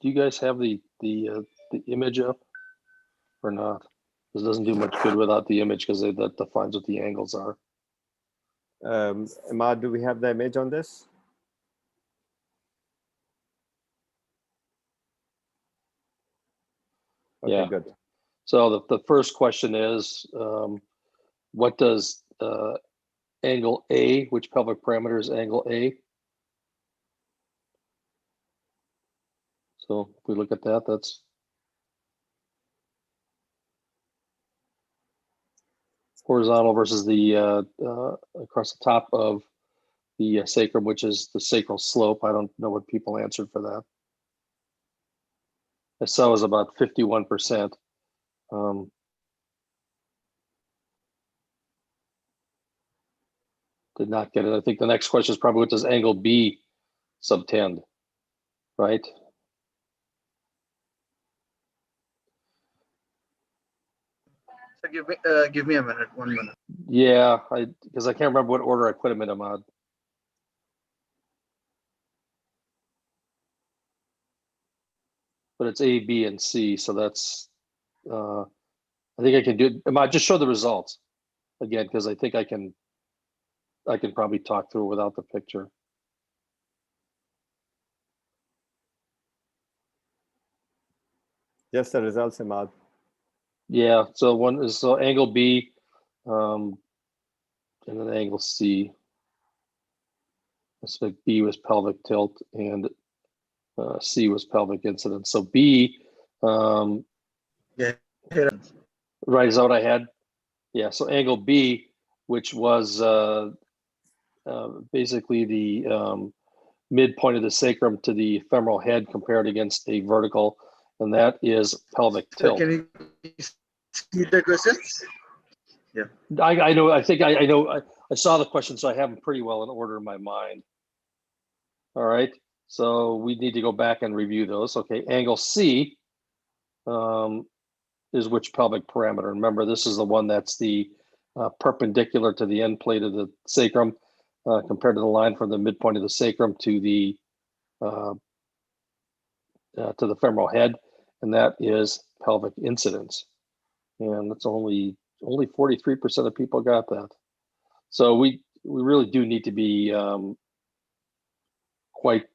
you guys have the image up or not? This doesn't do much good without the image because that defines what the angles are.
Ahmad, do we have the image on this? Okay,
Yeah.
good.
So the first question is, what does angle A, which pelvic parameter is angle A? So if we look at that, that's horizontal versus the across the top of the sacrum, which is the sacral slope. I don't know what people answered for that. I saw it was about 51%. Did not get it. I think the next question is probably what does angle B subtend, right?
So give me a minute, 1 minute.
Yeah, because I can't remember what order I put them in, Ahmad. But it's A, B, and C, so that's. I think I can do it. Ahmad, just show the results again, because I think I can probably talk through it without the picture.
Just the results, Ahmad.
Yeah, so one is angle B, and then angle C. So B was pelvic tilt and C was pelvic incidence. So B,
Yeah.
right, is that what I had? Yeah, so angle B, which was basically the midpoint of the sacrum to the femoral head compared against a vertical, and that is pelvic tilt.
Can you see the questions? Yeah.
I know. I think I know. I saw the question, so I have them pretty well in order in my mind. All right. So we need to go back and review those. Okay. Angle C is which pelvic parameter? Remember, this is the one that's the perpendicular to the end plate of the sacrum compared to the line from the midpoint of the sacrum to the femoral head, and that is pelvic incidence. And that's only 43% of people got that. So we really do need to be quite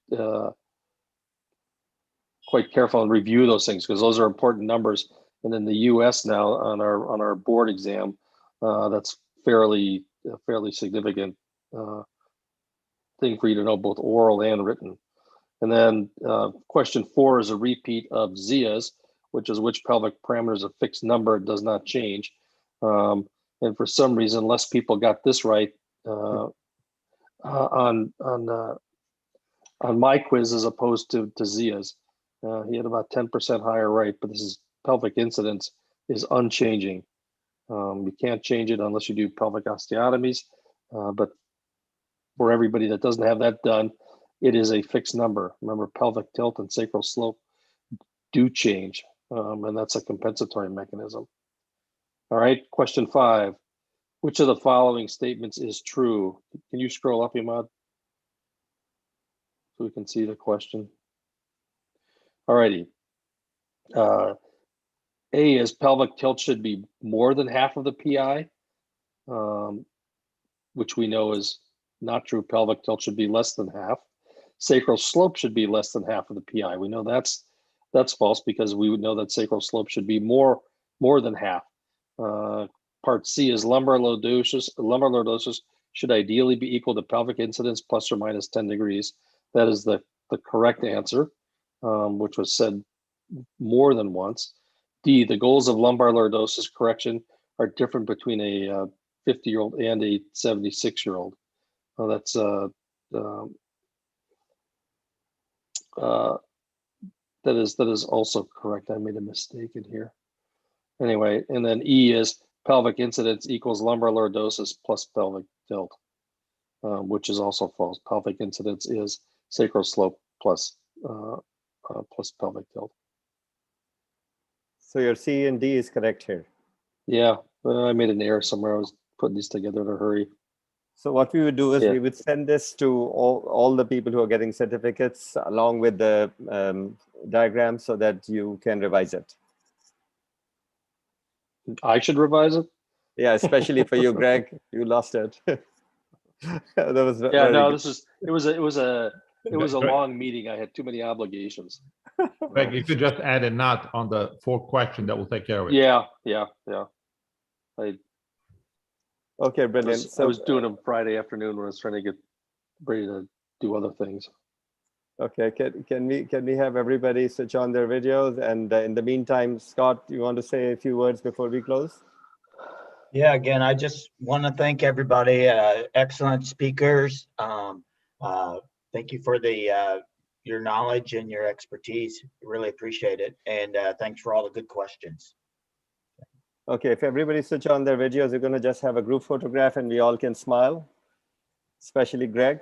careful and review those things because those are important numbers. And in the U.S. now on our board exam, that's fairly significant thing for you to know, both oral and written. And then question 4 is a repeat of Ziya's, which is which pelvic parameter is a fixed number, it does not change. And for some reason, less people got this right on my quiz as opposed to Ziya's. He had about 10% higher right, but this is pelvic incidence is unchanging. You can't change it unless you do pelvic osteotomies, but for everybody that doesn't have that done, it is a fixed number. Remember, pelvic tilt and sacral slope do change, and that's a compensatory mechanism. All right, question 5. Which of the following statements is true? Can you scroll up, Ahmad? So we can see the question. All righty. A is pelvic tilt should be more than half of the PI, which we know is not true. Pelvic tilt should be less than half. Sacral slope should be less than half of the PI. We know that's false because we would know that sacral slope should be more than half. Part C is lumbar lordosis. Lumbar lordosis should ideally be equal to pelvic incidence plus or minus 10 degrees. That is the correct answer, which was said more than once. D, the goals of lumbar lordosis correction are different between a 50-year-old and a 76-year-old. Well, that's that is also correct. I made a mistake in here. Anyway, and then E is pelvic incidence equals lumbar lordosis plus pelvic tilt, which is also false. Pelvic incidence is sacral slope plus pelvic tilt.
So your C and D is correct here.
Yeah, I made an error somewhere. I was putting these together in a hurry.
So what we would do is we would send this to all the people who are getting certificates along with the diagram so that you can revise it.
I should revise it.
Yeah, especially for you, Greg. You lost it. That was
Yeah,
very
no,
good.
it was a long meeting. I had too many obligations.
Greg, you could just add a knot on the fourth question that will take care of it.
Yeah.
Okay, brilliant.
I was doing them Friday afternoon when I was trying to get ready to do other things.
Okay, can we have everybody switch on their videos? And in the meantime, Scott, you want to say a few words before we close?
Yeah, again, I just want to thank everybody. Excellent speakers. Thank you for your knowledge and your expertise. Really appreciate it. And thanks for all the good questions.
Okay, if everybody switch on their videos, we're going to just have a group photograph and we all can smile, especially Greg.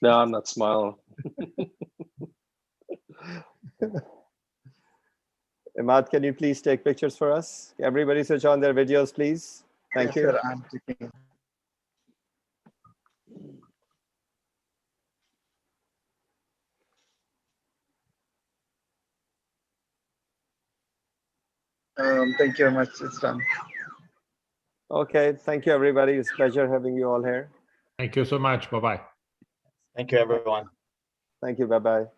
No, I'm not smiling.
Imad, can you please take pictures for us? Everybody switch on their videos, please. Thank you.
Sure, I'm taking. Thank you very much. It's done.
Okay, thank you, everybody. It's a pleasure having you all here.
Thank you so much. Bye-bye.
Thank you, everyone.
Thank you. Bye-bye.